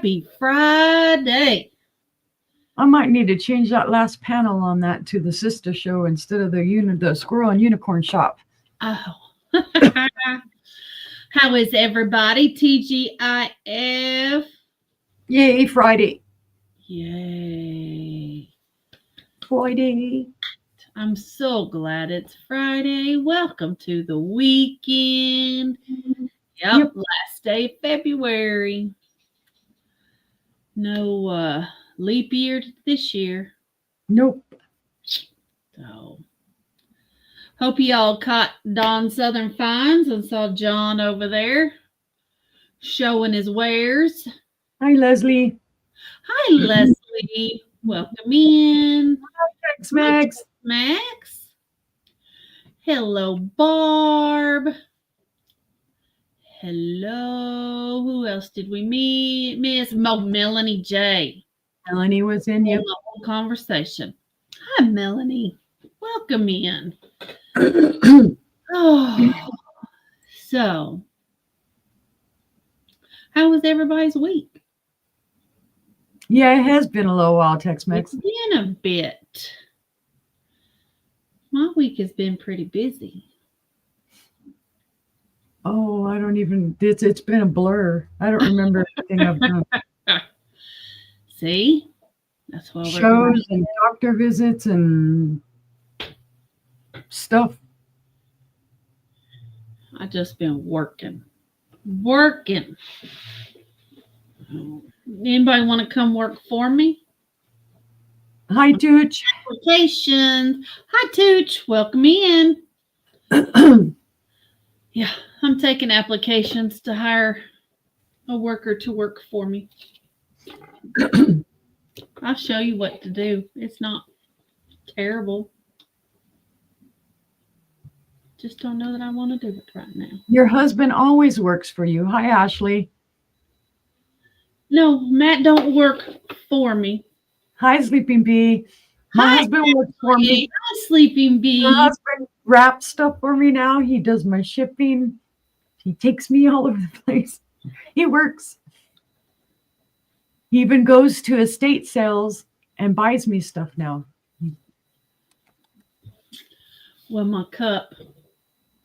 Happy Friday. I might need to change that last panel on that to the Sista show instead of the squirrel and unicorn shop. Oh. How is everybody? TGIF. Yay, Friday. Yay. Friday. I'm so glad it's Friday. Welcome to the weekend. Yep. Last day of February. No leap year this year. Nope. So, hope y'all caught Don Southern Finds and saw John over there showing his wares. Hi, Leslie. Hi, Leslie. Welcome in. Thanks, Max. Max. Hello, Barb. Hello. Who else did we meet? Miss Melanie J. Melanie was in the whole conversation. Hi, Melanie. Welcome in. So, how was everybody's week? Yeah, it has been a little while, Tex-Mex. It's been a bit. My week has been pretty busy. Oh, I don't even, it's been a blur. I don't remember everything I've done. See? That's why shows and doctor visits and stuff. I just been working. Anybody want to come work for me? Hi, Tooch. Applications. Hi, Tooch. Welcome in. Yeah, I'm taking applications to hire a worker to work for me. I'll show you what to do. It's not terrible. Just don't know that I want to do it right now. Your husband always works for you. Hi, Ashley. No, Matt don't work for me. Hi, Sleeping Bee. My husband works for me. Hi, Sleeping Bee. My husband wraps stuff for me now. He does my shipping. He takes me all over the place. He works. He even goes to estate sales and buys me stuff now. Well, my cup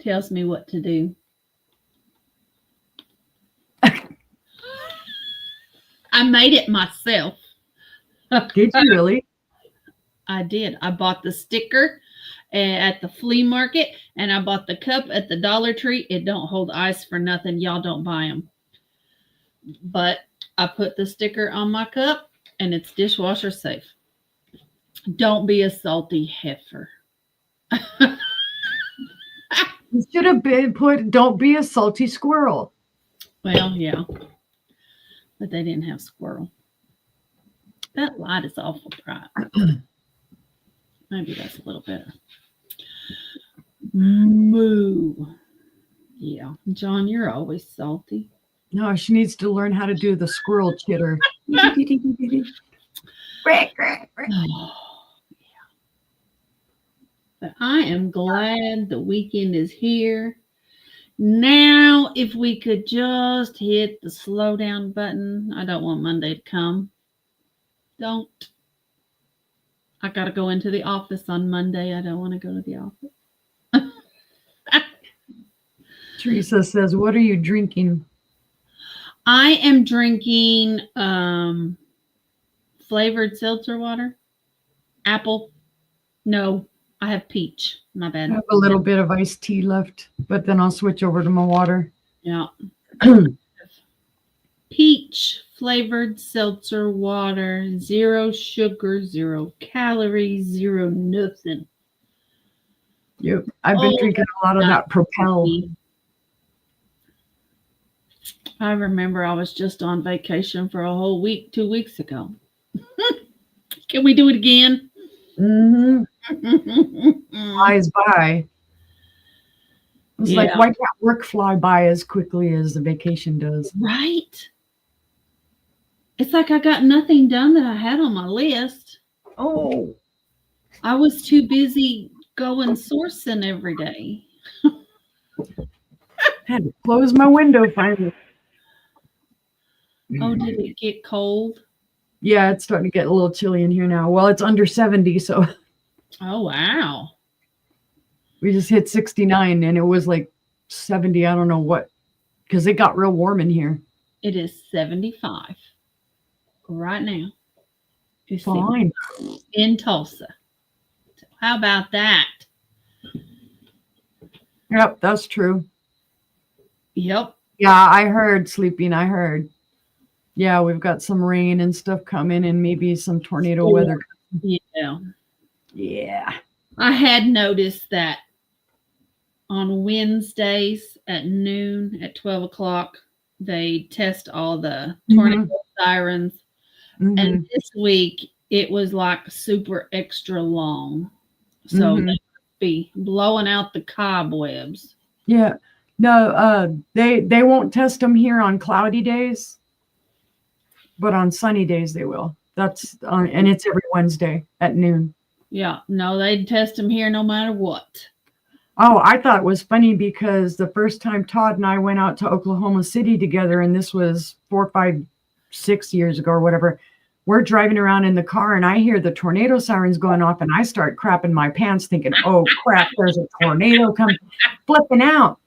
tells me what to do. I made it myself. Did you really? I did. I bought the sticker at the flea market, and I bought the cup at the Dollar Tree. It don't hold ice for nothing. Y'all don't buy them. But I put the sticker on my cup, and it's dishwasher safe. Don't be a salty heifer. You should have been put, don't be a salty squirrel. Well, yeah. But they didn't have squirrel. That light is awful bright. Maybe that's a little better. Moo. Yeah. John, you're always salty. No, she needs to learn how to do the squirrel chitter. But I am glad the weekend is here. Now, if we could just hit the slow down button. I don't want Monday to come. Don't. I got to go into the office on Monday. I don't want to go to the office. Teresa says, what are you drinking? I am drinking flavored seltzer water. Apple. No, I have peach. My bad. I have a little bit of iced tea left, but then I'll switch over to my water. Yeah. Peach flavored seltzer water, 0 sugar, 0 calories, 0 nothing. Yep. I've been drinking a lot of that Propel. I remember I was just on vacation for a whole week 2 weeks ago. Can we do it again? Mm-hmm. Flies by. It's like, why can't work fly by as quickly as the vacation does? Right? It's like I got nothing done that I had on my list. Oh. I was too busy going sourcing every day. Had to close my window finally. Oh, did it get cold? Yeah, it's starting to get a little chilly in here now. Well, it's under 70, so Oh, wow. we just hit 69 and it was like 70. I don't know what, because it got real warm in here. It is 75 right now. You see, Fine. in Tulsa. So how about that? Yep, that's true. Yep. Yeah, I heard sleeping. I heard. Yeah, we've got some rain and stuff coming and maybe some tornado weather. Yeah. Yeah. I had noticed that on Wednesdays at noon at 12 o'clock, they test all the tornado sirens. And this week it was like super extra long. So they must be blowing out the cobwebs. Yeah. No, they won't test them here on cloudy days, but on sunny days they will. That's and it's every Wednesday at noon. Yeah, no, they'd test them here no matter what. Oh, I thought it was funny because the first time Todd and I went out to Oklahoma City together, and this was 4, 5, 6 years ago or whatever, we're driving around in the car and I hear the tornado sirens going off and I start crapping my pants thinking, oh crap, there's a tornado coming, flipping out,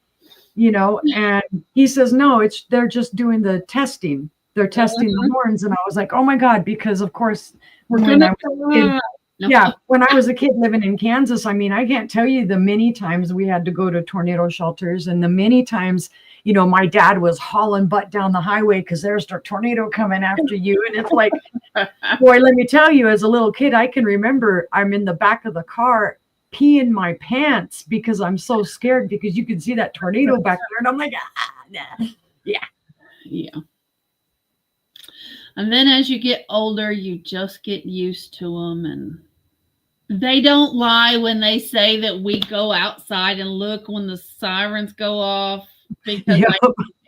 and he says, no, they're just doing the testing. They're testing the horns. And I was like, oh my God, because of course, when I was a kid living in Kansas, I mean, I can't tell you the many times we had to go to tornado shelters and the many times, my dad was hauling butt down the highway because there's a tornado coming after you. And it's like, boy, let me tell you, as a little kid, I can remember I'm in the back of the car peeing my pants because I'm so scared because you can see that tornado back there. And I'm like, nah. Yeah. And then as you get older, you just get used to them. And they don't lie when they say that we go outside and look when the sirens go off. Because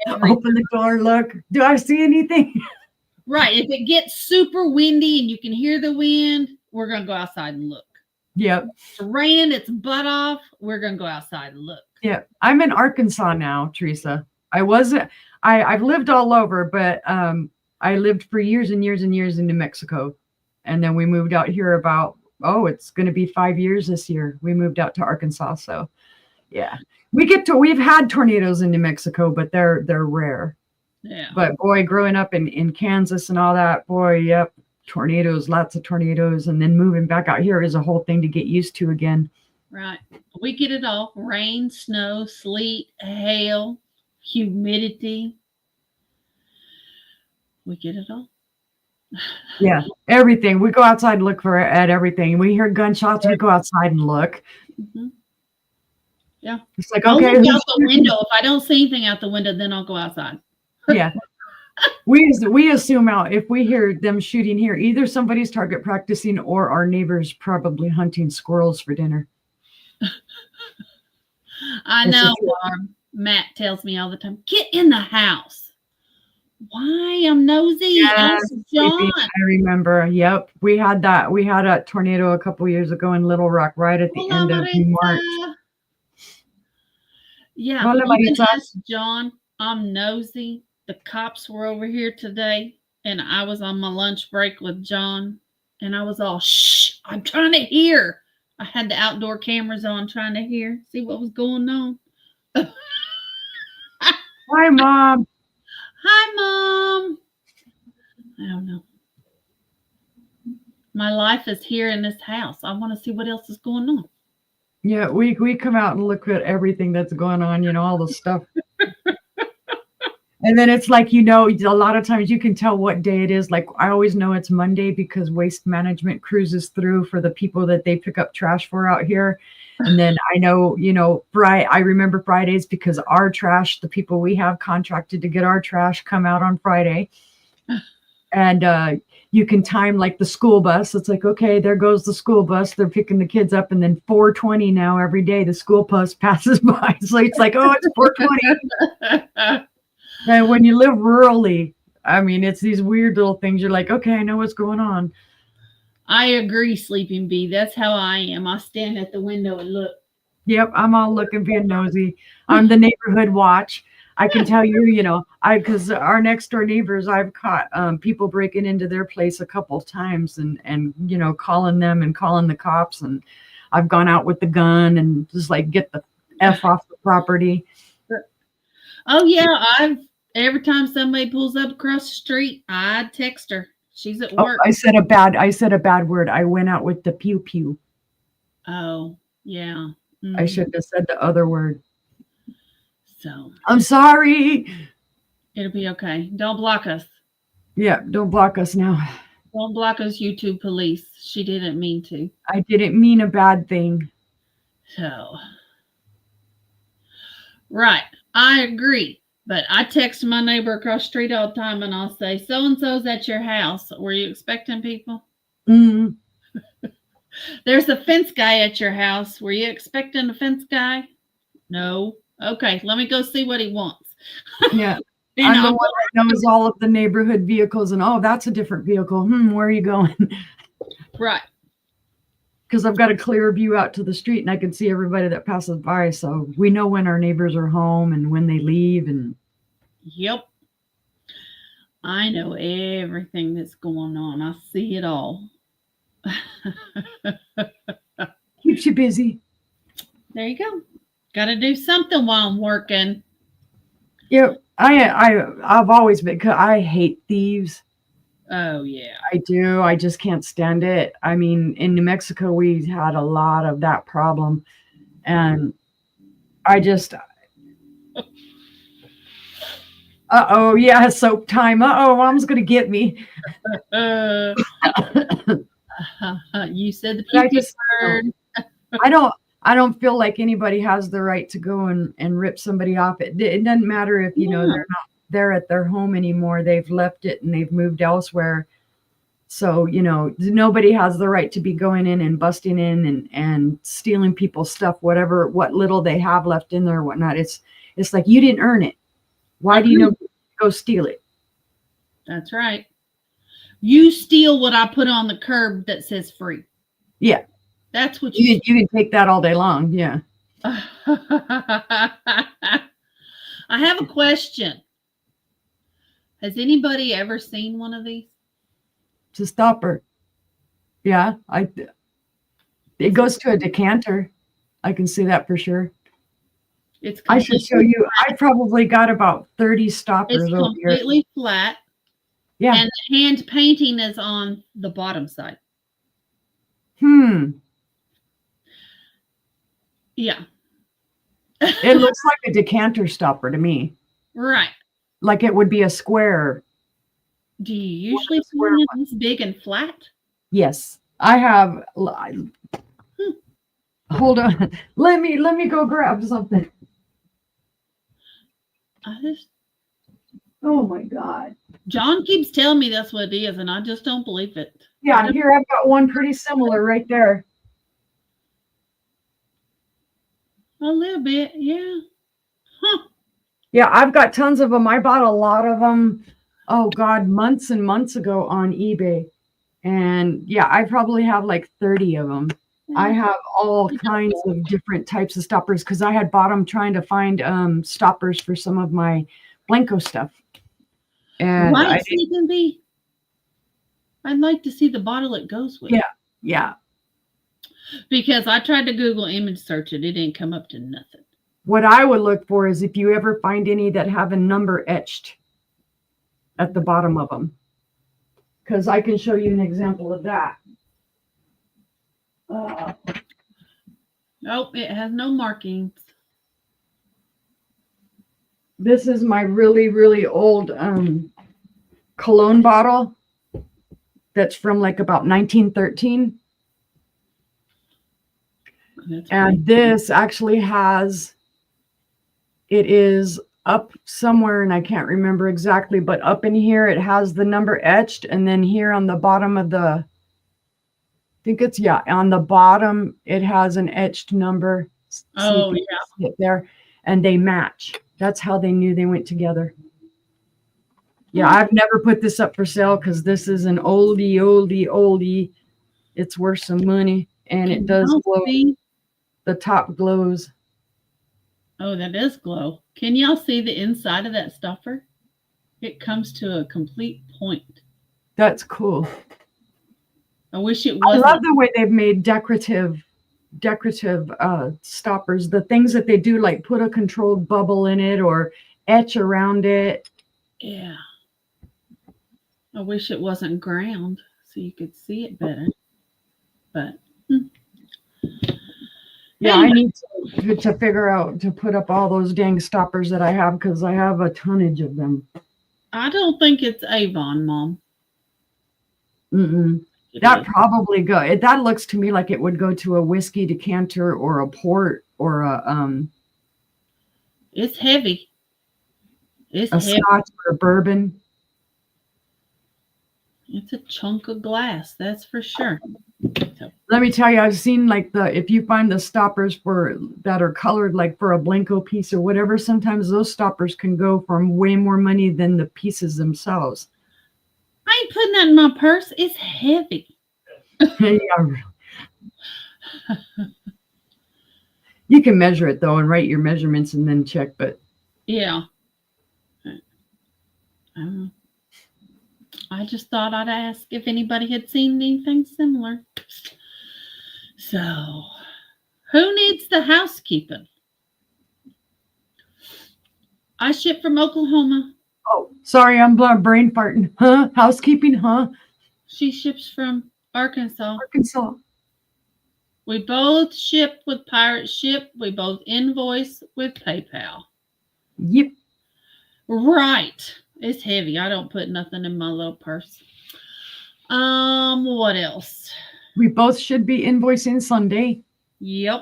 open the door, look. Do I see anything? Right. If it gets super windy and you can hear the wind, we're going to go outside and look. Yep. It's raining its butt off. We're going to go outside and look. Yeah. I'm in Arkansas now, Teresa. I've lived all over, but I lived for years and years and years in New Mexico. And then we moved out here it's going to be 5 years this year. We moved out to Arkansas. So yeah, we've had tornadoes in New Mexico, but they're rare. Yeah. But boy, growing up in Kansas and all that, boy, yep, tornadoes, lots of tornadoes. And then moving back out here is a whole thing to get used to again. Right. We get it all. Rain, snow, sleet, hail, humidity. We get it all. Yeah, everything. We go outside and look at everything. We hear gunshots, we go outside and look. Mm-hmm. Yeah. It's like, I'll okay. look out the window. If I don't see anything out the window, then I'll go outside. Yeah. We assume out if we hear them shooting here, either somebody's target practicing or our neighbors probably hunting squirrels for dinner. I know. Matt tells me all the time, get in the house. Why? I'm nosy. Yes, John. I remember. Yep. We had that. We had a tornado a couple years ago in Little Rock right at the end of March. Yeah. You can ask John, I'm nosy. The cops were over here today and I was on my lunch break with John and I was all, shh, I'm trying to hear. I had the outdoor cameras on trying to hear, see what was going on. Hi, Mom. Hi, Mom. I don't know. My life is here in this house. I want to see what else is going on. Yeah, we come out and look at everything that's going on, all the stuff. And then it's like, a lot of times you can tell what day it is. Like I always know it's Monday because waste management cruises through for the people that they pick up trash for out here. And then I know, I remember Fridays because our trash, the people we have contracted to get our trash come out on Friday. And you can time like the school bus. It's like, okay, there goes the school bus. They're picking the kids up. And then 4:20 now every day, the school bus passes by. So it's like, oh, it's 4:20. And when you live rurally, I mean, it's these weird little things. You're like, okay, I know what's going on. I agree, Sleeping Bee. That's how I am. I stand at the window and look. Yep, I'm all looking, being nosy. I'm the neighborhood watch. I can tell you, because our next door neighbors, I've caught people breaking into their place a couple times and calling them and calling the cops, and I've gone out with the gun and just like get the F off the property. Oh yeah, every time somebody pulls up across the street, I text her. She's at Oh, work. I said a bad word. I went out with the pew pew. Oh, yeah. I shouldn't have said the other word. So I'm sorry. it'll be okay. Don't block us. Yeah, don't block us now. Don't block us, YouTube police. She didn't mean to. I didn't mean a bad thing. So, right. I agree. But I text my neighbor across the street all the time and I'll say, so and so's at your house. Were you expecting people? Mm. There's a fence guy at your house. Were you expecting a fence guy? No. Okay, let me go see what he wants. Yeah. I'm the one that knows all of the neighborhood vehicles and, oh, that's a different vehicle. Where are you going? Right. Because I've got a clear view out to the street and I can see everybody that passes by. So we know when our neighbors are home and when they leave. And yep. I know everything that's going on. I see it all. Keeps you busy. There you go. Got to do something while I'm working. Yep. I've always been, cause I hate thieves. Oh yeah, I do. I just can't stand it. I mean, in New Mexico, we had a lot of that problem, and I just. Yeah, soap time. Mom's gonna get me. You said the pew word. I don't feel like anybody has the right to go and rip somebody off. It doesn't matter if they're not there at their home anymore. They've left it and they've moved elsewhere. So nobody has the right to be going in and busting in and stealing people's stuff, what little they have left in there or whatnot. It's like you didn't earn it. Why do you go steal it? That's right. You steal what I put on the curb that says free. Yeah. That's what you can take that all day long. Yeah. I have a question. Has anybody ever seen one of these? It's a stopper. Yeah. It goes to a decanter. I can see that for sure. I should show you. I probably got about 30 stoppers over here. It's completely flat. Yeah. And the hand painting is on the bottom side. Yeah. It looks like a decanter stopper to me. Right. Like it would be a square. Do you usually see one of these big and flat? Yes. I have. Hold on. Let me go grab something. Oh my God. John keeps telling me that's what it is, and I just don't believe it. Yeah, here I've got one pretty similar right there. A little bit, yeah. Huh. Yeah, I've got tons of them. I bought a lot of them, oh God, months and months ago on eBay. And yeah, I probably have like 30 of them. I have all kinds of different types of stoppers because I had bought them trying to find stoppers for some of my Blanco stuff. And might even be. I'd like to see the bottle it goes with. Yeah. Because I tried to Google image search it. It didn't come up to nothing. What I would look for is if you ever find any that have a number etched at the bottom of them. Because I can show you an example of that. Nope, it has no markings. This is my really, really old cologne bottle that's from like about 1913. And this actually it is up somewhere, and I can't remember exactly, but up in here it has the number etched, and then here on the bottom of on the bottom it has an etched number. Oh, yeah. There, and they match. That's how they knew they went together. Yeah, I've never put this up for sale because this is an oldie. It's worth some money, and it does glow. The top glows. Oh, that is glow. Can y'all see the inside of that stuffer? It comes to a complete point. That's cool. I wish it I love wasn't. the way they've made decorative stoppers. The things that they do, like put a controlled bubble in it or etch around it. Yeah. I wish it wasn't ground so you could see it better. But Yeah, I anyway, need to figure out to put up all those dang stoppers that I have because I have a tonnage of them. I don't think it's Avon, Mom. Mm-mm. It That is. probably go. That looks to me like it would go to a whiskey decanter or a port or It's heavy. It's a heavy. scotch or a bourbon. It's a chunk of glass, that's for sure. So, Let me tell you, I've seen like if you find the stoppers for that are colored like for a Blanco piece or whatever, sometimes those stoppers can go for way more money than the pieces themselves. I ain't putting that in my purse. It's heavy. Yeah. You can measure it though and write your measurements and then check, but Yeah. I just thought I'd ask if anybody had seen anything similar. So, who needs the housekeeping? I ship from Oklahoma. oh, sorry, I'm brain farting. Huh? Housekeeping, huh? She ships from Arkansas. Arkansas. We both ship with Pirate Ship. We both invoice with PayPal. Yep. Right. It's heavy. I don't put nothing in my little purse. What else? We both should be invoicing Sunday. Yep.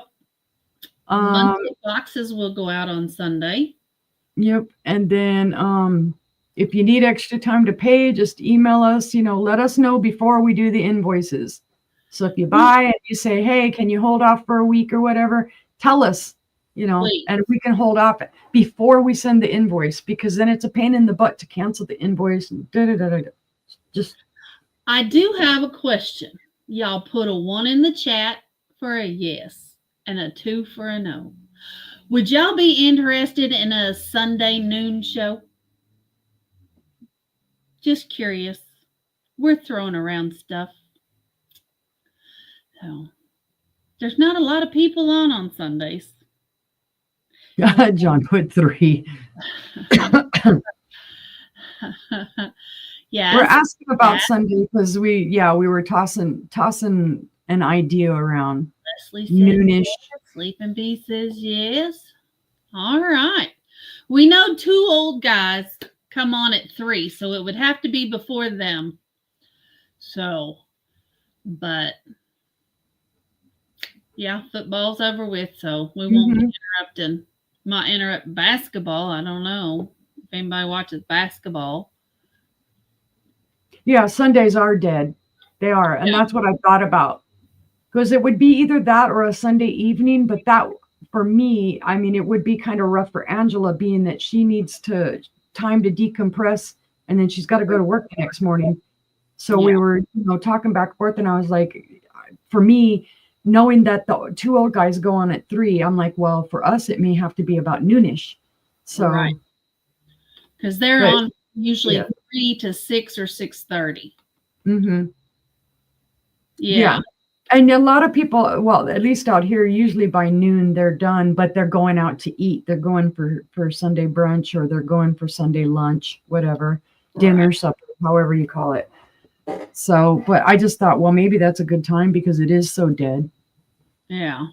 Um, Monthly boxes will go out on Sunday. Yep. And then if you need extra time to pay, just email us, let us know before we do the invoices. So if you buy and you say, hey, can you hold off for a week or whatever, tell us, Please. and we can hold off before we send the invoice, because then it's a pain in the butt to cancel the invoice and just. I do have a question. Y'all put a 1 in the chat for a yes and a 2 for a no. Would y'all be interested in a Sunday noon show? Just curious. We're throwing around stuff. So, there's not a lot of people on Sundays. John put 3. Yeah. We're asking about Sunday because we were tossing an idea around. Leslie said Noonish. yes. Sleeping Bee says yes. All right. We know 2 old guys come on at 3, so it would have to be before them. So, but yeah, football's over with, so we won't be interrupting. Might interrupt basketball. I don't know if anybody watches basketball. Yeah, Sundays are dead. They are. And that's what I thought about. Because it would be either that or a Sunday evening. But that, for me, I mean, it would be kind of rough for Angela, being that she needs time to decompress. And then she's got to go to work the next morning. So we were, talking back and forth. And I was like, for me, knowing that the 2 old guys go on at 3, I'm like, well, for us, it may have to be about noonish. So, right. Because they're on usually 3 to 6 or 6:30. Mm-hmm. Yeah. And a lot of people, well, at least out here, usually by noon they're done, but they're going out to eat. They're going for Sunday brunch, or they're going for Sunday lunch, whatever, dinner, supper, however you call it. So, but I just thought, well, maybe that's a good time because it is so dead. Yeah.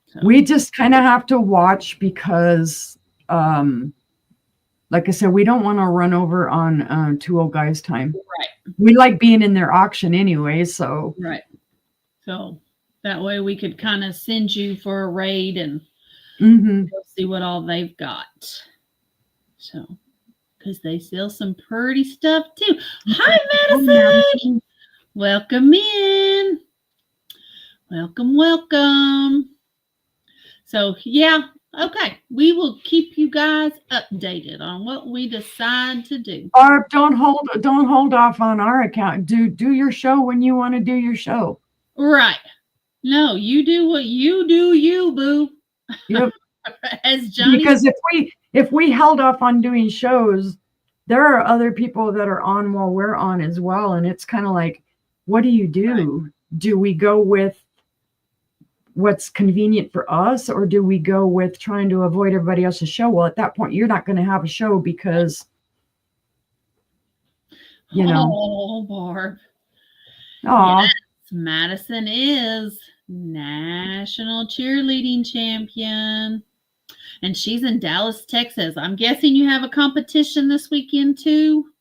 So. We just kind of have to watch because, like I said, we don't want to run over on 2 old guys' time. Right. We like being in their auction anyway, so. Right. So that way we could kind of send you for a raid and see what all they've got. So, because they sell some pretty stuff too. Hi, Madison. Welcome in. Welcome. So, yeah. Okay. We will keep you guys updated on what we decide to do. Barb, don't hold off on our account. Do your show when you want to do your show. Right. No, you do what you do, you boo. Yep. As Johnny, Because if we held off on doing shows, there are other people that are on while we're on as well, and it's kind of like, what do you do? Right. Do we go with what's convenient for us, or do we go with trying to avoid everybody else's show? Well, at that point, you're not going to have a show because, you know. Oh, Barb. Aw. Yes, Madison is national cheerleading champion. And she's in Dallas, Texas. I'm guessing you have a competition this weekend too?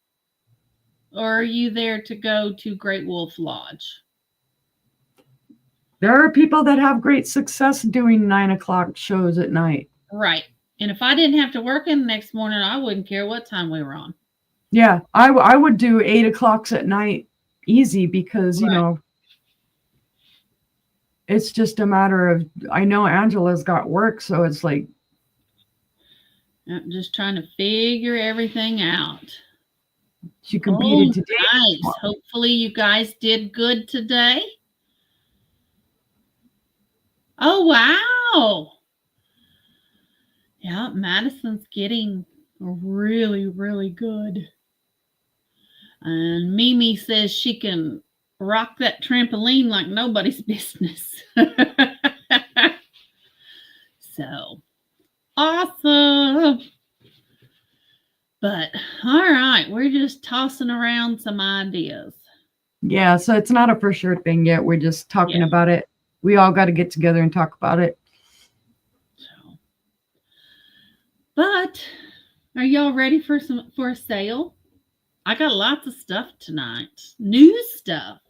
Or are you there to go to Great Wolf Lodge? There are people that have great success doing 9:00 shows at night. Right. And if I didn't have to work in the next morning, I wouldn't care what time we were on. Yeah, I would do 8:00 at night easy because, you know, it's just a matter of, I know Angela's got work, so it's like, I'm just trying to figure everything out. She competed today. Nice. Hopefully you guys did good today. Oh, wow. Yeah, Madison's getting really, really good. And Mimi says she can rock that trampoline like nobody's business. So awesome. But all right, we're just tossing around some ideas. Yeah, so it's not a for sure thing yet. We're just talking about it. We all got to get together and talk about it. So, but are y'all ready for a sale? I got lots of stuff tonight. New stuff.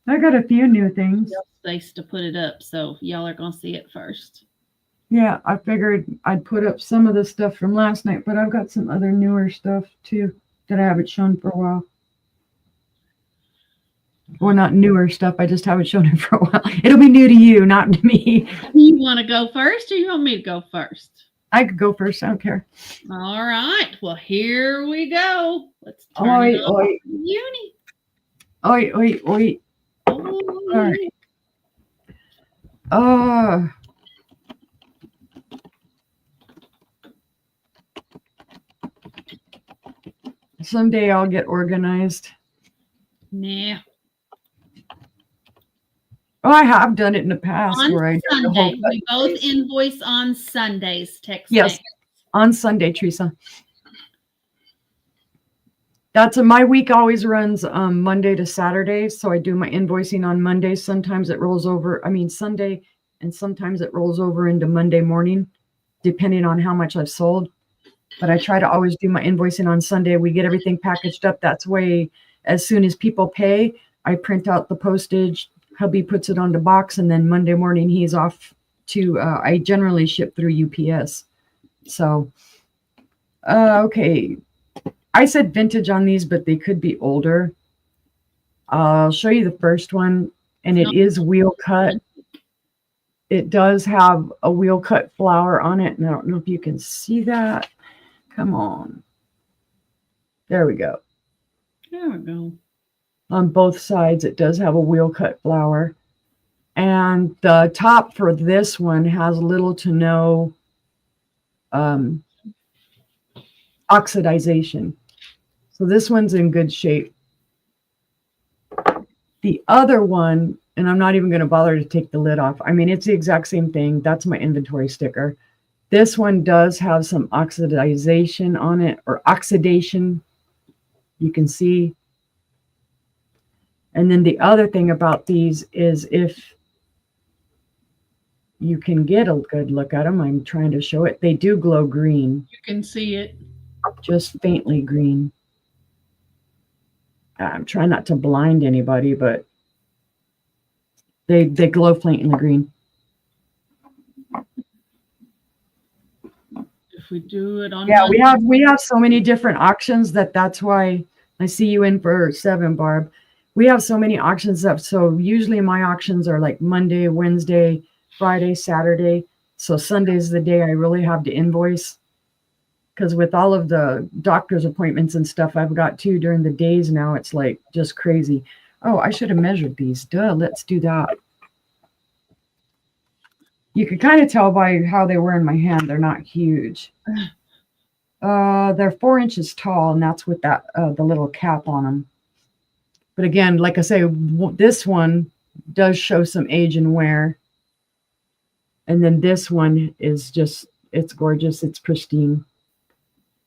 I got a few new things. Space to put it up, so y'all are gonna see it first. Yeah, I figured I'd put up some of the stuff from last night, but I've got some other newer stuff too that I haven't shown for a while. Well, not newer stuff. I just haven't shown it for a while. It'll be new to you, not to me. You want to go first, or you want me to go first? I could go first. I don't care. All right. Well, here we go. Let's turn it on Uni. Oi. All right. Someday I'll get organized. Nah. Oh, I have done it in the past. On Sunday. We both invoice on Sundays, Texas. Yes, on Sunday, Teresa. That's my week always runs Monday to Saturday. So I do my invoicing on Monday. Sometimes it rolls over, Sunday, and sometimes it rolls over into Monday morning, depending on how much I've sold. But I try to always do my invoicing on Sunday. We get everything packaged up. That's way, as soon as people pay, I print out the postage. Hubby puts it on the box, and then Monday morning he's off to, I generally ship through UPS. So, okay. I said vintage on these, but they could be older. I'll show you the first one, and it is wheel cut. It does have a wheel cut flower on it, and I don't know if you can see that. Come on. There we go. There we go. On both sides, it does have a wheel cut flower. And the top for this one has little to no oxidization. So this one's in good shape. The other one, and I'm not even going to bother to take the lid off. It's the exact same thing. That's my inventory sticker. This one does have some oxidization on it, or oxidation. You can see. And then the other thing about these is, if you can get a good look at them, I'm trying to show it. They do glow green. You can see it. Just faintly green. I'm trying not to blind anybody, but they glow faintly green. If we do it on we have so many different auctions that's why I see you in for 7, Barb. We have so many auctions up. So usually my auctions are like Monday, Wednesday, Friday, Saturday. So Sunday's the day I really have to invoice. Because with all of the doctor's appointments and stuff I've got too during the days now, it's like just crazy. Oh, I should have measured these. Duh, let's do that. You can kind of tell by how they were in my hand. They're not huge. They're 4 inches tall, and that's with that the little cap on them. But again, like I say, this one does show some age and wear. And then this one is just, it's gorgeous. It's pristine.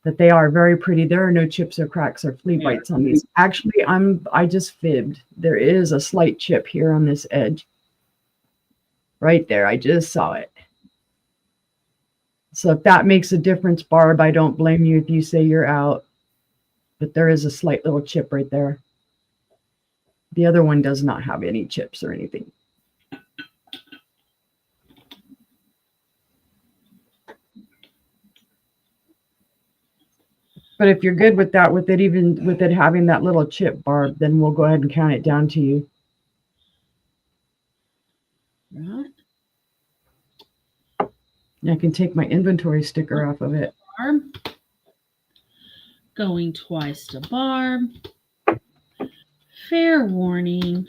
But they are very pretty. There are no chips or cracks or flea bites on these. Actually, I just fibbed. There is a slight chip here on this edge. Right there. I just saw it. So if that makes a difference, Barb, I don't blame you if you say you're out. But there is a slight little chip right there. The other one does not have any chips or anything. But if you're good with that, with it, even with it having that little chip, Barb, then we'll go ahead and count it down to you. Right. I can take my inventory sticker off of it. Barb. Going twice to Barb. Fair warning.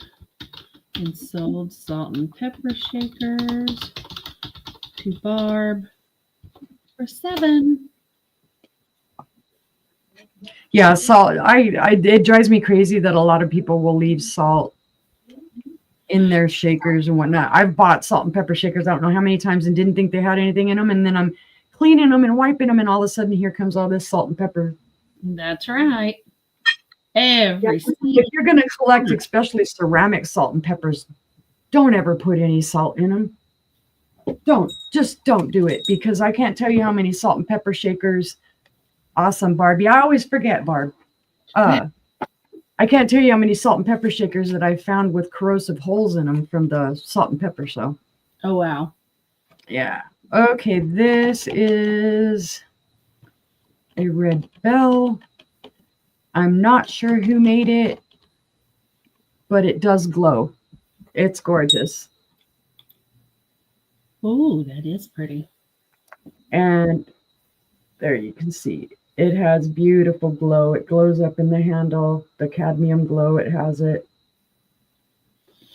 And sold salt and pepper shakers to Barb for 7. Yeah, salt. It drives me crazy that a lot of people will leave salt in their shakers and whatnot. I've bought salt and pepper shakers I don't know how many times and didn't think they had anything in them, and then I'm cleaning them and wiping them, and all of a sudden here comes all this salt and pepper. That's right. If you're going to collect especially ceramic salt and peppers, don't ever put any salt in them. Just don't do it, because I can't tell you how many salt and pepper shakers. Awesome, Barbie. I always forget, Barb. I can't tell you how many salt and pepper shakers that I found with corrosive holes in them from the salt and pepper show. Oh, wow. Yeah. Okay, this is a red bell. I'm not sure who made it, but it does glow. It's gorgeous. Oh, that is pretty. And there you can see it has beautiful glow. It glows up in the handle, the cadmium glow, it has it.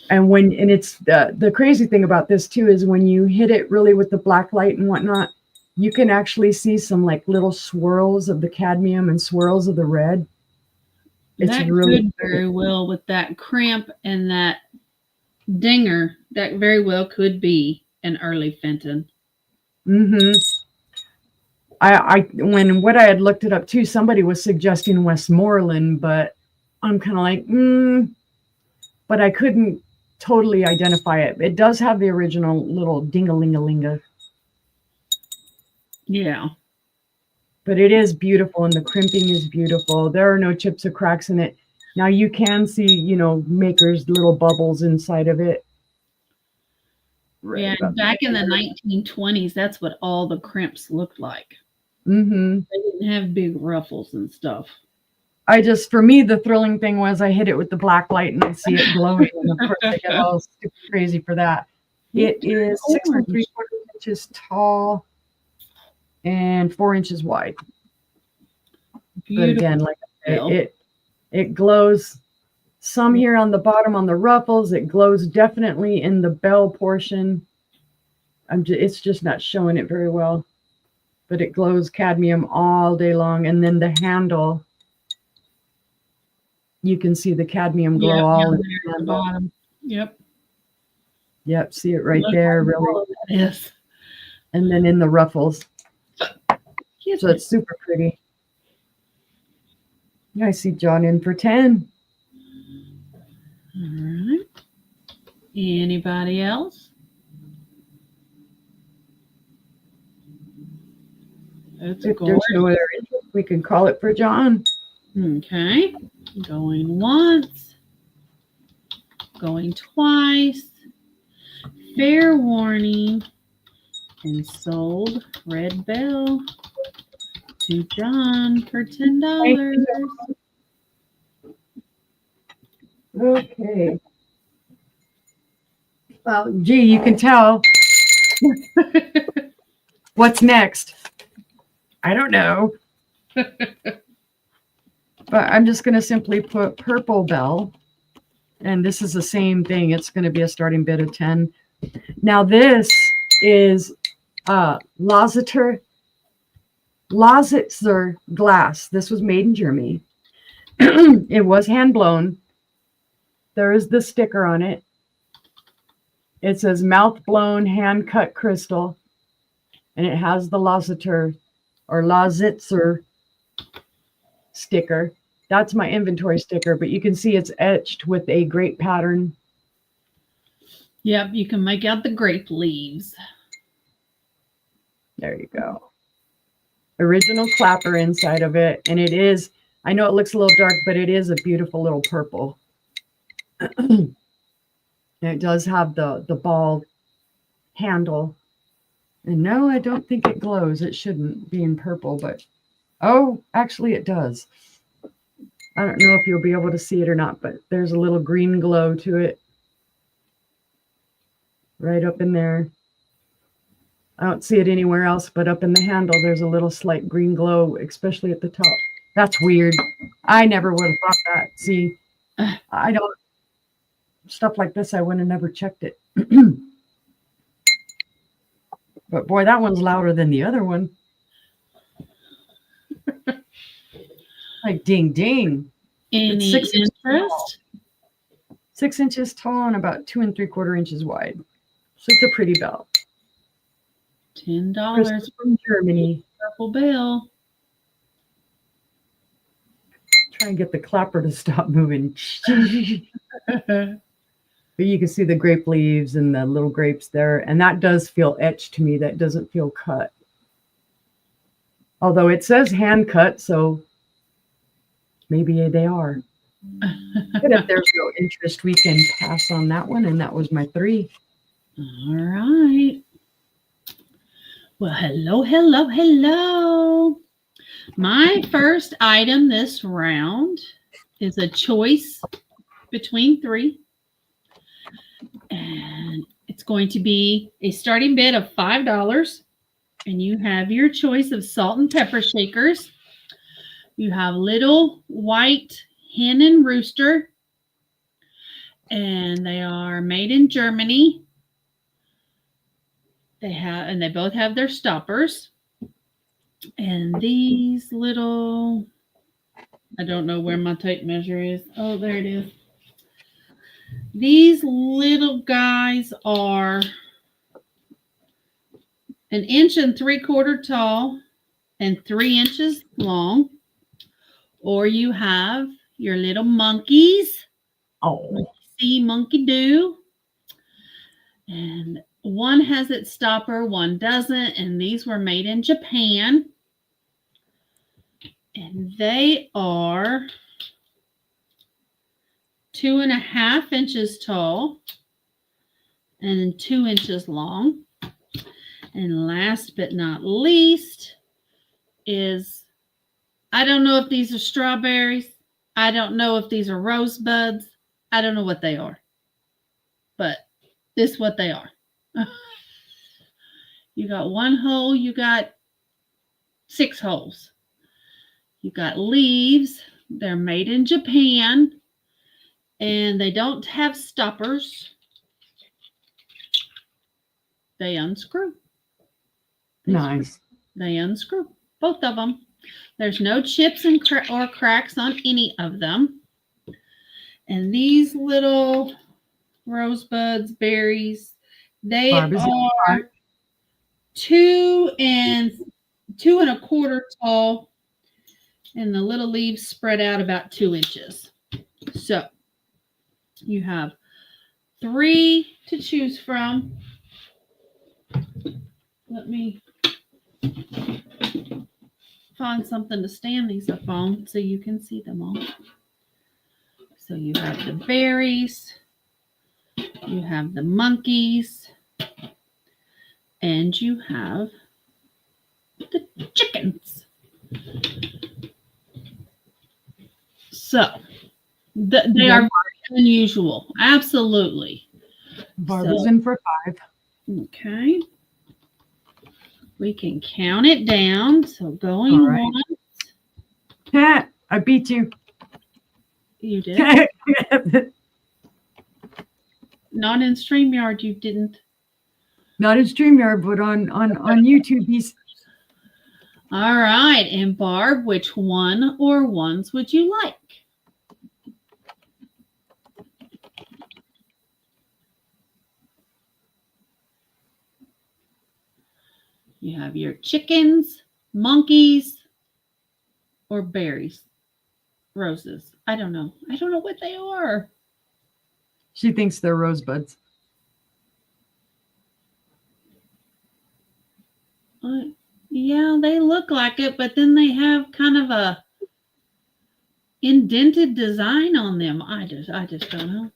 And it's the crazy thing about this too is when you hit it really with the black light and whatnot, you can actually see some like little swirls of the cadmium and swirls of the red. It's that really could very well with that crimp and that dinger. That very well could be an early Fenton. Mm-hmm. When I had looked it up too, somebody was suggesting Westmoreland, but I'm kind of like, but I couldn't totally identify it. It does have the original little ding-a-ling-a-linga. Yeah. But it is beautiful, and the crimping is beautiful. There are no chips or cracks in it. Now you can see, Maker's little bubbles inside of it. Right, yeah, back in the 1920s, that's what all the crimps looked like. Mm-hmm. They didn't have big ruffles and stuff. For me, the thrilling thing was I hit it with the black light and I see it glowing. And of course, I get all stupid crazy for that. It is 6 3/4 inches tall and 4 inches wide. Beautiful. But again, like it glows some here on the bottom on the ruffles. It glows definitely in the bell portion. It's just not showing it very well, but it glows cadmium all day long. And then the handle, you can see the cadmium glow all in the bottom. Yep. Yep. See it right there. Really. Yes. And then in the ruffles. So it's super pretty. I see John in for 10. All right. Anybody else? If there's no other interest, we can call it for John. Okay. Going once. Going twice. Fair warning. And sold red bell to John for $10. Okay. Well, gee, you can tell. What's next? I don't know. But I'm just going to simply put purple bell. And this is the same thing. It's going to be a starting bid of 10. Now this is Lausitzer glass. This was made in Germany. It was hand blown. There is the sticker on it. It says mouth blown hand cut crystal, and it has the Lausitzer sticker. That's my inventory sticker, but you can see it's etched with a grape pattern. Yep, you can make out the grape leaves. There you go. Original clapper inside of it, and it is, I know it looks a little dark, but it is a beautiful little purple. And it does have the ball handle. And no, I don't think it glows. It shouldn't be in purple, but oh, actually it does. I don't know if you'll be able to see it or not, but there's a little green glow to it. Right up in there. I don't see it anywhere else, but up in the handle, there's a little slight green glow, especially at the top. That's weird. I never would have thought that. See, I don't, stuff like this, I would have never checked it. But boy, that one's louder than the other one. Like ding, ding. Any interest? 6 inches tall and about 2 3/4 inches wide. So it's a pretty belt. $10 from Germany. Purple bell. Try and get the clapper to stop moving. But you can see the grape leaves and the little grapes there. And that does feel etched to me. That doesn't feel cut. Although it says hand cut, so maybe they are. But if there's no interest, we can pass on that one. And that was my 3. All right. Well, hello. My first item this round is a choice between 3. And it's going to be a starting bid of $5. And you have your choice of salt and pepper shakers. You have little white hen and rooster. And they are made in Germany. They both have their stoppers. And these little, I don't know where my tape measure is. Oh, there it is. These little guys are 1 3/4 inches tall and 3 inches long. Or you have your little monkeys. Oh. See, monkey do. And one has its stopper, one doesn't. And these were made in Japan. And they are 2 1/2 inches tall and 2 inches long. And last but not least is, I don't know if these are strawberries. I don't know if these are rosebuds. I don't know what they are. But this is what they are. You got 1 hole, you got 6 holes. You got leaves. They're made in Japan. And they don't have stoppers. They unscrew. Nice. They unscrew. Both of them. There's no chips and or cracks on any of them. And these little rosebuds, berries, they are 2 1/4 tall. And the little leaves spread out about 2 inches. So you have 3 to choose from. Let me find something to stand these up on so you can see them all. So you have the berries, you have the monkeys, and you have the chickens. So they are very unusual. Absolutely. Barbara's in for 5. Okay. We can count it down. So going once. Yeah, I beat you. You did. Not in StreamYard, you didn't. Not in StreamYard, but on YouTube. He's All right. And Barb, which one or ones would you like? You have your chickens, monkeys, or berries, roses. I don't know. I don't know what they are. She thinks they're rosebuds. Yeah, they look like it, but then they have kind of a indented design on them. I just don't know.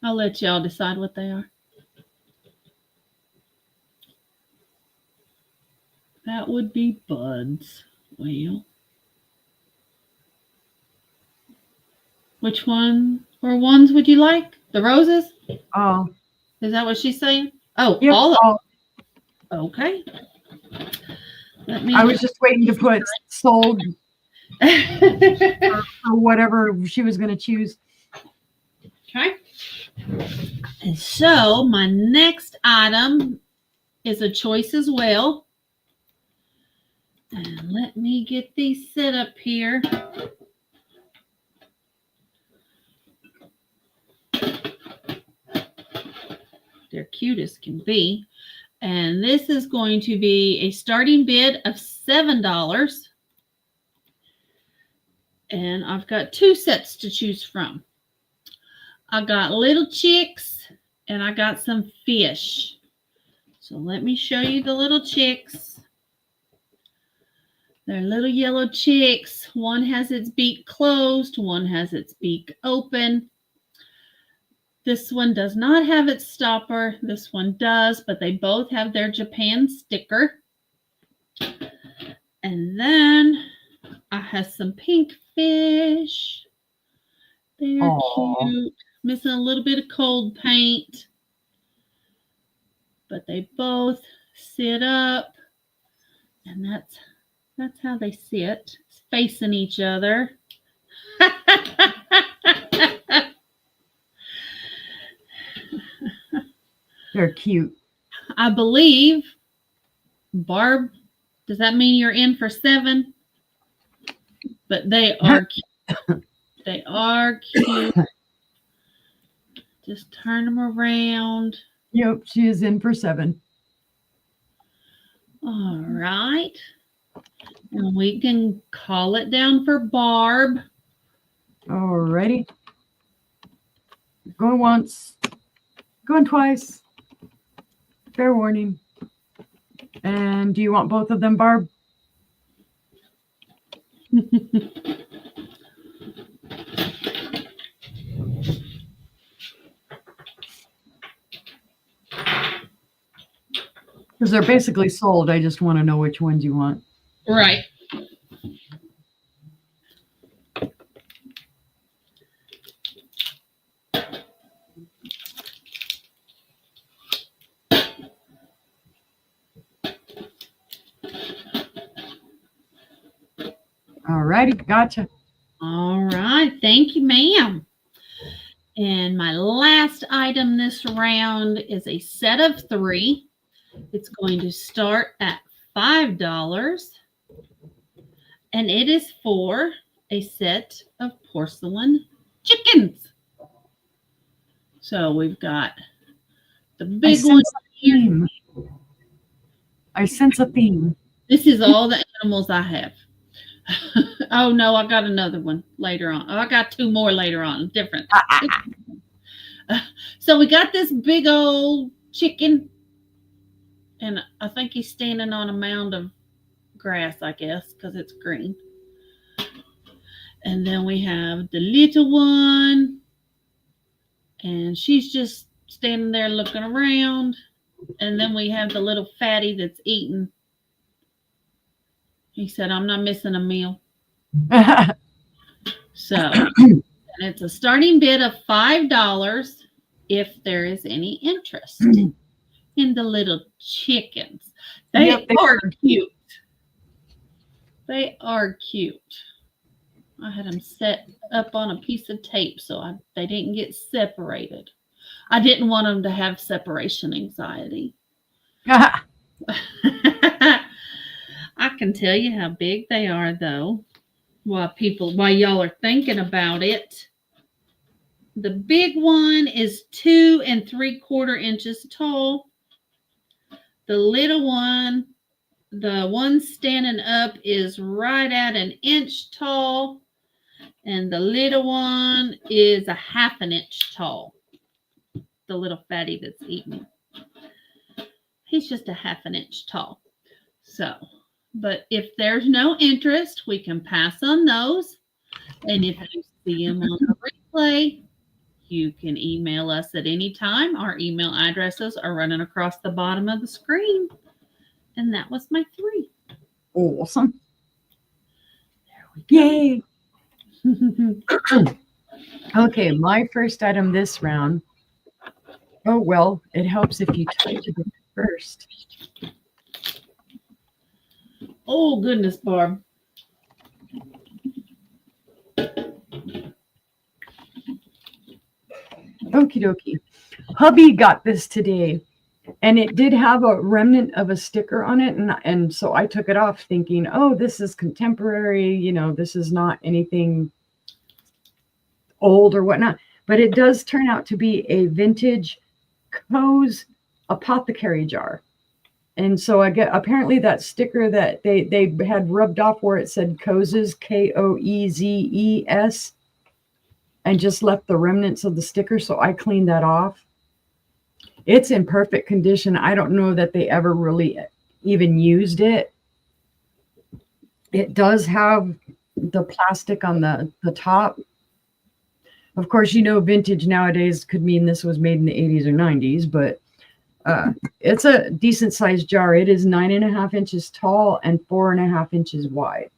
I'll let y'all decide what they are. That would be buds. Well, which one or ones would you like? The roses? Oh, Is that what she's saying? Oh, yep. all of Oh, Okay. Let me. I was just waiting to put sold or whatever she was going to choose. Okay. And so my next item is a choice as well. And let me get these set up here. They're cute as can be. And this is going to be a starting bid of $7. And I've got two sets to choose from. I got little chicks and I got some fish. So let me show you the little chicks. They're little yellow chicks. One has its beak closed, one has its beak open. This one does not have its stopper. This one does, but they both have their Japan sticker. And then I have some pink fish. They're Aww. cute. Missing a little bit of cold paint. But they both sit up. And that's how they sit, facing each other. They're cute. I believe, Barb, does that mean you're in for 7? But they are cute. They are cute. Just turn them around. Yep, she is in for 7. All right. And we can call it down for Barb. Alrighty. Going once. Going twice. Fair warning. And do you want both of them, Barb? Because they're basically sold. I just want to know which ones you want. Right. Alrighty, gotcha. All right. Thank you, ma'am. And my last item this round is a set of 3. It's going to start at $5. And it is for a set of porcelain chickens. So we've got the big one here. I sense a theme. This is all the animals I have. Oh no, I got another one later on. Oh, I got 2 more later on. Different. So we got this big old chicken. And I think he's standing on a mound of grass, I guess, because it's green. And then we have the little one. And she's just standing there looking around. And then we have the little fatty that's eating. He said, I'm not missing a meal. So, and it's a starting bid of $5 if there is any interest in the little chickens. They are cute. They are cute. I had them set up on a piece of tape so they didn't get separated. I didn't want them to have separation anxiety. I can tell you how big they are, though. While y'all are thinking about it, the big one is 2 3/4 inches tall. The little one, the one standing up, is right at an inch tall, and the little one is a half an inch tall. The little fatty that's eating, he's just a half an inch tall. So, but if there's no interest, we can pass on those. And if you see them on the replay, you can email us at any time. Our email addresses are running across the bottom of the screen. And that was my 3. Awesome. There we go. Yay. Okay, my first item this round. Oh, well, it helps if you touch it first. Oh, goodness, Barb. Okie dokie. Hubby got this today, and it did have a remnant of a sticker on it. And so I took it off thinking, oh, this is contemporary. You know, this is not anything old or whatnot. But it does turn out to be a vintage Coe's apothecary jar. And so I get apparently that sticker that they had rubbed off where it said Coe's, Koezes, and just left the remnants of the sticker. So I cleaned that off. It's in perfect condition. I don't know that they ever really even used it. It does have the plastic on the top. Of course, you know, vintage nowadays could mean this was made in the 80s or 90s, but it's a decent sized jar. It is 9.5 inches tall and 4.5 inches wide,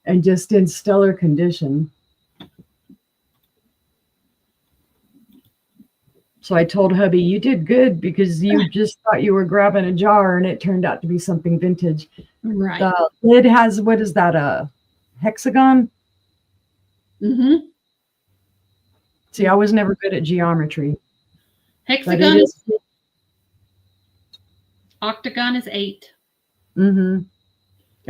and just in stellar condition. So I told hubby, you did good because you just thought you were grabbing a jar and it turned out to be something vintage. Right. The lid has, what is that, a hexagon? Mm-hmm. See, I was never good at geometry. Hexagon is, octagon is 8. Mm-hmm.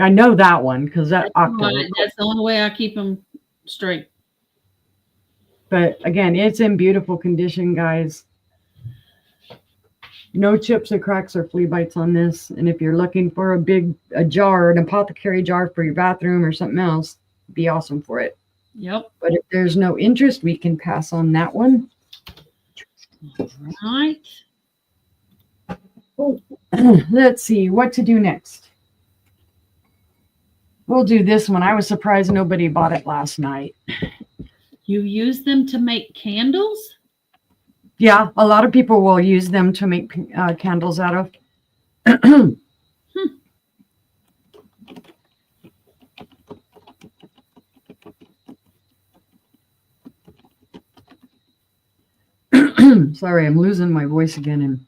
I know that one because that's the only way I keep them straight. But again, it's in beautiful condition, guys. No chips or cracks or flea bites on this. And if you're looking for a jar, an apothecary jar for your bathroom or something else, it'd be awesome for it. Yep. But if there's no interest, we can pass on that one. Right. Let's see what to do next. We'll do this one. I was surprised nobody bought it last night. You use them to make candles? Yeah, a lot of people will use them to make candles out of. Sorry, I'm losing my voice again.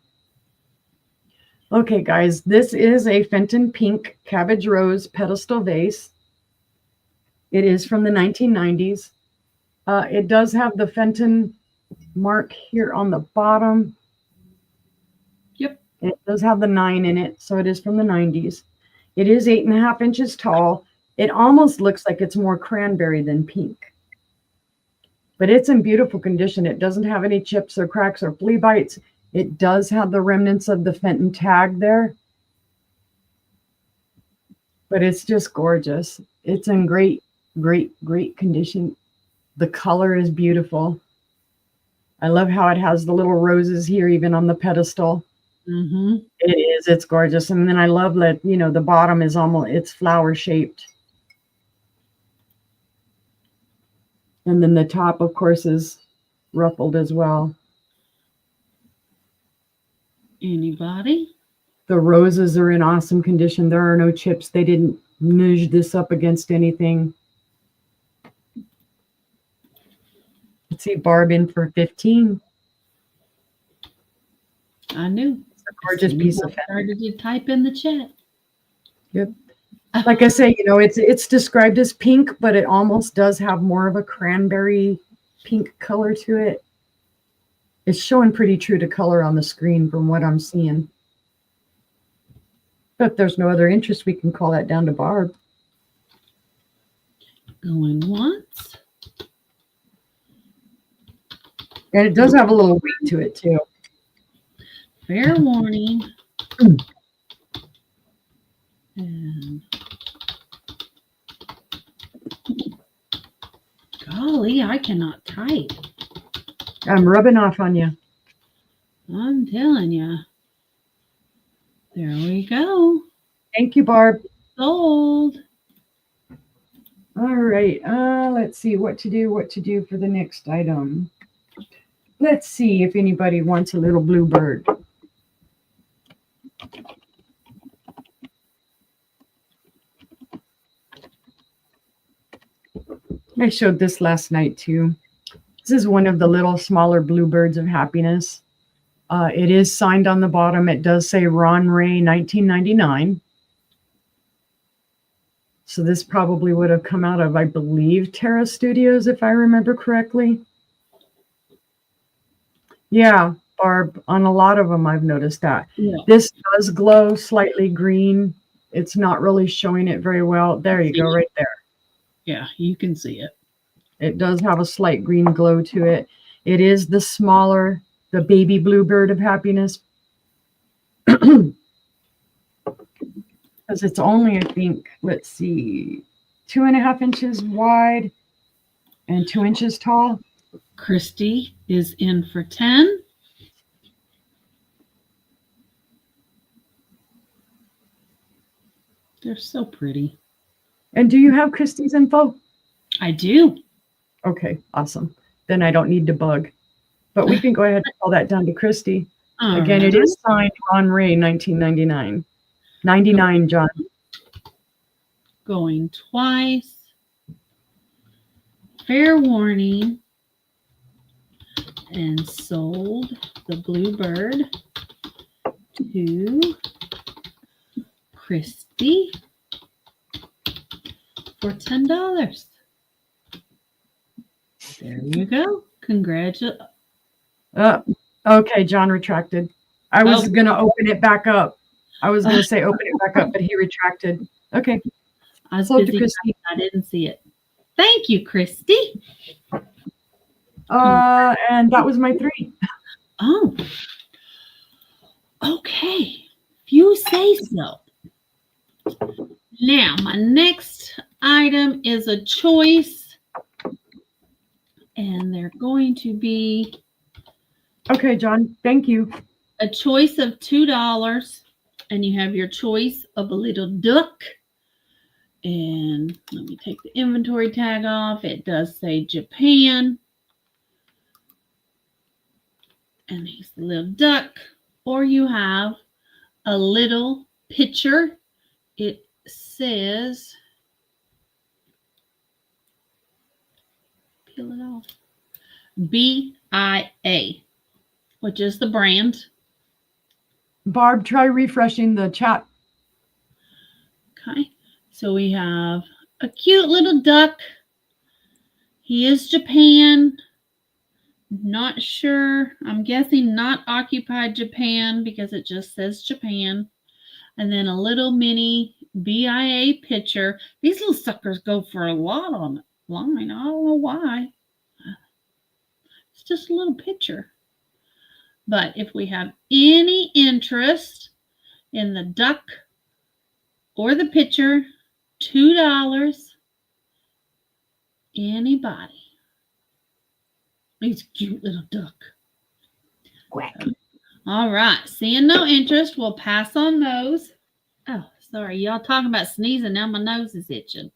Okay, guys, this is a Fenton Pink Cabbage Rose pedestal vase. It is from the 1990s. It does have the Fenton mark here on the bottom. Yep. It does have the 9 in it, so it is from the 90s. It is 8.5 inches tall. It almost looks like it's more cranberry than pink. But it's in beautiful condition. It doesn't have any chips or cracks or flea bites. It does have the remnants of the Fenton tag there. But it's just gorgeous. It's in great condition. The color is beautiful. I love how it has the little roses here, even on the pedestal. Mm-hmm. It is. It's gorgeous. And then I love that, you know, the bottom is almost, it's flower shaped. And then the top, of course, is ruffled as well. Anybody? The roses are in awesome condition. There are no chips. They didn't nudge this up against anything. Let's see, Barb in for 15. I knew. It's a gorgeous piece of started to type in the chat. Yep. Like I say, you know, it's described as pink, but it almost does have more of a cranberry pink color to it. It's showing pretty true to color on the screen from what I'm seeing. But if there's no other interest, we can call that down to Barb. Going once. And it does have a little weight to it too. Fair warning. And golly, I cannot type. I'm rubbing off on you. I'm telling you. There we go. Thank you, Barb. Sold. All right. Let's see what to do for the next item. Let's see if anybody wants a little blue bird. I showed this last night too. This is one of the little smaller bluebirds of happiness. It is signed on the bottom. It does say Ron Ray 1999. So this probably would have come out of, I believe, Terra Studios, if I remember correctly. Yeah, Barb, on a lot of them, I've noticed that. Yeah. This does glow slightly green. It's not really showing it very well. There you go, right there. Yeah, you can see it. It does have a slight green glow to it. It is the smaller, the baby bluebird of happiness. Because it's only, I think, let's see, 2.5 inches wide and 2 inches tall. Christy is in for 10. They're so pretty. And do you have Christy's info? I do. Okay, awesome. Then I don't need to bug. But we can go ahead and call that down to Christy. All Again, right. it is signed Ron Ray 1999. 99, John. Going twice. Fair warning. And sold the bluebird to Christy for $10. There you go. Congratulations. Okay, John retracted. I was Oh. going to open it back up. I was going to say open it back up, but he retracted. Okay. I was Sold to busy. Christy. I didn't see it. Thank you, Christy. And that was my 3. Oh. Okay. If you say so. Now, my next item is a choice. And they're going to be Okay, John. Thank you. a choice of $2. And you have your choice of a little duck. And let me take the inventory tag off. It does say Japan. And he's the little duck. Or you have a little picture. It says, peel it off, BIA, which is the brand. Barb, try refreshing the chat. Okay. So we have a cute little duck. He is Japan. Not sure. I'm guessing not occupied Japan because it just says Japan. And then a little mini BIA picture. These little suckers go for a lot online. I don't know why. It's just a little picture. But if we have any interest in the duck or the picture, $2. Anybody. He's a cute little duck. Quack. All right. Seeing no interest, we'll pass on those. Oh, sorry. Y'all talking about sneezing. Now my nose is itching.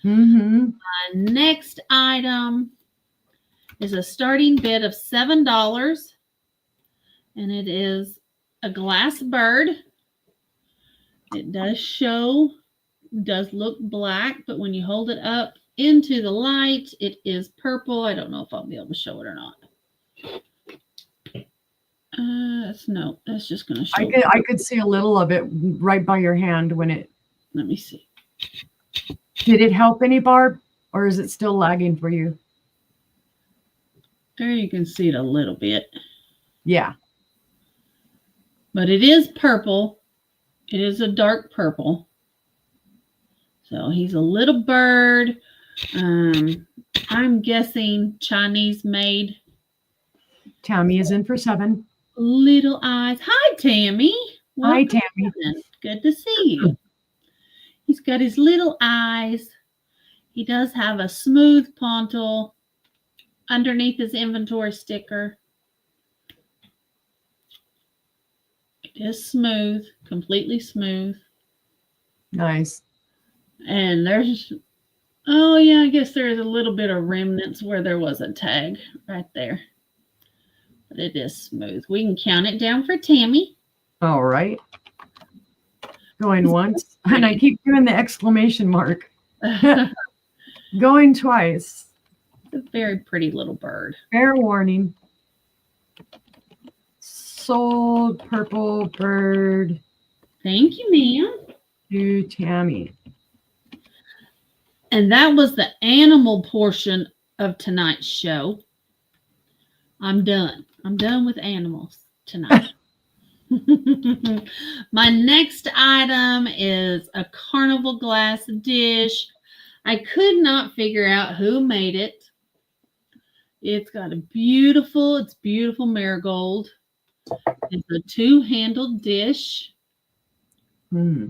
Mm-hmm. My next item is a starting bid of $7. And it is a glass bird. It does show, does look black, but when you hold it up into the light, it is purple. I don't know if I'll be able to show it or not. No, that's just going to show. I could see a little of it right by your hand when it. Let me see. Did it help any, Barb? Or is it still lagging for you? There you can see it a little bit. Yeah. But it is purple. It is a dark purple. So he's a little bird. I'm guessing Chinese made. Tammy is in for 7. Little eyes. Hi, Tammy. Hi, Welcome Tammy. in. Good to see you. He's got his little eyes. He does have a smooth pontal underneath his inventory sticker. It is smooth, completely smooth. Nice. And there's, oh yeah, I guess there's a little bit of remnants where there was a tag right there. But it is smooth. We can count it down for Tammy. All right. Going once. And I keep doing the exclamation mark. Going twice. A very pretty little bird. Fair warning. Sold purple bird Thank you, ma'am. to Tammy. And that was the animal portion of tonight's show. I'm done. I'm done with animals tonight. My next item is a carnival glass dish. I could not figure out who made it. It's got a beautiful marigold. It's a 2-handled dish. Hmm.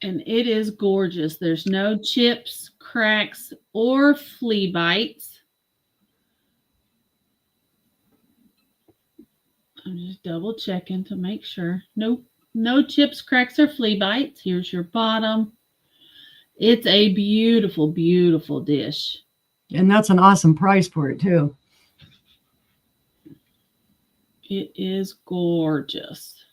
And it is gorgeous. There's no chips, cracks, or flea bites. I'm just double checking to make sure. Nope. No chips, cracks, or flea bites. Here's your bottom. It's a beautiful, beautiful dish. And that's an awesome price for it, too. It is gorgeous.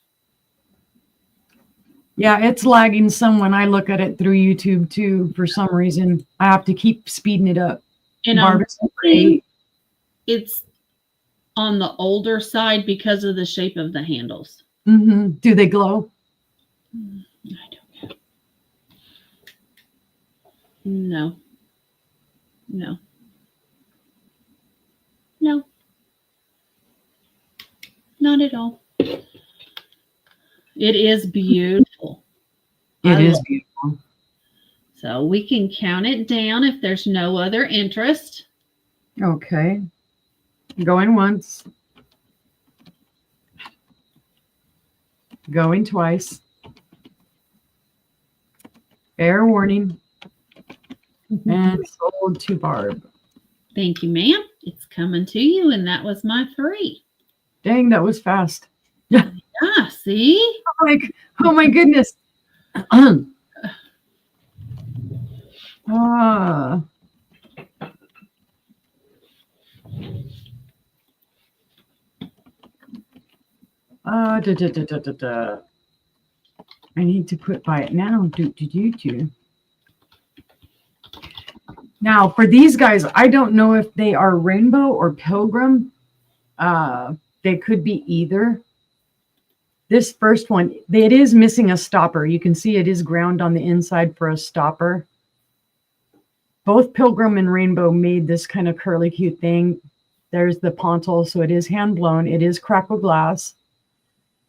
Yeah, it's lagging some when I look at it through YouTube, too. For some reason, I have to keep speeding it up. And Barbara's number 8. It's on the older side because of the shape of the handles. Mm-hmm. Do they glow? I don't know. No. No. No. Not at all. It is beautiful. It is beautiful. So we can count it down if there's no other interest. Okay. Going once. Going twice. Fair warning. And sold to Barb. Thank you, ma'am. It's coming to you, and that was my 3. Dang, that was fast. Ah, see? Oh my goodness. Ah. I need to quit by it now. Now, for these guys, I don't know if they are rainbow or pilgrim. They could be either. This first one, it is missing a stopper. You can see it is ground on the inside for a stopper. Both pilgrim and rainbow made this kind of curly cute thing. There's the pontal, so it is hand blown. It is crackle glass.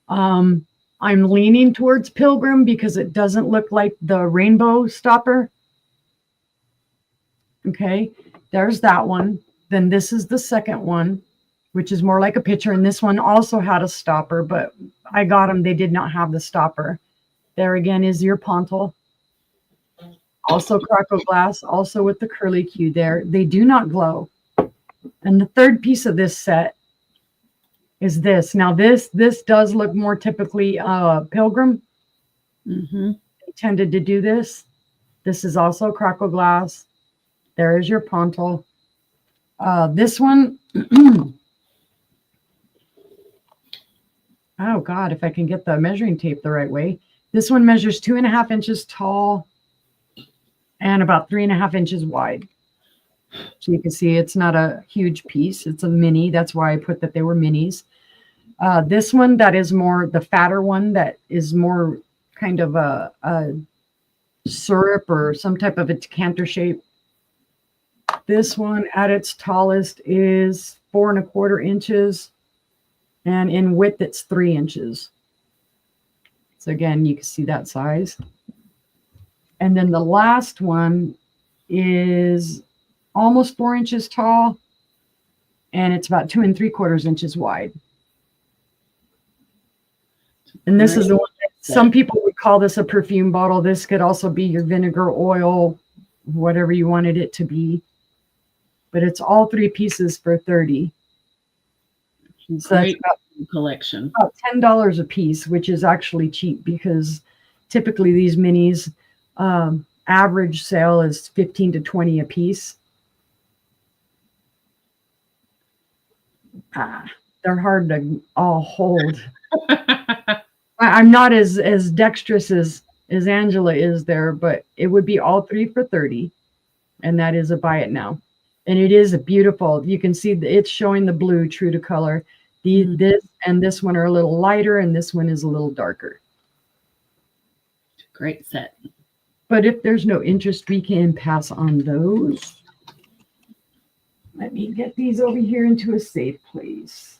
I'm leaning towards pilgrim because it doesn't look like the rainbow stopper. Okay, there's that one. Then this is the second one, which is more like a picture. And this one also had a stopper, but I got them. They did not have the stopper. There again is your pontal. Also crackle glass, also with the curly Q there. They do not glow. And the third piece of this set is this. Now this does look more typically pilgrim. Mm-hmm. They tended to do this. This is also crackle glass. There is your pontal. This one, oh God, if I can get the measuring tape the right way. This one measures 2.5 inches tall and about 3.5 inches wide. So you can see it's not a huge piece. It's a mini. That's why I put that they were minis. This one that is more the fatter one that is more kind of a syrup or some type of a decanter shape. This one at its tallest is 4.25 inches, and in width it's 3 inches. So again, you can see that size. And then the last one is almost 4 inches tall, and it's about 2 3/4 inches wide. And this is the one that some people would call this a perfume bottle. This could also be your vinegar, oil, whatever you wanted it to be. But it's all 3 pieces for $30. So Great collection. About $10 a piece, which is actually cheap because typically these minis average sale is 15 to 20 a piece. They're hard to all hold. I'm not as dexterous as Angela is there, but it would be all 3 for $30, and that is a buy it now. And it is a beautiful. You can see it's showing the blue true to color. This and this one are a little lighter, and this one is a little darker. Great set. But if there's no interest, we can pass on those. Let me get these over here into a safe place.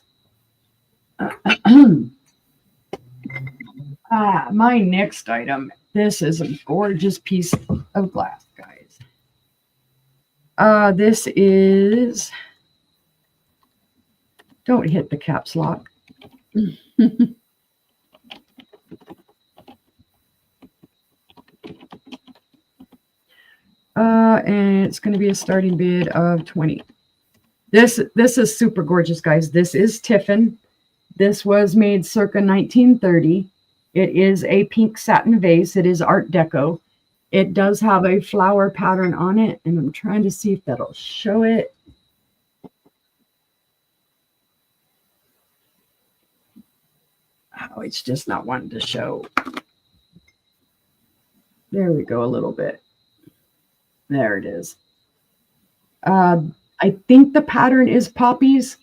My next item. This is a gorgeous piece of glass, guys. This is. Don't hit the caps lock. And it's going to be a starting bid of 20. This is super gorgeous, guys. This is Tiffin. This was made circa 1930. It is a pink satin vase. It is Art Deco. It does have a flower pattern on it, and I'm trying to see if that'll show it. Oh, it's just not wanting to show. There we go, a little bit. There it is. I think the pattern is poppies.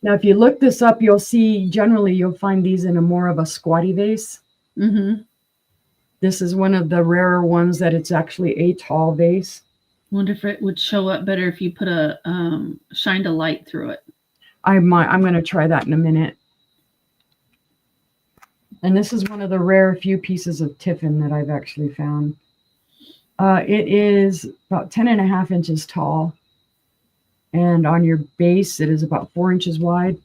Now, if you look this up, you'll see generally you'll find these in a more of a squatty vase. Mm-hmm. This is one of the rarer ones that it's actually a tall vase. Wonder if it would show up better if you put a shined a light through it. I'm going to try that in a minute. And this is one of the rare few pieces of Tiffin that I've actually found. It is about 10.5 inches tall. And on your base, it is about 4 inches wide.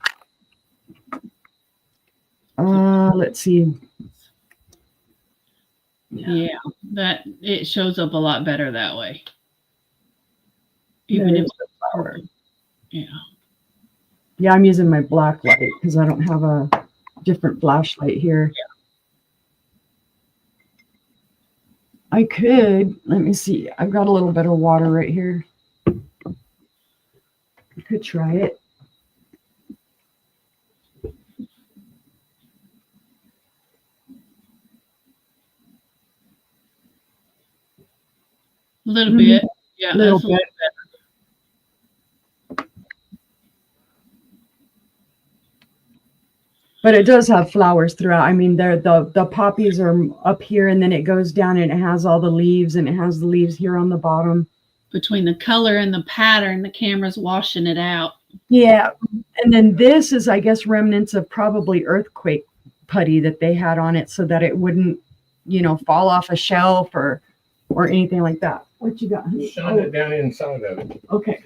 Let's see. Yeah, that it shows up a lot better that way. Even if it's flower. Yeah. Yeah, I'm using my black light because I don't have a different flashlight here. Yeah. I could, let me see. I've got a little bit of water right here. I could try it. A little bit. Yeah, little that's a bit. little better. But it does have flowers throughout. I mean, the poppies are up here, and then it goes down, and it has all the leaves, and it has the leaves here on the bottom. Between the color and the pattern, the camera's washing it out. Yeah. And then this is, I guess, remnants of probably earthquake putty that they had on it so that it wouldn't, fall off a shelf or anything like that. What you got, honey? Shine it down inside of it. Okay.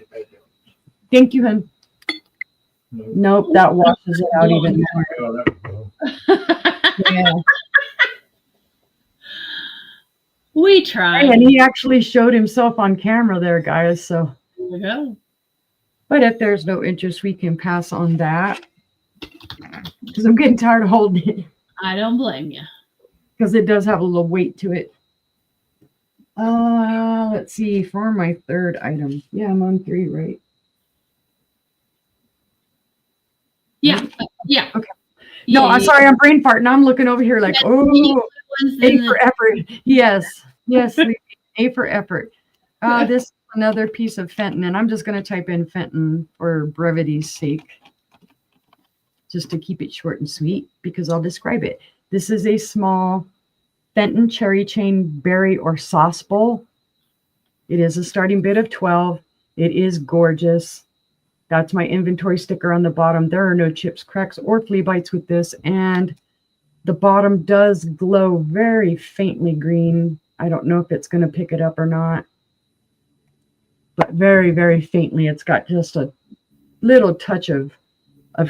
Thank you, hon. Nope, that washes it out even more. Oh, that was cool. Yeah. We tried. And he actually showed himself on camera there, guys. So, There we go. but if there's no interest, we can pass on that because I'm getting tired of holding it I don't blame you. because it does have a little weight to it. Let's see for my third item. Yeah, I'm on 3, right? Yeah. Yeah. Okay. No, I'm sorry, I'm brain farting. I'm looking over here like, oh, A for effort. Yes. Yes. A for effort. This is another piece of Fenton, and I'm just going to type in Fenton for brevity's sake, just to keep it short and sweet, because I'll describe it. This is a small Fenton cherry chain berry or sauce bowl. It is a starting bid of 12. It is gorgeous. That's my inventory sticker on the bottom. There are no chips, cracks, or flea bites with this. And The bottom does glow very faintly green. I don't know if it's going to pick it up or not, but very, very faintly. It's got just a little touch of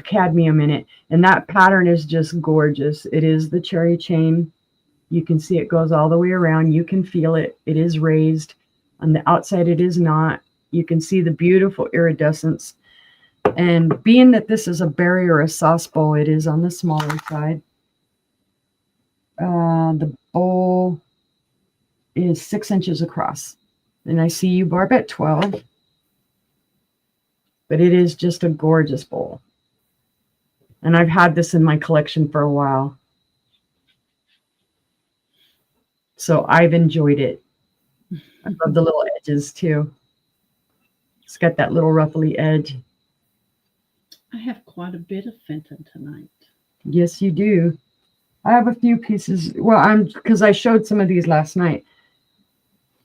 cadmium in it. And that pattern is just gorgeous. It is the cherry chain. You can see it goes all the way around. You can feel it. It is raised. On the outside, it is not. You can see the beautiful iridescence. And being that this is a berry or a sauce bowl, it is on the smaller side. The bowl is 6 inches across. And I see you, Barb, at 12. But it is just a gorgeous bowl. And I've had this in my collection for a while. So I've enjoyed it. I love the little edges too. It's got that little ruffly edge. I have quite a bit of Fenton tonight. Yes, you do. I have a few pieces. Well, because I showed some of these last night.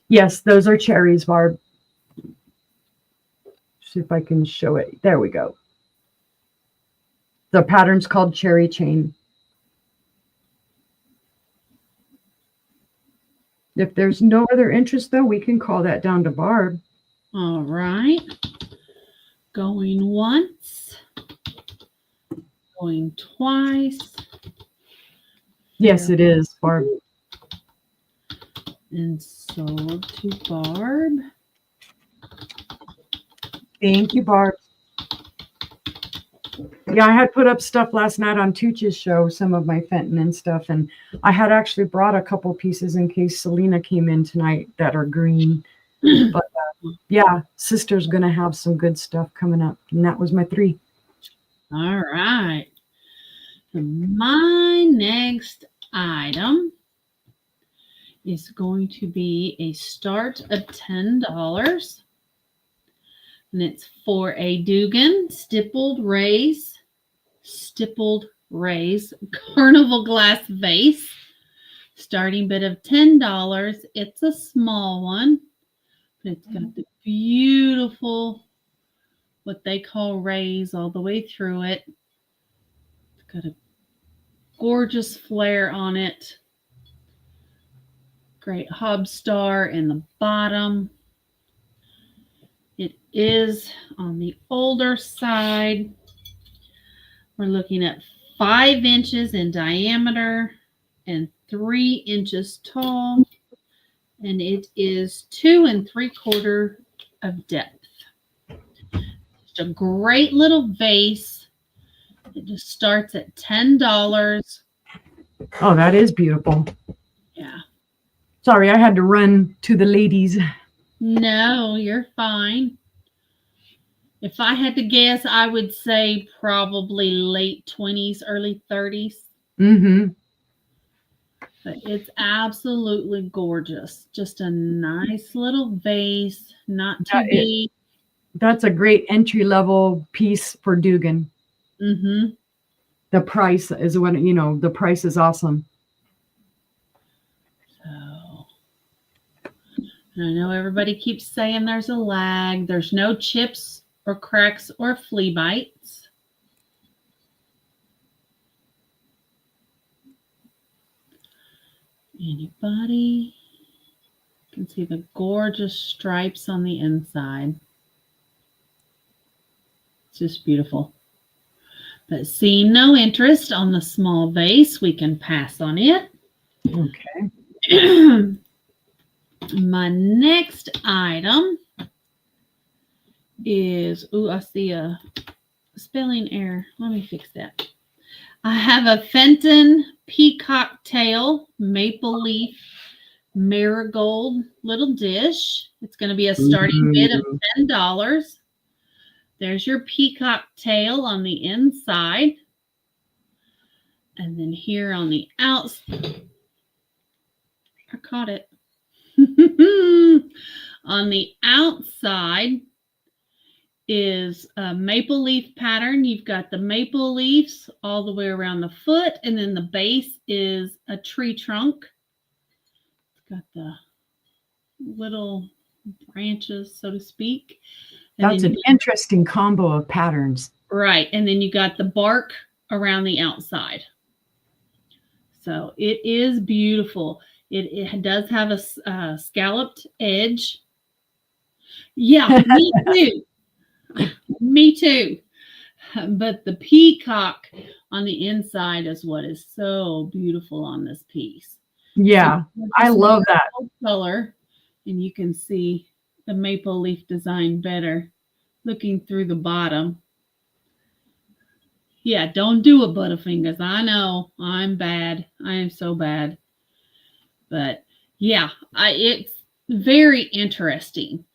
Yes, those are cherries, Barb. See if I can show it. There we go. The pattern's called Cherry Chain. If there's no other interest, though, we can call that down to Barb. All right. Going once. Going twice. Yes, it is, Barb. And sold to Barb. Thank you, Barb. Yeah, I had put up stuff last night on Tooch's show, some of my Fenton and stuff, and I had actually brought a couple pieces in case Selena came in tonight that are green. But yeah, Sister's going to have some good stuff coming up, and that was my 3. All right. My next item is going to be a start of $10. And it's for a Dugan stippled raise carnival glass vase. Starting bid of $10. It's a small one. But it's got the beautiful, what they call raise all the way through it. It's got a gorgeous flare on it. Great hob star in the bottom. It is on the older side. We're looking at 5 inches in diameter and 3 inches tall. And it is 2 3/4 of depth. Just a great little vase. It just starts at $10. Oh, that is beautiful. Yeah. Sorry, I had to run to the ladies. No, you're fine. If I had to guess, I would say probably late 20s, early 30s. Mm-hmm. But it's absolutely gorgeous. Just a nice little vase, not too big. That's a great entry-level piece for Dugan. Mm-hmm. The price is the price is awesome. So, I know everybody keeps saying there's a lag. There's no chips or cracks or flea bites. Anybody can see the gorgeous stripes on the inside. It's just beautiful. But seeing no interest on the small vase, we can pass on it. Okay. My next item is, I see a spelling error. Let me fix that. I have a Fenton peacock tail maple leaf marigold little dish. It's going to be a starting bid of $10. There's your peacock tail on the inside. And then here on the outside, I caught it. On the outside is a maple leaf pattern. You've got the maple leaves all the way around the foot, and then the base is a tree trunk. It's got the little branches, so to speak. And that's an interesting combo of patterns. Right. And then you got the bark around the outside. So it is beautiful. It does have a scalloped edge. Yeah, me too. Me too. But the peacock on the inside is what is so beautiful on this piece. Yeah, I love that. Color, and you can see the maple leaf design better looking through the bottom. Yeah, don't do it, Butterfingers. I know I'm bad. I am so bad. But yeah, it's very interesting.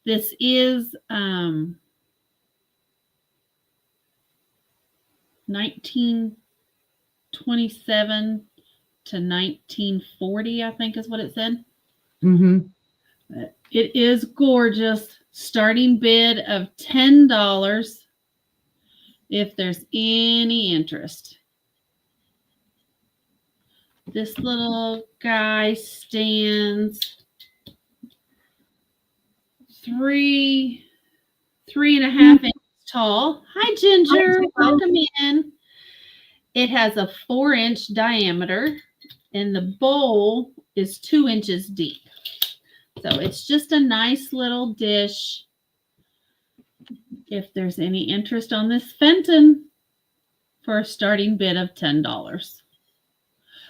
This is 1927 to 1940, I think is what it said. Mm-hmm. But it is gorgeous. Starting bid of $10 if there's any interest. This little guy stands 3.5 inches tall. Hi, Ginger. Welcome in. It has a 4-inch diameter, and the bowl is 2 inches deep. So it's just a nice little dish. If there's any interest on this Fenton, for a starting bid of $10.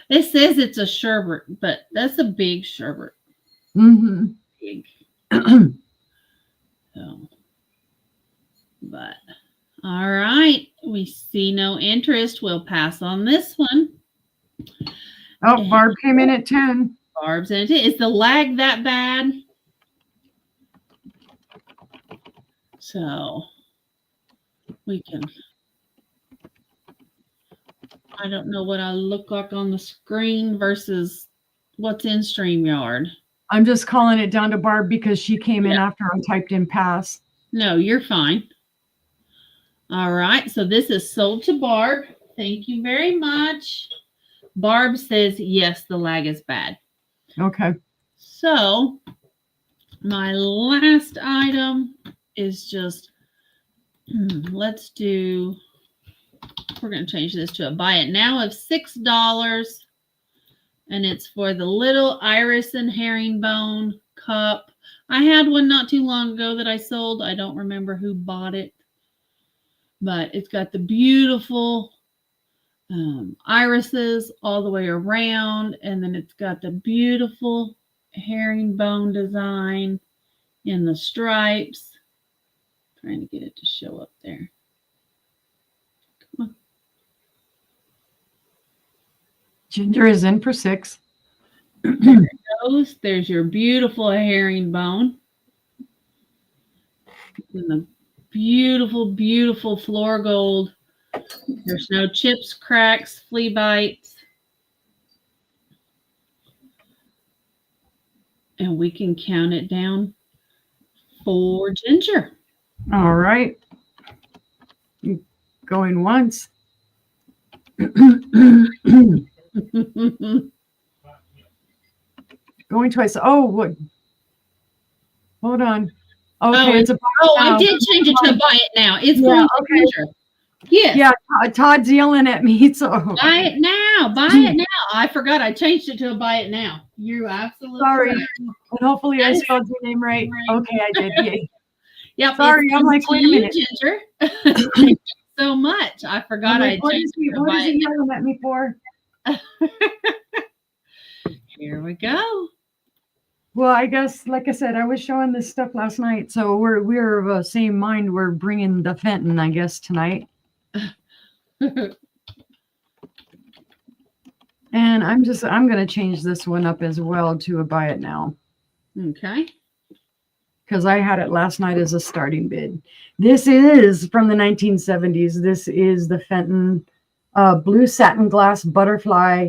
It says it's a sherbet, but that's a big sherbet. Mm-hmm. Big. So, but all right, we see no interest. We'll pass on this one. Oh, Barb came in at 10. Barb's in it. Is the lag that bad? So we can. I don't know what I look like on the screen versus what's in StreamYard. I'm just calling it down to Barb because she came in after I typed in pass. No, you're fine. All right, so this is sold to Barb. Thank you very much. Barb says, yes, the lag is bad. Okay. So my last item is just, we're going to change this to a buy it now of $6. And it's for the little iris and herringbone cup. I had one not too long ago that I sold. I don't remember who bought it. But it's got the beautiful irises all the way around. And then it's got the beautiful herringbone design in the stripes. Trying to get it to show up there. Come on. Ginger is in for 6. There it goes. There's your beautiful herringbone. And the beautiful, beautiful floor gold. There's no chips, cracks, flea bites. And we can count it down for Ginger. All right. Going once. Going twice. Oh, what? Hold on. Okay, it's a I did change it to buy it now. It's going to Ginger. Yes. Yeah, Todd's yelling at me. So buy it now. Buy it now. I forgot I changed it to a buy it now. You're absolutely sorry. right. And hopefully I spelled your name right. Okay, I did. Yay. Yep. Sorry, I'm like, wait a minute. Ginger. Thank you so much. I forgot I changed it to what buy is he it. yelling at me for? Here we go. Well, I guess, like I said, I was showing this stuff last night, so we're of the same mind. We're bringing the Fenton, I guess, tonight. And I'm going to change this one up as well to a buy it now. Okay. Because I had it last night as a starting bid. This is from the 1970s. This is the Fenton blue satin glass butterfly,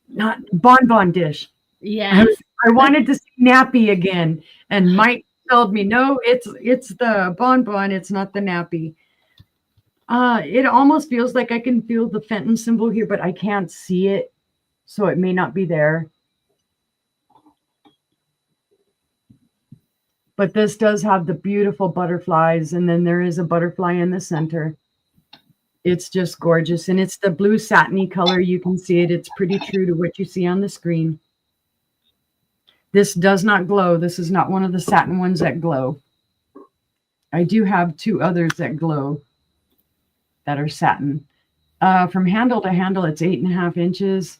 not bonbon dish. Yeah. I wanted to see nappy again, and Mike told me, no, it's the bonbon. It's not the nappy. It almost feels like I can feel the Fenton symbol here, but I can't see it, so it may not be there. But this does have the beautiful butterflies, and then there is a butterfly in the center. It's just gorgeous. And it's the blue satiny color. You can see it. It's pretty true to what you see on the screen. This does not glow. This is not one of the satin ones that glow. I do have 2 others that glow that are satin. From handle to handle, it's 8.5 inches.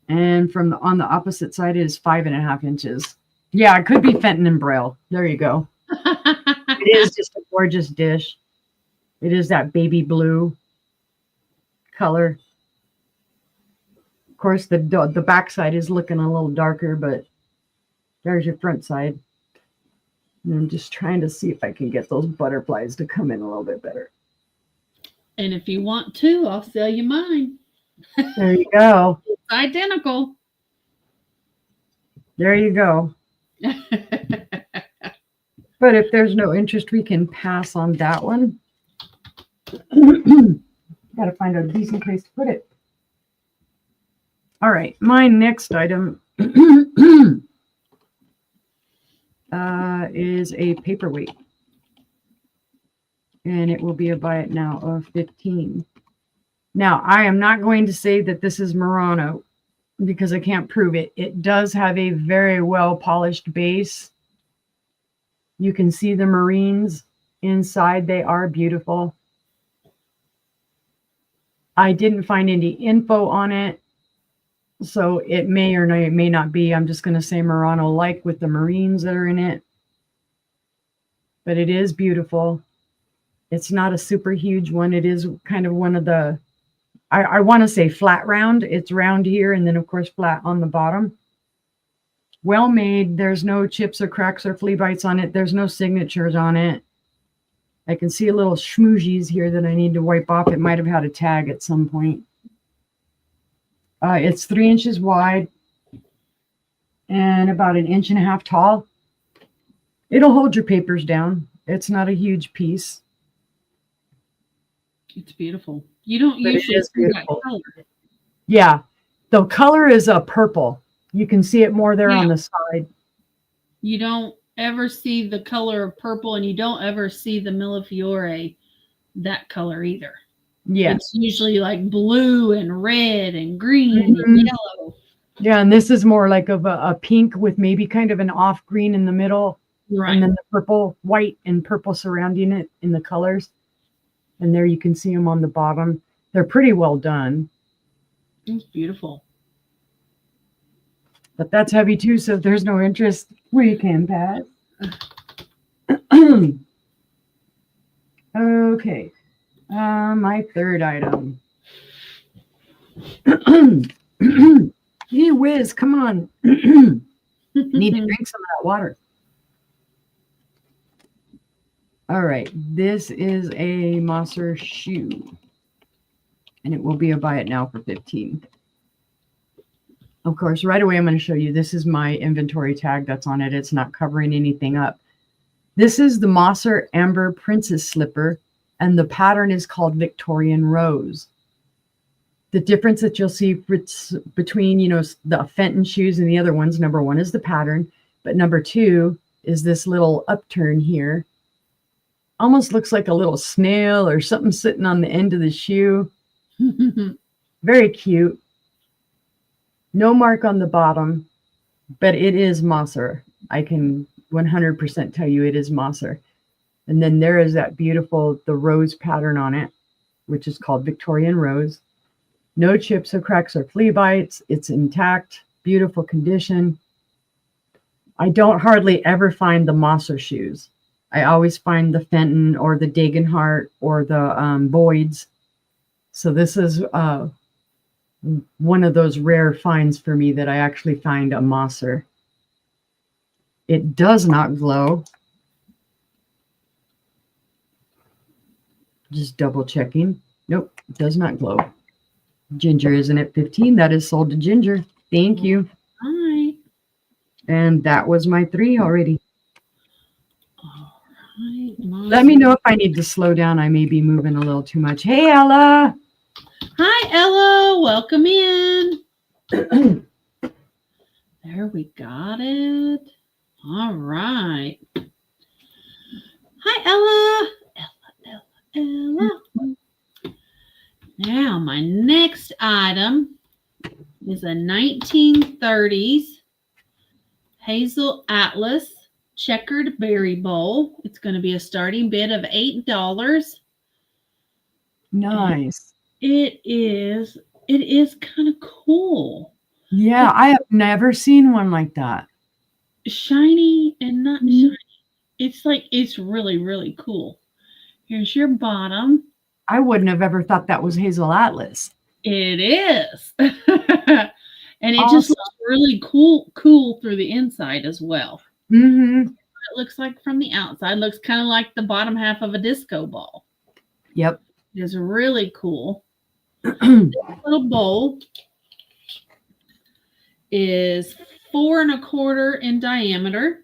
And on the opposite side, it is 5.5 inches. Yeah, it could be Fenton and Braille. There you go. It is just a gorgeous dish. It is that baby blue color. Of course, the back side is looking a little darker, but there's your front side. And I'm just trying to see if I can get those butterflies to come in a little bit better. And if you want to, I'll sell you mine. There you go. It's identical. There you go. But if there's no interest, we can pass on that one. Got to find a decent place to put it. All right, my next item is a paperweight. And it will be a buy it now of 15. Now, I am not going to say that this is Murano because I can't prove it. It does have a very well polished base. You can see the marines inside. They are beautiful. I didn't find any info on it, so it may or it may not be. I'm just going to say Murano, like with the marines that are in it. But it is beautiful. It's not a super huge one. It is kind of one of the, I want to say flat round. It's round here and then, of course, flat on the bottom. Well made. There's no chips or cracks or flea bites on it. There's no signatures on it. I can see a little schmoozies here that I need to wipe off. It might have had a tag at some point. It's 3 inches wide and about 1.5 inches tall. It'll hold your papers down. It's not a huge piece. It's beautiful. You don't But usually it is see that beautiful. color. Yeah, the color is a purple. You can see it more there on the side. You don't ever see the color of purple, and you don't ever see the Millefiore that color either. Yeah. It's usually like blue and red and green and yellow. Yeah, and this is more like of a pink with maybe kind of an off green in the middle. Right. And then the purple, white and purple surrounding it in the colors. And there you can see them on the bottom. They're pretty well done. It's beautiful. But that's heavy too, so if there's no interest, we can pass. Okay. My third item. Gee whiz, come on. Need to drink some of that water. All right, this is a Mosser shoe. And it will be a buy it now for 15. Of course, right away I'm going to show you, this is my inventory tag that's on it. It's not covering anything up. This is the Mosser Amber Princess Slipper, and the pattern is called Victorian Rose. The difference that you'll see between, the Fenton shoes and the other ones, number one is the pattern, but number two is this little upturn here. Almost looks like a little snail or something sitting on the end of the shoe. Very cute. No mark on the bottom, but it is Mosser. I can 100% tell you it is Mosser. And then there is that beautiful, the rose pattern on it, which is called Victorian Rose. No chips or cracks or flea bites. It's intact, beautiful condition. I don't hardly ever find the Mosser shoes. I always find the Fenton or the Dagenhart or the Boyd's. So this is one of those rare finds for me that I actually find a Mosser. It does not glow. Just double checking. Nope, it does not glow. Ginger isn't at 15. That is sold to Ginger. Thank you. Hi. And that was my 3 already. All right. Let me know if I need to slow down. I may be moving a little too much. Hey, Ella. Hi, Ella. Welcome in. There we got it. All right. Hi, Ella. Ella. Now, my next item is a 1930s Hazel Atlas checkered berry bowl. It's going to be a starting bid of $8. Nice. It is kind of cool. Yeah, I have never seen one like that. Shiny and not Mhm. shiny. It's really, really cool. Here's your bottom. I wouldn't have ever thought that was Hazel Atlas. It is. And it just Awesome. looks really cool through the inside as well. Mm-hmm. It looks like from the outside. Looks kind of like the bottom half of a disco ball. Yep. It is really cool. This little bowl is 4 1/4 in diameter.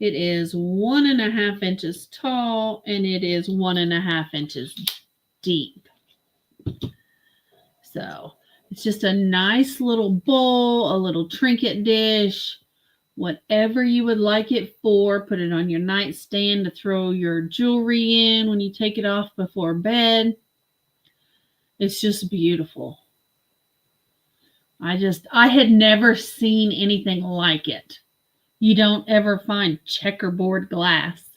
It is 1.5 inches tall, and it is 1.5 inches deep. So it's just a nice little bowl, a little trinket dish, whatever you would like it for. Put it on your nightstand to throw your jewelry in when you take it off before bed. It's just beautiful. I had never seen anything like it. You don't ever find checkerboard glass.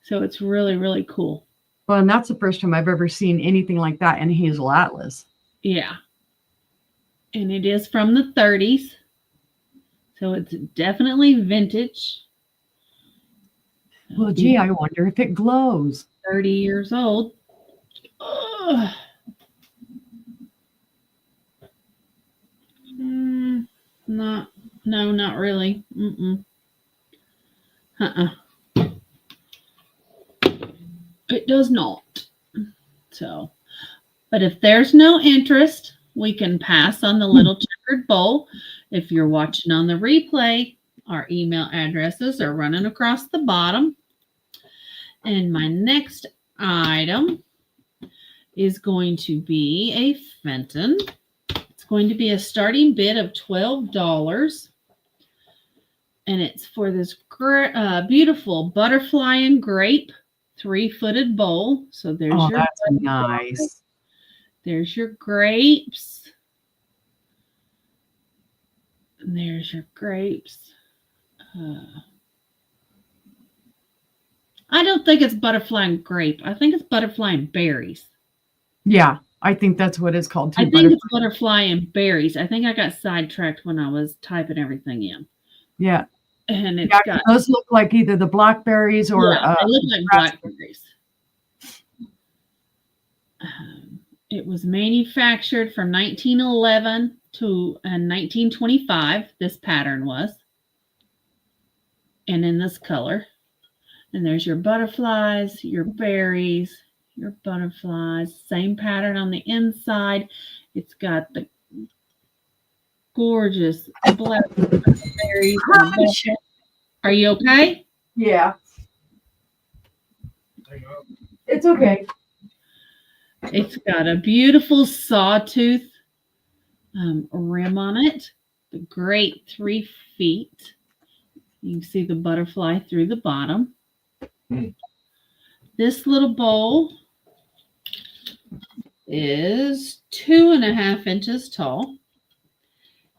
So it's really, really cool. Well, and that's the first time I've ever seen anything like that in Hazel Atlas. Yeah. And it is from the 30s. So it's definitely vintage. Well, gee, I wonder if it glows. 30 years old. Ugh. Not really. It does not. So, but if there's no interest, we can pass on the little checkered bowl. If you're watching on the replay, our email addresses are running across the bottom. And my next item is going to be a Fenton. It's going to be a starting bid of $12. And it's for this beautiful butterfly and grape 3-footed bowl. So there's your that's nice. There's your grapes. And there's your grapes. I don't think it's butterfly and grape. I think it's butterfly and berries. Yeah, I think that's what it's called too. I think it's butterfly and berries. I think I got sidetracked when I was typing everything in. Yeah. And it's got those look like either the blackberries or they look like blackberries. It was manufactured from 1911 to 1925. This pattern was, and in this color. And there's your butterflies, your berries, your butterflies. Same pattern on the inside. It's got the gorgeous blackberries. Are you okay? Yeah. It's okay. It's got a beautiful sawtooth rim on it. The great 3 feet. You can see the butterfly through the bottom. This little bowl is 2.5 inches tall.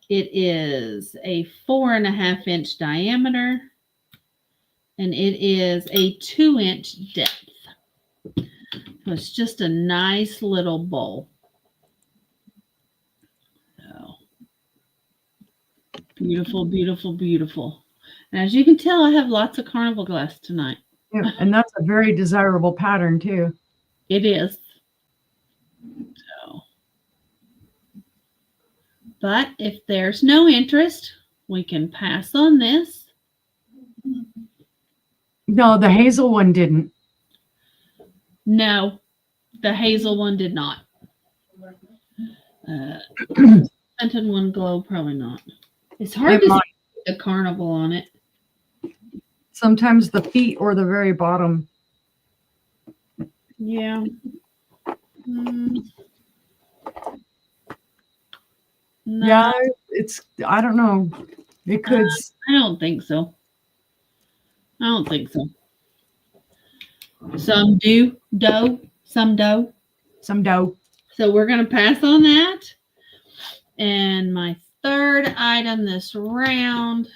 It is a 4.5 inch diameter, and it is a 2-inch depth. So it's just a nice little bowl. So beautiful, beautiful, beautiful. And as you can tell, I have lots of carnival glass tonight. Yeah, and that's a very desirable pattern too. It is. So, but if there's no interest, we can pass on this. No, the hazel one didn't. No, the hazel one did not. Fenton one glow, probably not. It's hard to see the carnival on it. Sometimes the feet or the very bottom. Yeah. No. Yeah, it's, I don't know. It could. I don't think so. I don't think so. Some do, dough, some dough. Some dough. So we're going to pass on that. And my third item this round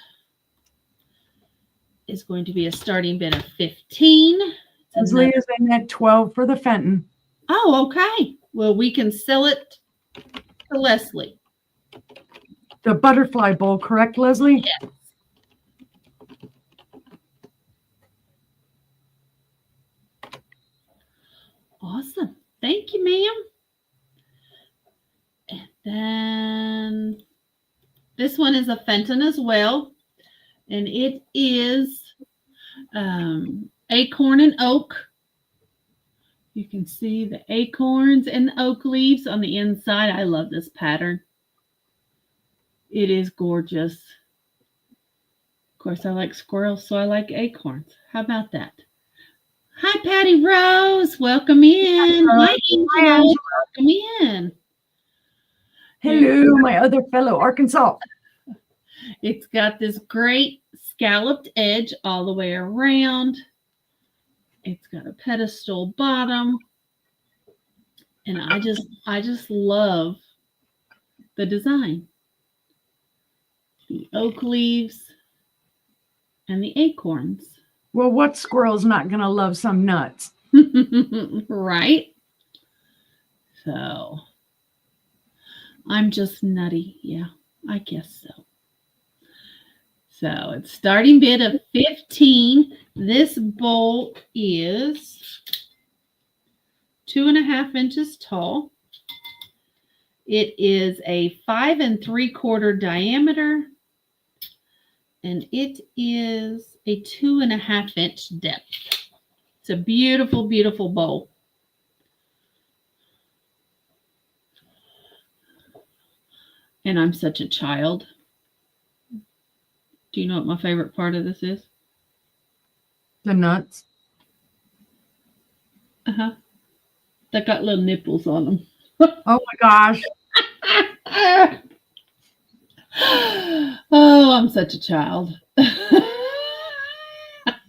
is going to be a starting bid of 15. Leslie is in at 12 for the Fenton. Oh, okay. Well, we can sell it to Leslie. The butterfly bowl, correct, Leslie? Yes. Awesome. Thank you, ma'am. And then this one is a Fenton as well. And it is acorn and oak. You can see the acorns and the oak leaves on the inside. I love this pattern. It is gorgeous. Of course, I like squirrels, so I like acorns. How about that? Hi, Patty Rose. Welcome in. Hi, Angela. Welcome in. Hello, my other fellow Arkansas. It's got this great scalloped edge all the way around. It's got a pedestal bottom. And I just love the design. The oak leaves and the acorns. Well, what squirrel's not going to love some nuts? Right? So, I'm just nutty. Yeah, I guess so. So, it's starting bid of 15. This bowl is 2.5 inches tall. It is a 5 3/4 diameter. And it is a 2.5 inch depth. It's a beautiful, beautiful bowl. And I'm such a child. Do you know what my favorite part of this is? The nuts. Uh-huh. They got little nipples on them. Oh my gosh. Oh, I'm such a child.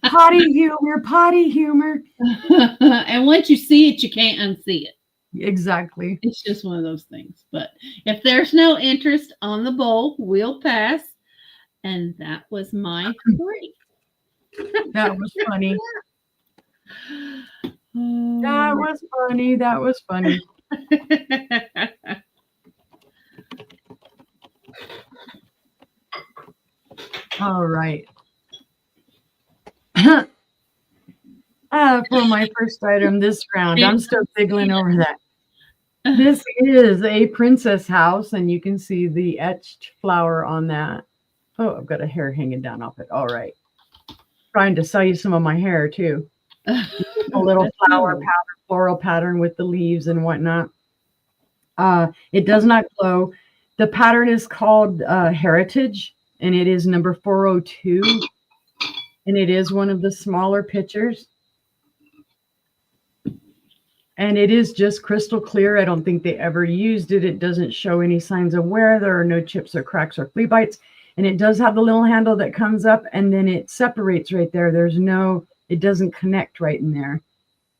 Potty humor, potty humor. And once you see it, you can't unsee it. Exactly. It's just one of those things. But if there's no interest on the bowl, we'll pass. And that was my 3. That was funny. That was funny. That was funny. All right. For my first item this round, I'm still giggling over that. This is a princess house, and you can see the etched flower on that. Oh, I've got a hair hanging down off it. All right. Trying to sell you some of my hair, too. A little flower pattern, floral pattern with the leaves and whatnot. It does not glow. The pattern is called Heritage, and it is number 402. And it is one of the smaller pictures. And it is just crystal clear. I don't think they ever used it. It doesn't show any signs of wear. There are no chips or cracks or flea bites. And it does have the little handle that comes up and then it separates right there. It doesn't connect right in there.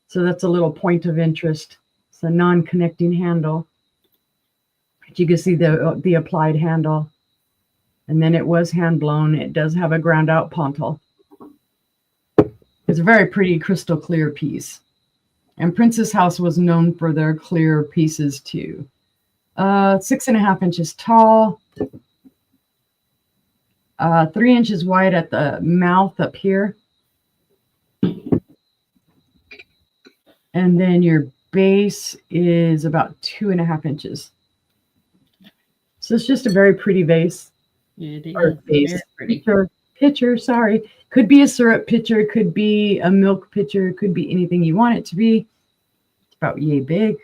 So that's a little point of interest. It's a non-connecting handle. But you can see the applied handle. And then it was hand blown. It does have a ground out pontal. It's a very pretty crystal clear piece. And Princess House was known for their clear pieces too. 6.5 inches tall. 3 inches wide at the mouth up here. And then your base is about 2.5 inches. So it's just a very pretty vase. It is Or vase. very pretty. Pitcher, sorry. Could be a syrup pitcher, could be a milk pitcher, could be anything you want it to be. It's about yay big.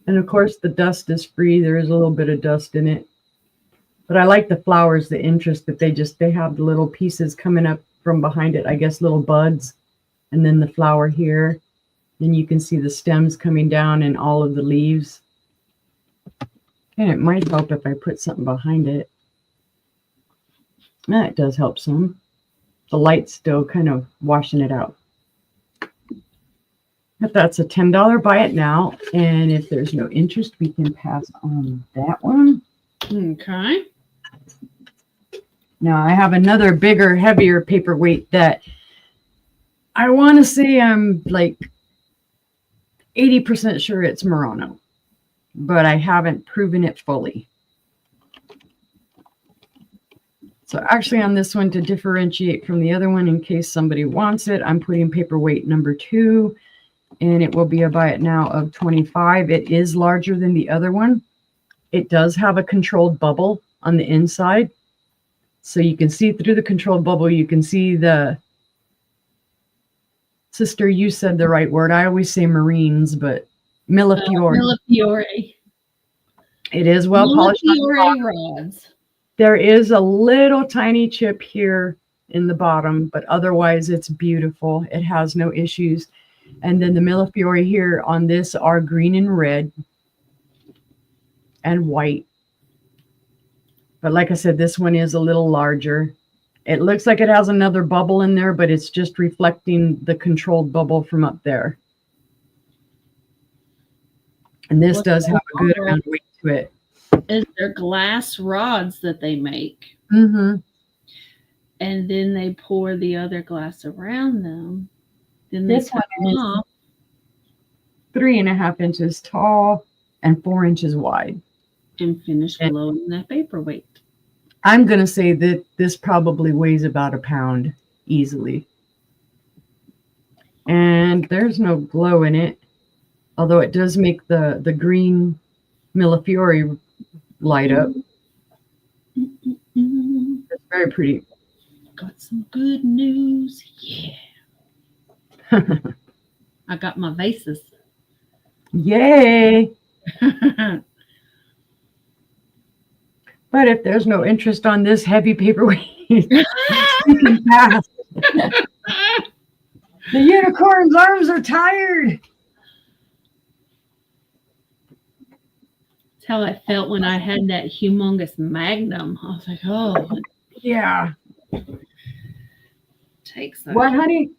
And of course, the dust is free. There is a little bit of dust in it. But I like the flowers, the interest that they have the little pieces coming up from behind it. I guess little buds. And then the flower here. Then you can see the stems coming down and all of the leaves. And it might help if I put something behind it. That does help some. The light's still kind of washing it out. But that's a $10 buy it now. And if there's no interest, we can pass on that one. Okay. Now I have another bigger, heavier paperweight that I want to say I'm like 80% sure it's Murano, but I haven't proven it fully. So actually on this one, to differentiate from the other one in case somebody wants it, I'm putting paperweight number 2, and it will be a buy it now of 25. It is larger than the other one. It does have a controlled bubble on the inside. So you can see through the controlled bubble, you can see the, sister, you said the right word. I always say marines, but Millefiori. Millefiori. It is well polished. Millefiori rods. There is a little tiny chip here in the bottom, but otherwise it's beautiful. It has no issues. And then the Millefiori here on this are green and red and white. But like I said, this one is a little larger. It looks like it has another bubble in there, but it's just reflecting the controlled bubble from up there. And this does have a good amount of weight to it. Is there glass rods that they make? Mm-hmm. And then they pour the other glass around them. Then This they cut one them is off. 3.5 inches tall and 4 inches wide. And finish below in that paperweight. I'm going to say that this probably weighs about a pound easily. And there's no glow in it, although it does make the green Millefiori light up. It's very pretty. Got some good news. Yeah. I got my vases. Yay! But if there's no interest on this heavy paperweight, you can pass. The unicorn's arms are tired. That's how I felt when I had that humongous magnum. I was like, oh, Yeah. takes that. What, honey?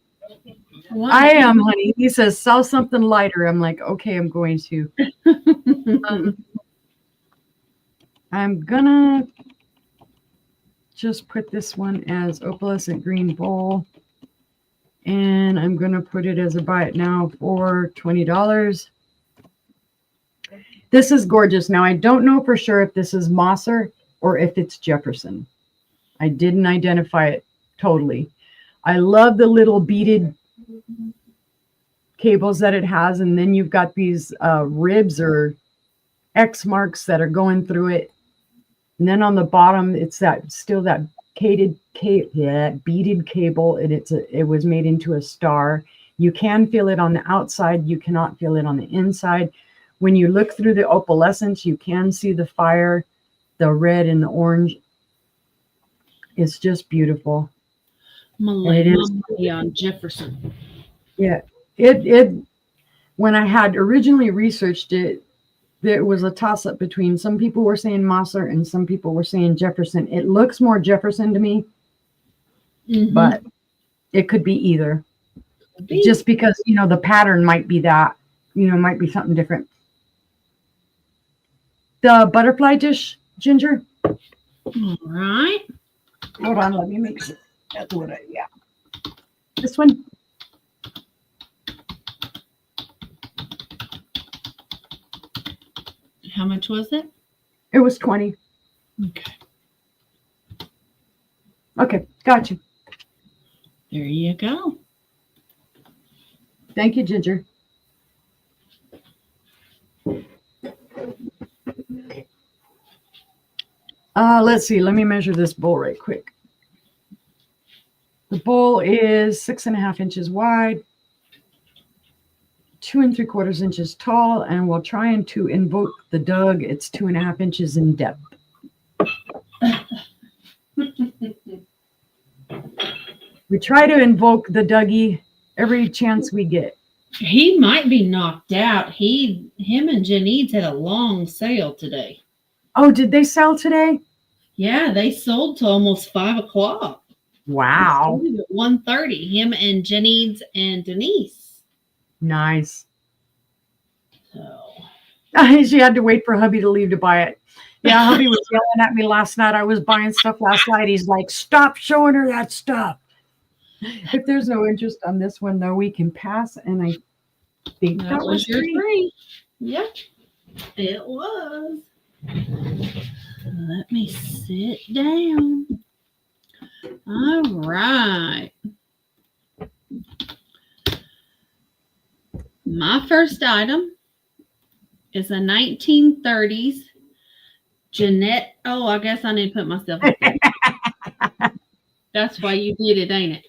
What? I am, honey. He says, sell something lighter. I'm like, okay, I'm going to. I'm gonna just put this one as opalescent green bowl. And I'm gonna put it as a buy it now for $20. This is gorgeous. Now, I don't know for sure if this is Mosser or if it's Jefferson. I didn't identify it totally. I love the little beaded cables that it has. And then you've got these ribs or X marks that are going through it. And then on the bottom, it's that beaded cable, and it was made into a star. You can feel it on the outside. You cannot feel it on the inside. When you look through the opalescence, you can see the fire, the red and the orange. It's just beautiful. It is on Jefferson. Yeah, it. When I had originally researched it, there was a toss-up between some people were saying Mosser and some people were saying Jefferson. It looks more Jefferson to me, but it could be either. Just because, the pattern might be that, might be something different. The butterfly dish, Ginger. All right. Hold on, let me make sure. That's what yeah. This one. How much was it? It was 20. Okay. Okay, got you. There you go. Thank you, Ginger. Let's see. Let me measure this bowl right quick. The bowl is 6.5 inches wide, 2 3/4 inches tall, and we'll try and to invoke the Doug. It's 2.5 inches in depth. We try to invoke the Dougie every chance we get. He might be knocked out. Him and Janice had a long sale today. Oh, did they sell today? Yeah, they sold to almost 5 o'clock. Wow. At 1:30. Him and Janice and Denise. Nice. So She had to wait for hubby to leave to buy it. Yeah, hubby was yelling at me last night. I was buying stuff last night. He's like, stop showing her that stuff. If there's no interest on this one, though, we can pass. And I think that was your three. three. Yep, it was. Let me sit down. All right. My first item is a 1930s Jeanette. Oh, I guess I need to put myself up there. That's why you did it, ain't it?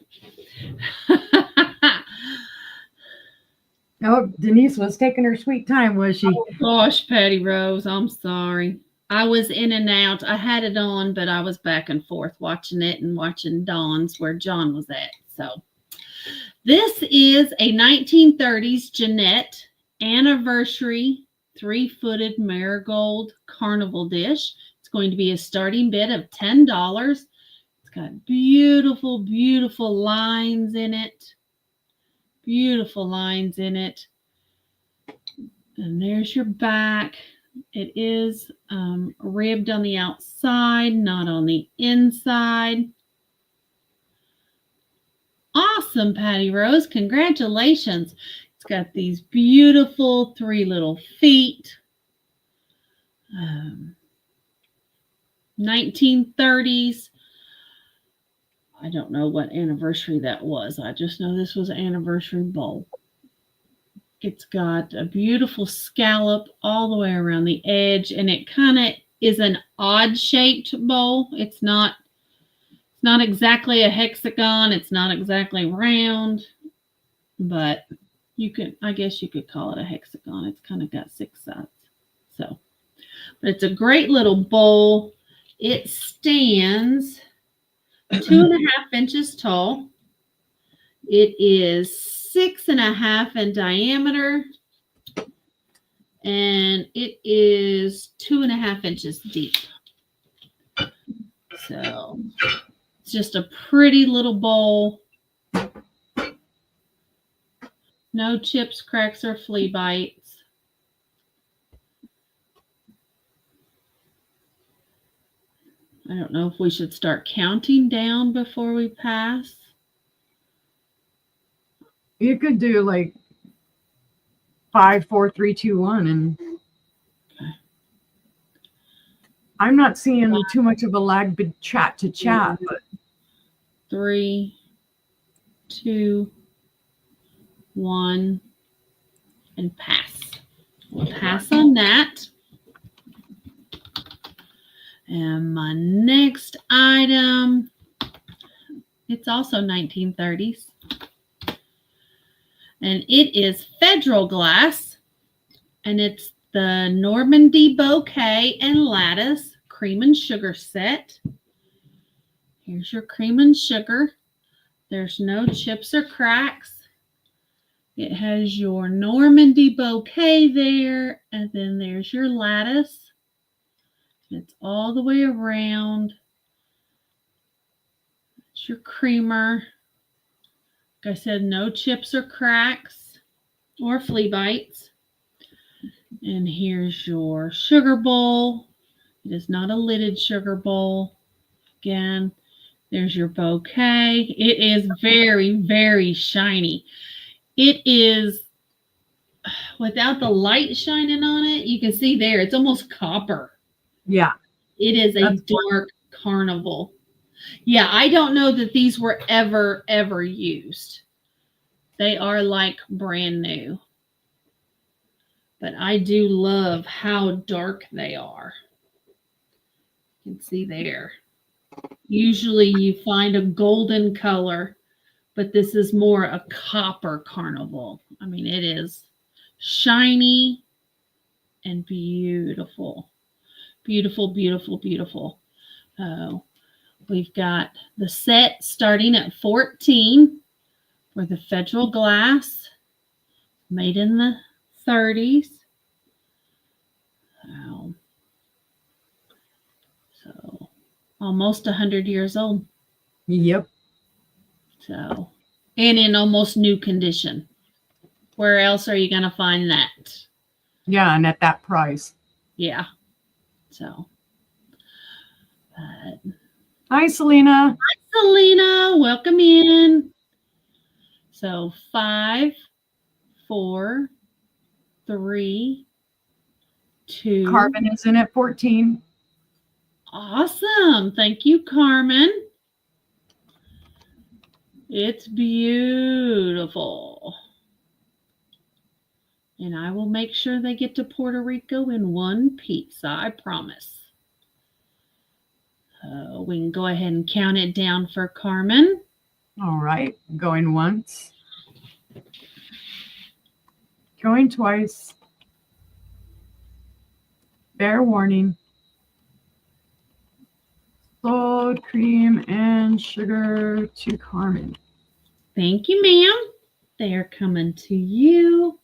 Oh, Denise was taking her sweet time, was she? Oh, gosh, Patty Rose, I'm sorry. I was in and out. I had it on, but I was back and forth watching it and watching Dawn's where John was at. So this is a 1930s Jeanette anniversary 3-footed marigold carnival dish. It's going to be a starting bid of $10. It's got beautiful, beautiful lines in it. Beautiful lines in it. And there's your back. It is ribbed on the outside, not on the inside. Awesome, Patty Rose. Congratulations. It's got these beautiful 3 little feet. 1930s. I don't know what anniversary that was. I just know this was an anniversary bowl. It's got a beautiful scallop all the way around the edge, and it kind of is an odd-shaped bowl. It's not exactly a hexagon. It's not exactly round, but I guess you could call it a hexagon. It's kind of got 6 sides. So, but it's a great little bowl. It stands 2.5 inches tall. It is 6.5 in diameter, and it is 2.5 inches deep. So it's just a pretty little bowl. No chips, cracks, or flea bites. I don't know if we should start counting down before we pass. You could do like 5, 4, 3, 2, 1, and I'm not seeing too much of a lag chat to chat, but 3, 2, 1, and pass. We'll pass on that. And my next item, it's also 1930s. And it is Federal glass. And it's the Normandy Bouquet and Lattice Cream and Sugar set. Here's your cream and sugar. There's no chips or cracks. It has your Normandy Bouquet there. And then there's your lattice. It's all the way around. It's your creamer. Like I said, no chips or cracks or flea bites. And here's your sugar bowl. It is not a lidded sugar bowl. Again, there's your bouquet. It is very, very shiny. It is, without the light shining on it, you can see there, it's almost copper. yeah. It is a dark carnival. Yeah, I don't know that these were ever used. They are like brand new. But I do love how dark they are. You can see there. Usually you find a golden color, but this is more a copper carnival. I mean, it is shiny and beautiful. Beautiful, beautiful, beautiful. We've got the set starting at $14 for the Federal glass, made in the 30s. So almost 100 years old. Yep. So, and in almost new condition. Where else are you going to find that? Yeah, and at that price. Yeah. So, but Hi, Selena. Selena, welcome in. So 5, 4, 3, 2. Carmen is in at 14. Awesome. Thank you, Carmen. It's beautiful. And I will make sure they get to Puerto Rico in one piece. I promise. We can go ahead and count it down for Carmen. All right. Going once. Going twice. Fair warning. Salt, cream, and sugar to Carmen. Thank you, ma'am. They are coming to you.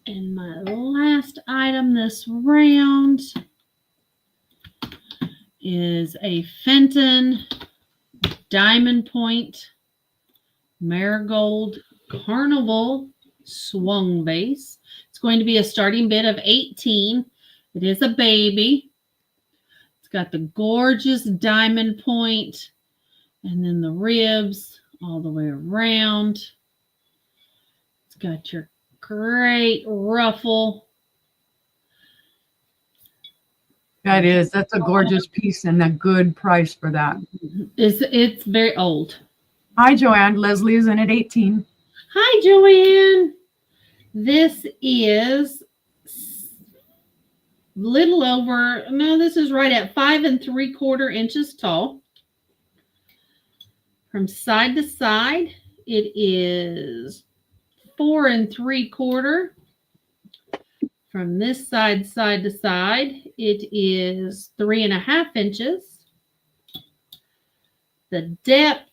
And my last item this round is a Fenton Diamond Point Marigold Carnival Swung Base. It's going to be a starting bid of 18. It is a baby. It's got the gorgeous diamond point and then the ribs all the way around. It's got your great ruffle. That's a gorgeous piece and a good price for that. It's very old. Hi, Joanne. Leslie is in at 18. Hi, Joanne. This is little over, no, this is right at 5 3/4 inches tall. From side to side, it is 4 3/4. From this side to side, it is 3.5 inches. The depth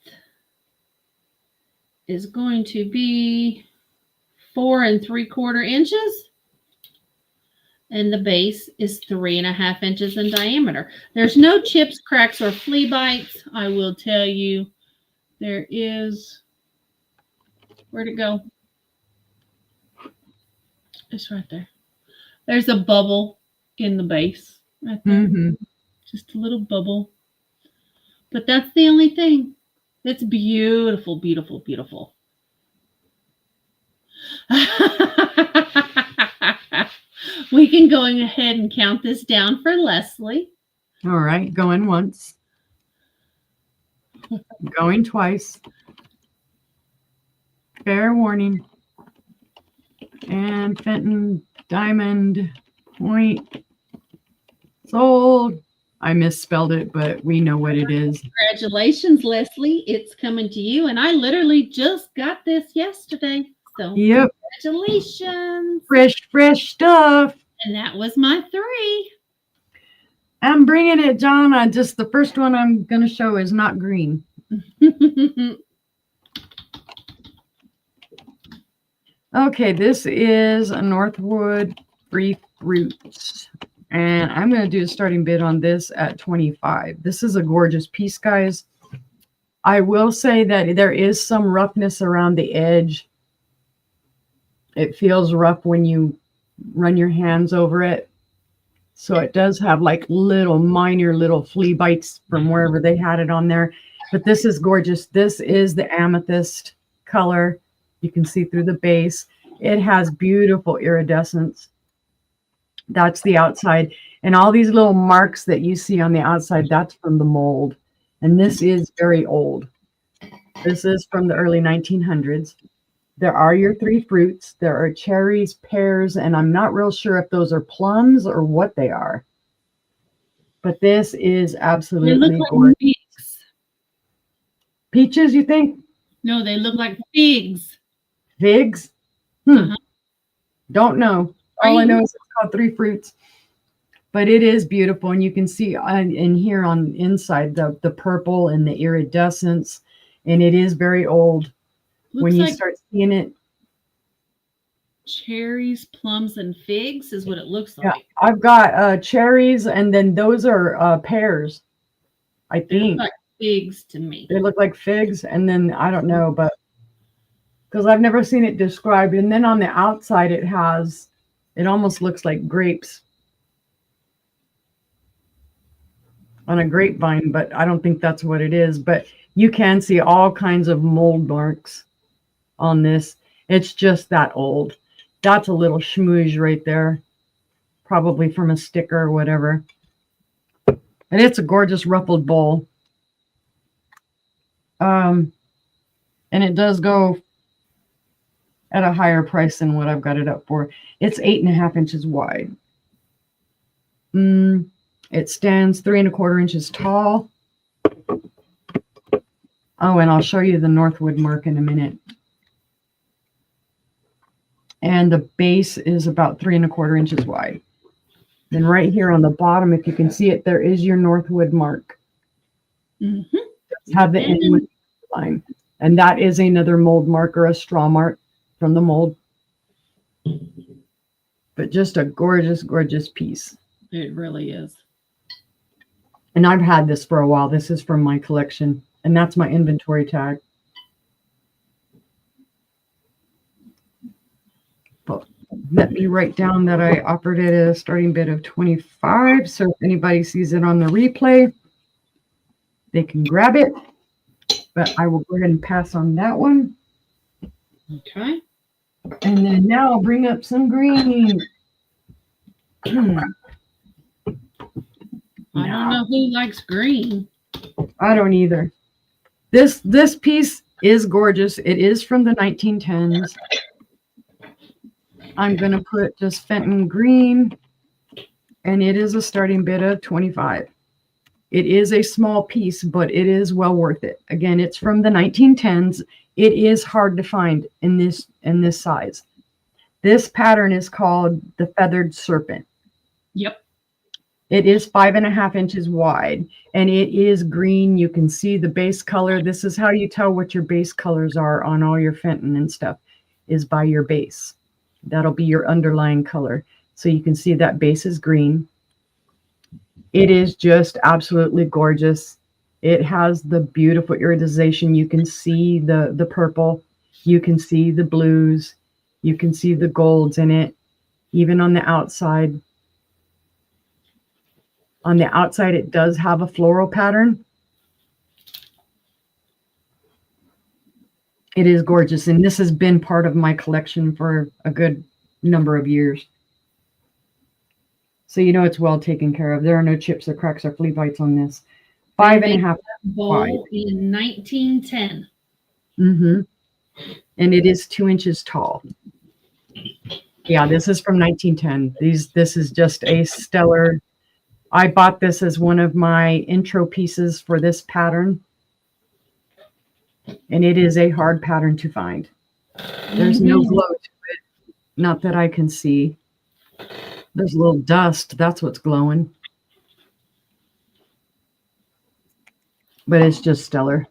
is going to be 4 3/4 inches. And the base is 3.5 inches in diameter. There's no chips, cracks, or flea bites. I will tell you, there is, where'd it go? It's right there. There's a bubble in the base right there. Just a little bubble. But that's the only thing. It's beautiful, beautiful, beautiful. We can go ahead and count this down for Leslie. All right. Going once. Going twice. Fair warning. And Fenton Diamond Point sold. I misspelled it, but we know what it is. Congratulations, Leslie. It's coming to you. And I literally just got this yesterday. So Yep. Congratulations. Fresh stuff. And that was my 3. I'm bringing it, John. Just the first one I'm going to show is not green. Okay, this is a Northwood Free Fruits. And I'm going to do a starting bid on this at 25. This is a gorgeous piece, guys. I will say that there is some roughness around the edge. It feels rough when you run your hands over it. So it does have like minor little flea bites from wherever they had it on there. But this is gorgeous. This is the amethyst color. You can see through the base. It has beautiful iridescence. That's the outside. And all these little marks that you see on the outside, that's from the mold. And this is very old. This is from the early 1900s. There are your 3 fruits. There are cherries, pears, and I'm not real sure if those are plums or what they are. But this is absolutely they look like gorgeous. figs. Peaches, you think? No, they look like figs. Figs? Don't know. All I know is it's called 3 fruits. But it is beautiful. And you can see in here on inside the purple and the iridescence. And it is very old. Looks when you like start seeing it. Cherries, plums, and figs is what it looks like. Yeah, I've got cherries, and then those are pears, I think. They look like figs to me. They look like figs, and then I don't know, but because I've never seen it described. And then on the outside, it almost looks like grapes on a grapevine, but I don't think that's what it is. But you can see all kinds of mold marks on this. It's just that old. That's a little schmooze right there, probably from a sticker or whatever. And it's a gorgeous ruffled bowl. And it does go at a higher price than what I've got it up for. It's 8.5 inches wide. It stands 3¼ inches tall. Oh, and I'll show you the Northwood mark in a minute. And the base is about 3¼ inches wide. Then right here on the bottom, if you can see it, there is your Northwood mark. Have the end with the line. And that is another mold mark or a straw mark from the mold. But just a gorgeous, gorgeous piece. It really is. And I've had this for a while. This is from my collection. And that's my inventory tag. But let me write down that I offered it a starting bid of 25. So if anybody sees it on the replay, they can grab it. But I will go ahead and pass on that one. Okay. And then now I'll bring up some green. I don't know who likes green. I don't either. This piece is gorgeous. It is from the 1910s. I'm going to put just Fenton green, and it is a starting bid of 25. It is a small piece, but it is well worth it. Again, it's from the 1910s. It is hard to find in this size. This pattern is called the Feathered Serpent. Yep. It is 5.5 inches wide, and it is green. You can see the base color. This is how you tell what your base colors are on all your Fenton and stuff, is by your base. That'll be your underlying color. So you can see that base is green. It is just absolutely gorgeous. It has the beautiful iridization. You can see the purple. You can see the blues. You can see the golds in it, even on the outside. On the outside, it does have a floral pattern. It is gorgeous, and this has been part of my collection for a good number of years. So you know it's well taken care of. There are no chips or cracks or flea bites on this. 5.5 bowl wide. in 1910. And it is 2 inches tall. Yeah, this is from 1910. This is just a stellar. I bought this as one of my intro pieces for this pattern. And it is a hard pattern to find. There's no glow to it. Not that I can see. There's a little dust. That's what's glowing. But it's just stellar.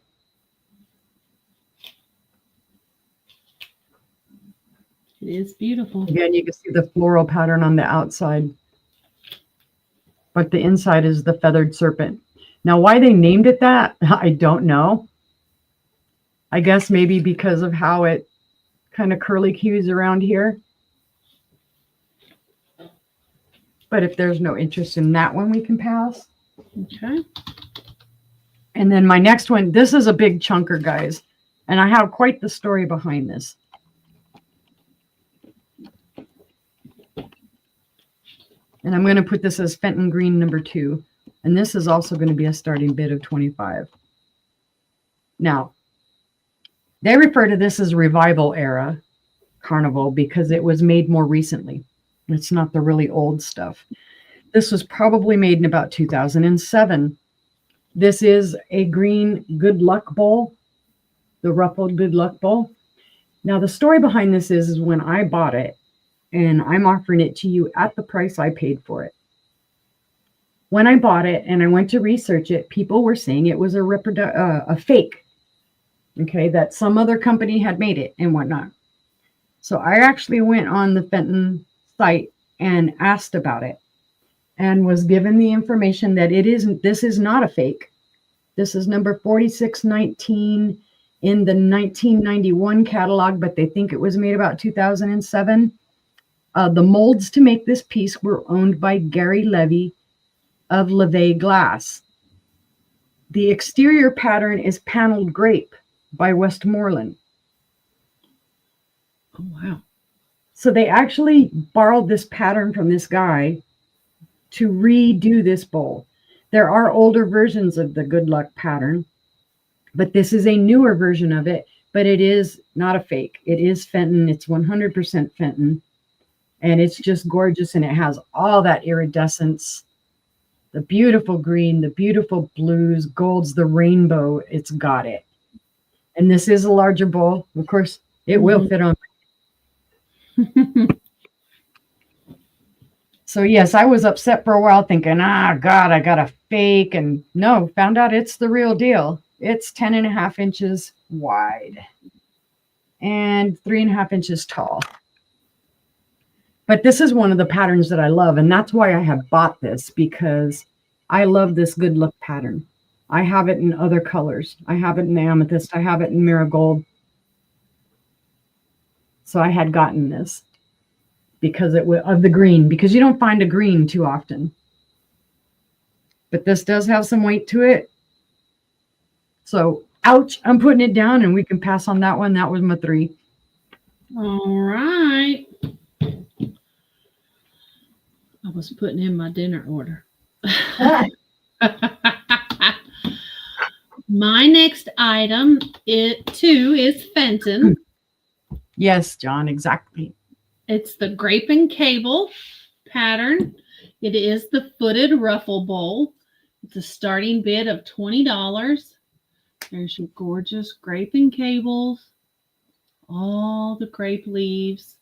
It is beautiful. Again, you can see the floral pattern on the outside. But the inside is the Feathered Serpent. Now, why they named it that, I don't know. I guess maybe because of how it kind of curly cues around here. But if there's no interest in that one, we can pass. Okay. And then my next one, this is a big chunker, guys. And I have quite the story behind this. And I'm going to put this as Fenton Green number 2. And this is also going to be a starting bid of 25. Now, they refer to this as Revival Era Carnival because it was made more recently. It's not the really old stuff. This was probably made in about 2007. This is a green Good Luck Bowl, the ruffled Good Luck Bowl. Now, the story behind this is when I bought it, and I'm offering it to you at the price I paid for it. When I bought it and I went to research it, people were saying it was a fake, okay, that some other company had made it and whatnot. So I actually went on the Fenton site and asked about it and was given the information that this is not a fake. This is number 4619 in the 1991 catalog, but they think it was made about 2007. The molds to make this piece were owned by Gary Levy of Levay Glass. The exterior pattern is paneled grape by Westmoreland. Oh, wow. So they actually borrowed this pattern from this guy to redo this bowl. There are older versions of the Good Luck pattern, but this is a newer version of it, but it is not a fake. It is Fenton. It's 100% Fenton, and it's just gorgeous, and it has all that iridescence, the beautiful green, the beautiful blues, golds, the rainbow. It's got it. And this is a larger bowl. Of course, it will fit on. So yes, I was upset for a while thinking, God, I got a fake. And no, found out it's the real deal. It's 10.5 inches wide and 3.5 inches tall. But this is one of the patterns that I love. And that's why I have bought this, because I love this Good Luck pattern. I have it in other colors. I have it in amethyst. I have it in marigold. So I had gotten this because of the green, because you don't find a green too often. But this does have some weight to it. So, ouch, I'm putting it down, and we can pass on that one. That was my 3. All right. I was putting in my dinner order. My next item, too, is Fenton. Yes, John, exactly. It's the grape and cable pattern. It is the footed ruffle bowl. It's a starting bid of $20. There's your gorgeous grape and cables, all the grape leaves.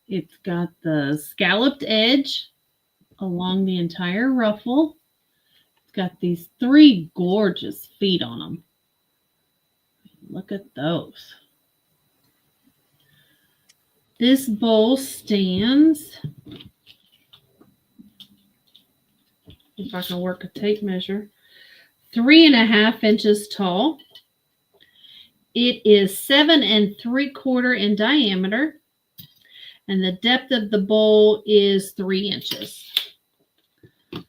It's got the scalloped edge along the entire ruffle. It's got these 3 gorgeous feet on them. Look at those. This bowl stands, if I can work a tape measure, 3.5 inches tall. It is 7 3/4 in diameter, and the depth of the bowl is 3 inches.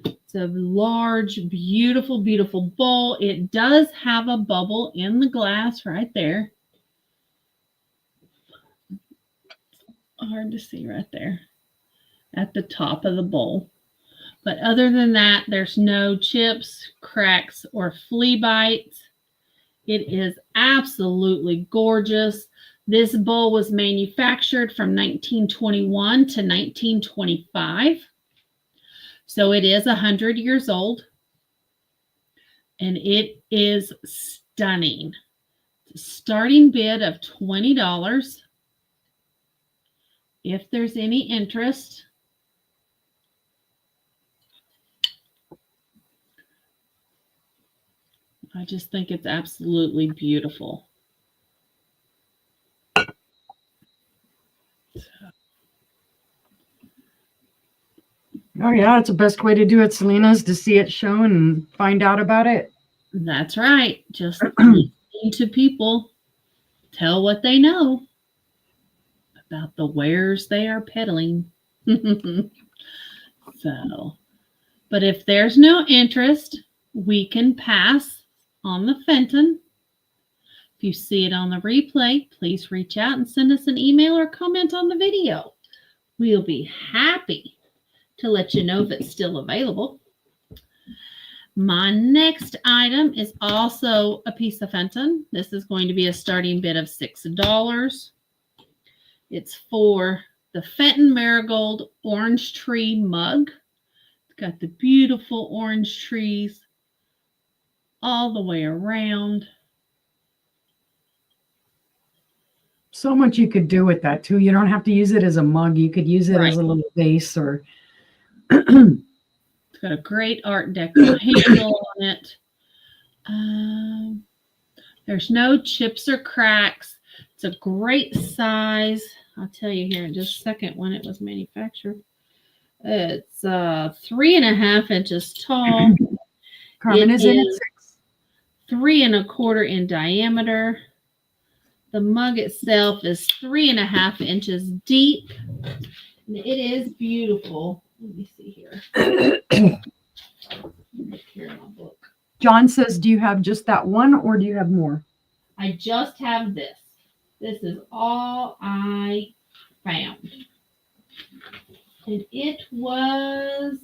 It's a large, beautiful, beautiful bowl. It does have a bubble in the glass right there. Hard to see right there at the top of the bowl. But other than that, there's no chips, cracks, or flea bites. It is absolutely gorgeous. This bowl was manufactured from 1921 to 1925. So it is 100 years old. And it is stunning. It's a starting bid of $20. If there's any interest, I just think it's absolutely beautiful. Oh, yeah, it's the best way to do it, Selena, is to see it shown and find out about it. That's right. Just listen to people tell what they know about the wares they are peddling. So, but if there's no interest, we can pass on the Fenton. If you see it on the replay, please reach out and send us an email or comment on the video. We'll be happy to let you know if it's still available. My next item is also a piece of Fenton. This is going to be a starting bid of $6. It's for the Fenton Marigold Orange Tree Mug. It's got the beautiful orange trees all the way around. So much you could do with that, too. You don't have to use it as a mug. You could use it Right. as a little vase or... It's got a great Art Deco handle on it. There's no chips or cracks. It's a great size. I'll tell you here in just a second when it was manufactured. It's 3.5 inches tall. Carmen It is in at is 6. 3 1/4 in diameter. The mug itself is 3.5 inches deep. And it is beautiful. Let me see here. Here in my book. John says, do you have just that one or do you have more? I just have this. This is all I found. And it was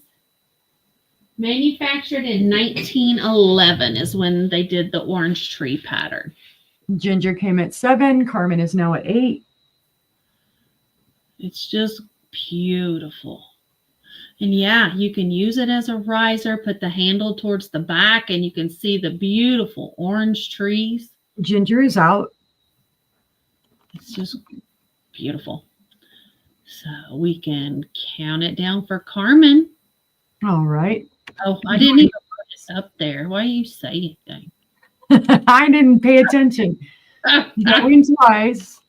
manufactured in 1911 is when they did the orange tree pattern. Ginger came at 7. Carmen is now at 8. It's just beautiful. And yeah, you can use it as a riser, put the handle towards the back, and you can see the beautiful orange trees. Ginger is out. It's just beautiful. So we can count it down for Carmen. All right. Oh, I didn't even put this up there. Why do you say anything? I didn't pay attention. Going twice.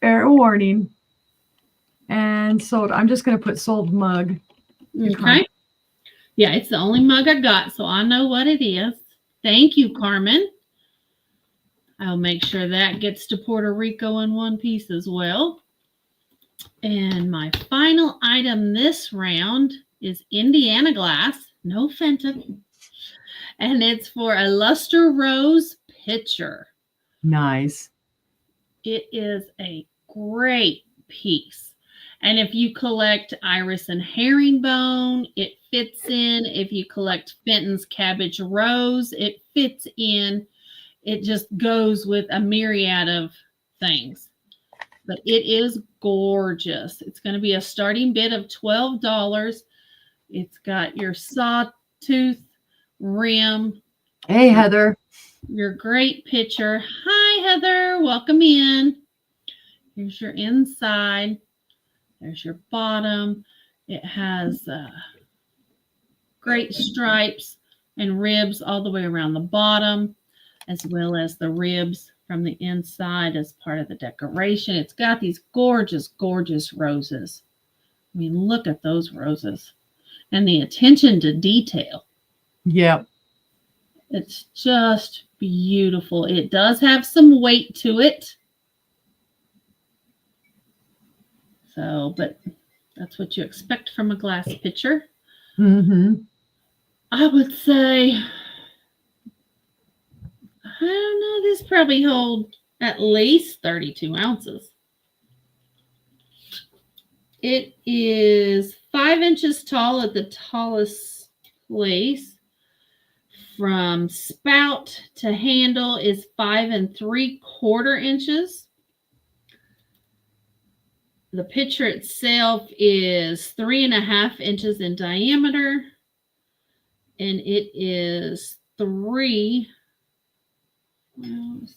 Fair warning. And sold. I'm just going to put sold mug. Okay. Yeah, it's the only mug I got, so I know what it is. Thank you, Carmen. I'll make sure that gets to Puerto Rico in one piece as well. And my final item this round is Indiana glass, no Fenton. And it's for a luster rose pitcher. Nice. It is a great piece. And if you collect iris and herringbone, it fits in. If you collect Fenton's cabbage rose, it fits in. It just goes with a myriad of things. But it is gorgeous. It's going to be a starting bid of $12. It's got your sawtooth rim. Hey, Heather. Your great picture. Hi, Heather. Welcome in. Here's your inside. There's your bottom. It has great stripes and ribs all the way around the bottom, as well as the ribs from the inside as part of the decoration. It's got these gorgeous, gorgeous roses. I mean, look at those roses and the attention to detail. Yep. It's just beautiful. It does have some weight to it. So, but that's what you expect from a glass pitcher. Mm-hmm. I would say, I don't know, this probably holds at least 32 ounces. It is 5 inches tall at the tallest place. From spout to handle is 5 3/4 inches. The pitcher itself is 3.5 inches in diameter, and it is let's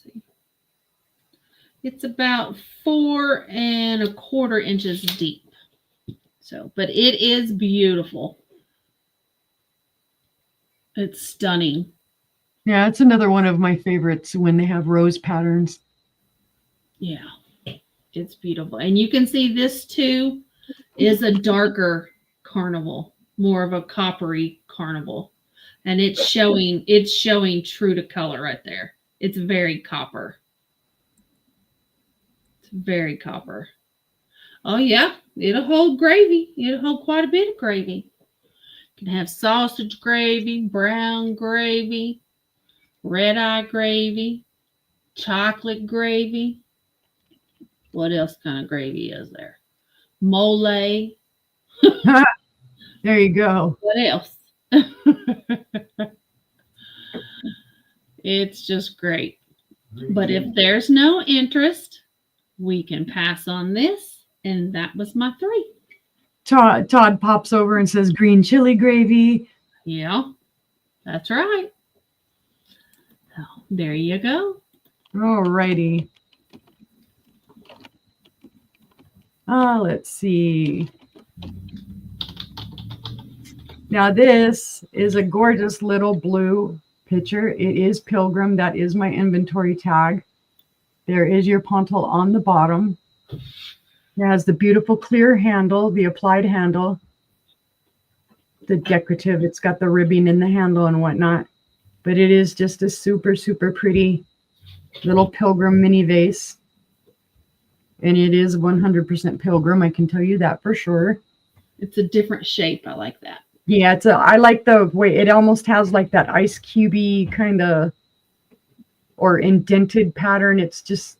see. It's about 4 1/4 inches deep. So, but it is beautiful. It's stunning. Yeah, it's another one of my favorites when they have rose patterns. Yeah, it's beautiful. And you can see this too is a darker carnival, more of a coppery carnival. And it's showing true to color right there. It's very copper. It's very copper. Oh yeah, it'll hold gravy. It'll hold quite a bit of gravy. You can have sausage gravy, brown gravy, red eye gravy, chocolate gravy. What else kind of gravy is there? Mole. There you go. What else? It's just great. But if there's no interest, we can pass on this. And that was my 3. Todd pops over and says green chili gravy. Yeah, that's right. So there you go. All righty. Let's see. Now this is a gorgeous little blue pitcher. It is Pilgrim. That is my inventory tag. There is your pontil on the bottom. It has the beautiful clear handle, the applied handle, the decorative. It's got the ribbing in the handle and whatnot. But it is just a super, super pretty little pilgrim mini vase. And it is 100% pilgrim. I can tell you that for sure. It's a different shape. I like that. Yeah, I like the way it almost has like that ice cubey kind of or indented pattern. It's just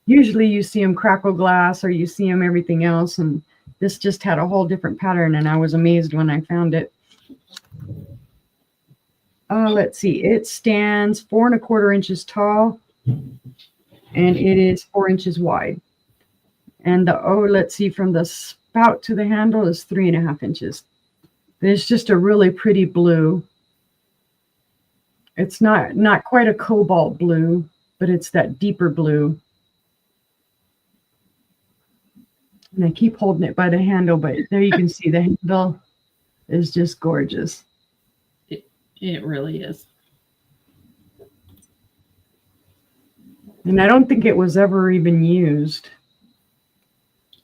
usually you see them crackle glass or you see them everything else, and this just had a whole different pattern, and I was amazed when I found it. Let's see, it stands 4¼ inches tall, and it is 4 inches wide. And let's see, from the spout to the handle is 3½ inches. It's just a really pretty blue. It's not quite a cobalt blue, but it's that deeper blue. And I keep holding it by the handle, but there you can see the handle is just gorgeous. It really is. And I don't think it was ever even used.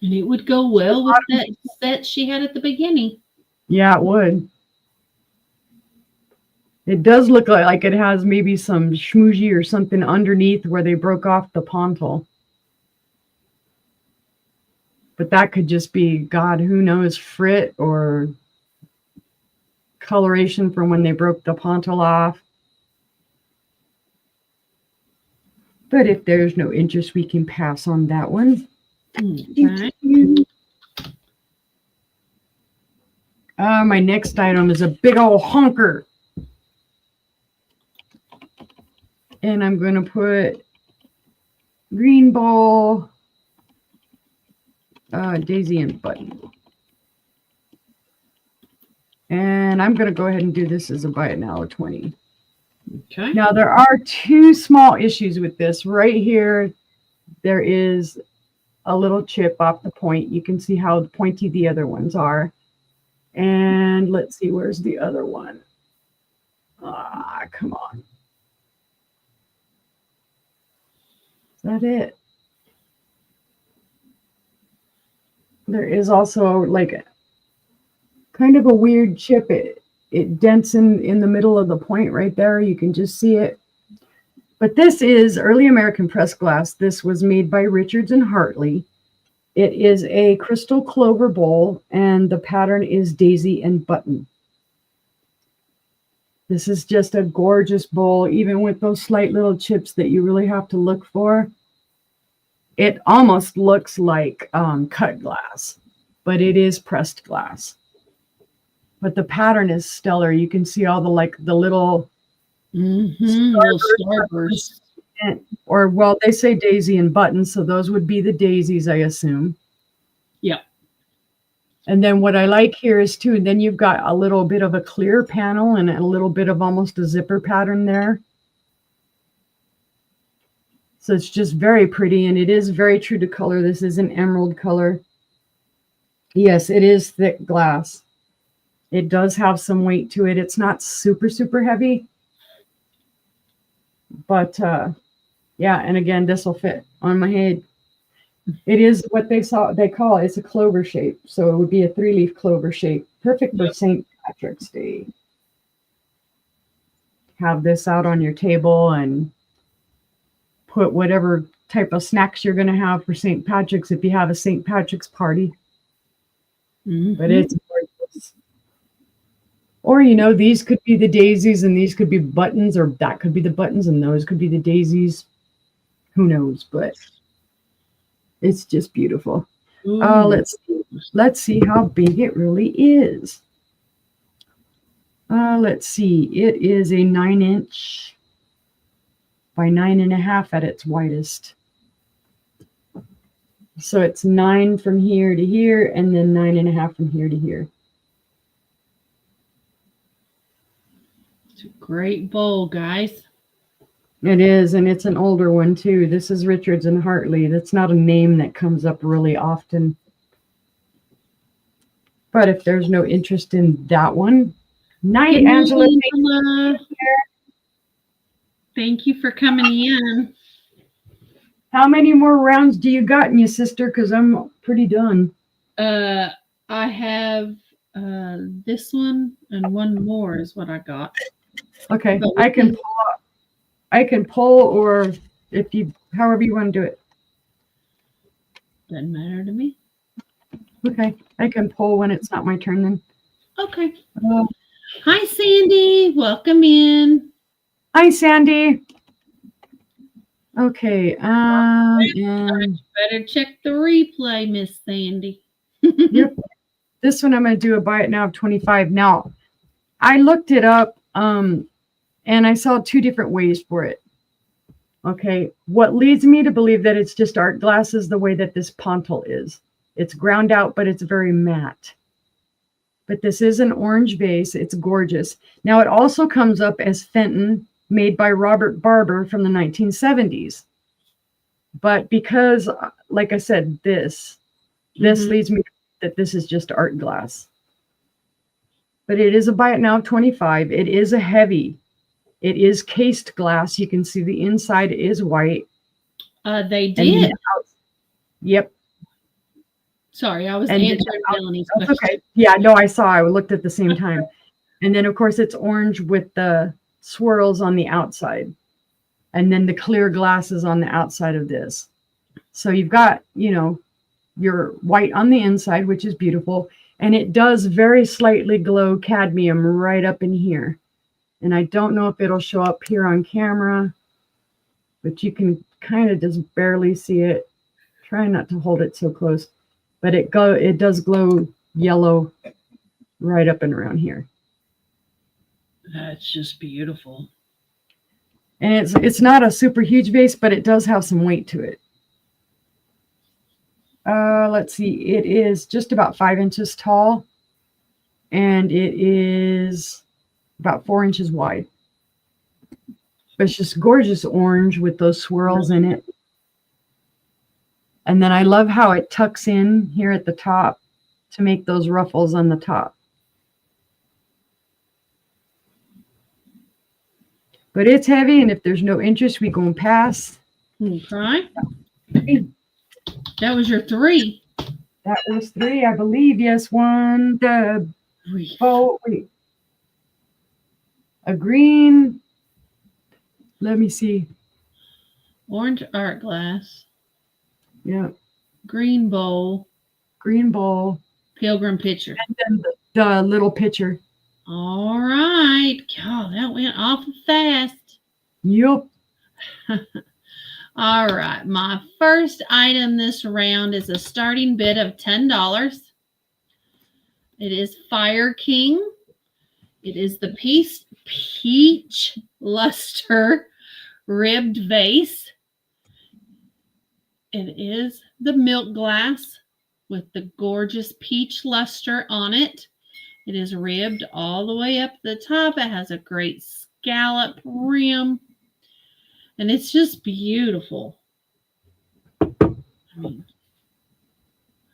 And it would go well with that set she had at the beginning. Yeah, it would. It does look like it has maybe some schmoozy or something underneath where they broke off the pontal. But that could just be, God, who knows, frit or coloration from when they broke the pontal off. But if there's no interest, we can pass on that one. Okay. My next item is a big old honker. And I'm going to put green ball, daisy and button. And I'm going to go ahead and do this as a buy it now 20. Okay. Now there are two small issues with this. Right here, there is a little chip off the point. You can see how pointy the other ones are. And let's see, where's the other one? Come on. Is that it? There is also like kind of a weird chip. It dents in the middle of the point right there. You can just see it. But this is early American pressed glass. This was made by Richards and Hartley. It is a crystal clover bowl, and the pattern is daisy and button. This is just a gorgeous bowl, even with those slight little chips that you really have to look for. It almost looks like cut glass, but it is pressed glass. But the pattern is stellar. You can see all the little Little starbursts. Or, well, they say daisy and button, so those would be the daisies, I assume. Yep. And then what I like here is, too, then you've got a little bit of a clear panel and a little bit of almost a zipper pattern there. So it's just very pretty, and it is very true to color. This is an emerald color. Yes, it is thick glass. It does have some weight to it. It's not super, super heavy. But, yeah, and again, this will fit on my head. It is what they call it's a clover shape. So it would be a 3-leaf clover shape. Perfect for St. Patrick's Day. Have this out on your table and put whatever type of snacks you're going to have for St. Patrick's if you have a St. Patrick's party. But it's gorgeous. Or, these could be the daisies and these could be buttons, or that could be the buttons and those could be the daisies. Who knows? But it's just beautiful. Let's see how big it really is. Let's see. It is a 9-inch by 9.5 at its widest. So it's 9 from here to here, and then 9.5 from here to here. It's a great bowl, guys. It is, and it's an older one too. This is Richards and Hartley. That's not a name that comes up really often. But if there's no interest in that one, night, Angela. Thank you for coming in. How many more rounds do you got in you, sister? Because I'm pretty done. I have this one and one more is what I got. Okay, I can pull or if you, however you want to do it. Doesn't matter to me. Okay, I can pull when it's not my turn then. Okay. Uh, Hi, Sandy. Welcome in. Hi, Sandy. Okay, and Better check the replay, Miss Sandy. yep, this one I'm going to do a buy it now of 25. Now, I looked it up, and I saw two different ways for it. Okay, what leads me to believe that it's just art glass is the way that this pontil is. It's ground out, but it's very matte. But this is an orange base. It's gorgeous. Now, it also comes up as Fenton, made by Robert Barber from the 1970s. But because, like I said, this Mhm. leads me to that this is just art glass. But it is a buy it now of 25. It is a heavy. It is cased glass. You can see the inside is white. They And then did. yep. Sorry, I was And then answering Melanie's that's question. okay. Yeah, no, I saw. I looked at the same time. And then, of course, it's orange with the swirls on the outside. And then the clear glasses on the outside of this. So you've got, your white on the inside, which is beautiful. And it does very slightly glow cadmium right up in here. And I don't know if it'll show up here on camera, but you can kind of just barely see it. Try not to hold it so close. But it does glow yellow right up and around here. That's just beautiful. And it's not a super huge vase, but it does have some weight to it. Let's see. It is just about 5 inches tall, and it is about 4 inches wide. But it's just gorgeous orange with those swirls in it. And then I love how it tucks in here at the top to make those ruffles on the top. But it's heavy, and if there's no interest, we go and pass. Okay. That was your 3. That was 3, I believe. Yes, one. Wait. A green. Let me see. Orange art glass. Yeah. Green bowl. Green bowl. Pilgrim pitcher. And then the little pitcher. All right. God, that went awful fast. Yup. All right. My first item this round is a starting bid of $10. It is Fire King. It is the peach luster ribbed vase. It is the milk glass with the gorgeous peach luster on it. It is ribbed all the way up the top. It has a great scallop rim. And it's just beautiful. I mean,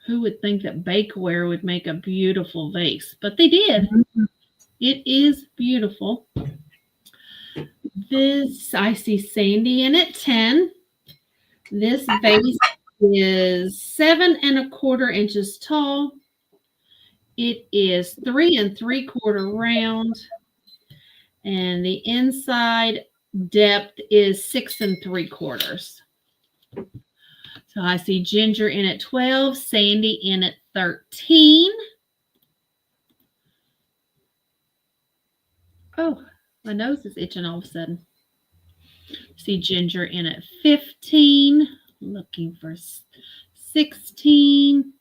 who would think that bakeware would make a beautiful vase? But they did. Mm-hmm. It is beautiful. This, I see Sandy in at 10. This vase is 7 1/4 inches tall. It is 3 3/4 round. And the inside depth is 6 3/4. So I see Ginger in at 12, Sandy in at 13. Oh, my nose is itching all of a sudden. See Ginger in at 15, looking for 16.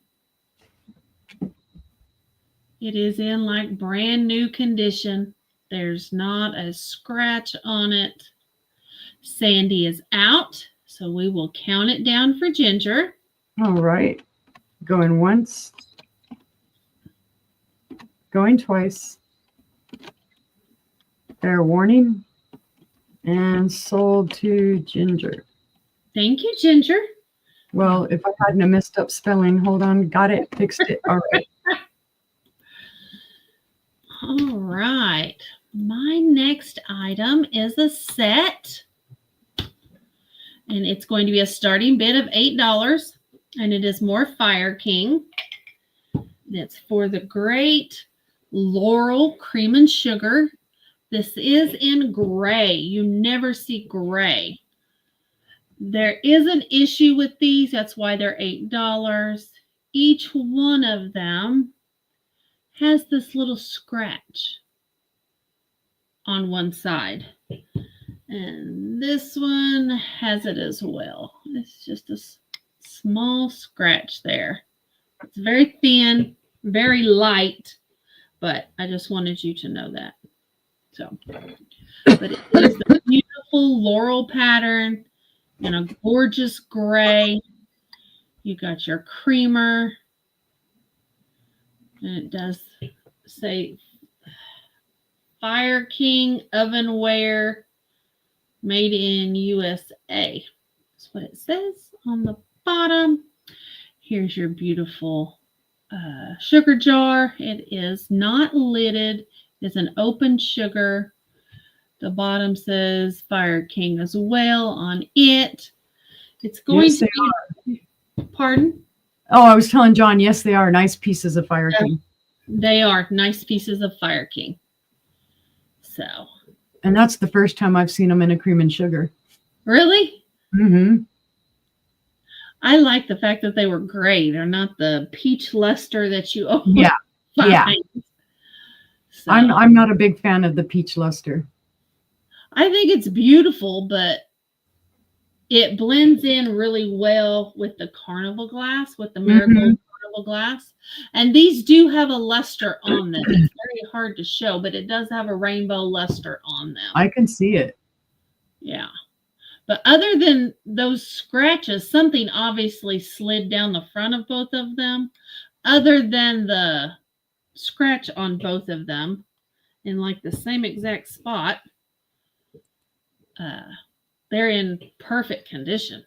It is in like brand new condition. There's not a scratch on it. Sandy is out, so we will count it down for Ginger. All right. Going once. Going twice. Fair warning. And sold to Ginger. Thank you, Ginger. Well, if I hadn't a messed up spelling, hold on. Got it. Fixed it. All right. All right. My next item is a set. And it's going to be a starting bid of $8. And it is more Fire King. It's for the great Laurel Cream and Sugar. This is in gray. You never see gray. There is an issue with these. That's why they're $8. Each one of them has this little scratch on one side. And this one has it as well. It's just a small scratch there. It's very thin, very light, but I just wanted you to know that. So, but it is the beautiful laurel pattern in a gorgeous gray. You got your creamer, and it does say Fire King Ovenware, made in USA. That's what it says on the bottom. Here's your beautiful sugar jar. It is not lidded. It's an open sugar. The bottom says Fire King as well on it. It's going Yes, to be. Pardon? Oh, I was telling John, yes, they are nice pieces of Fire King. They are nice pieces of Fire King. So. And that's the first time I've seen them in a cream and sugar. Really? Mm-hmm. I like the fact that they were gray. They're not the peach luster that you always Yeah. find. Yeah. So, I'm not a big fan of the peach luster. I think it's beautiful, but it blends in really well with the carnival glass, with the marigold carnival glass. And these do have a luster on them. It's very hard to show, but it does have a rainbow luster on them. I can see it. Yeah. But other than those scratches, something obviously slid down the front of both of them. Other than the scratch on both of them in like the same exact spot, they're in perfect condition.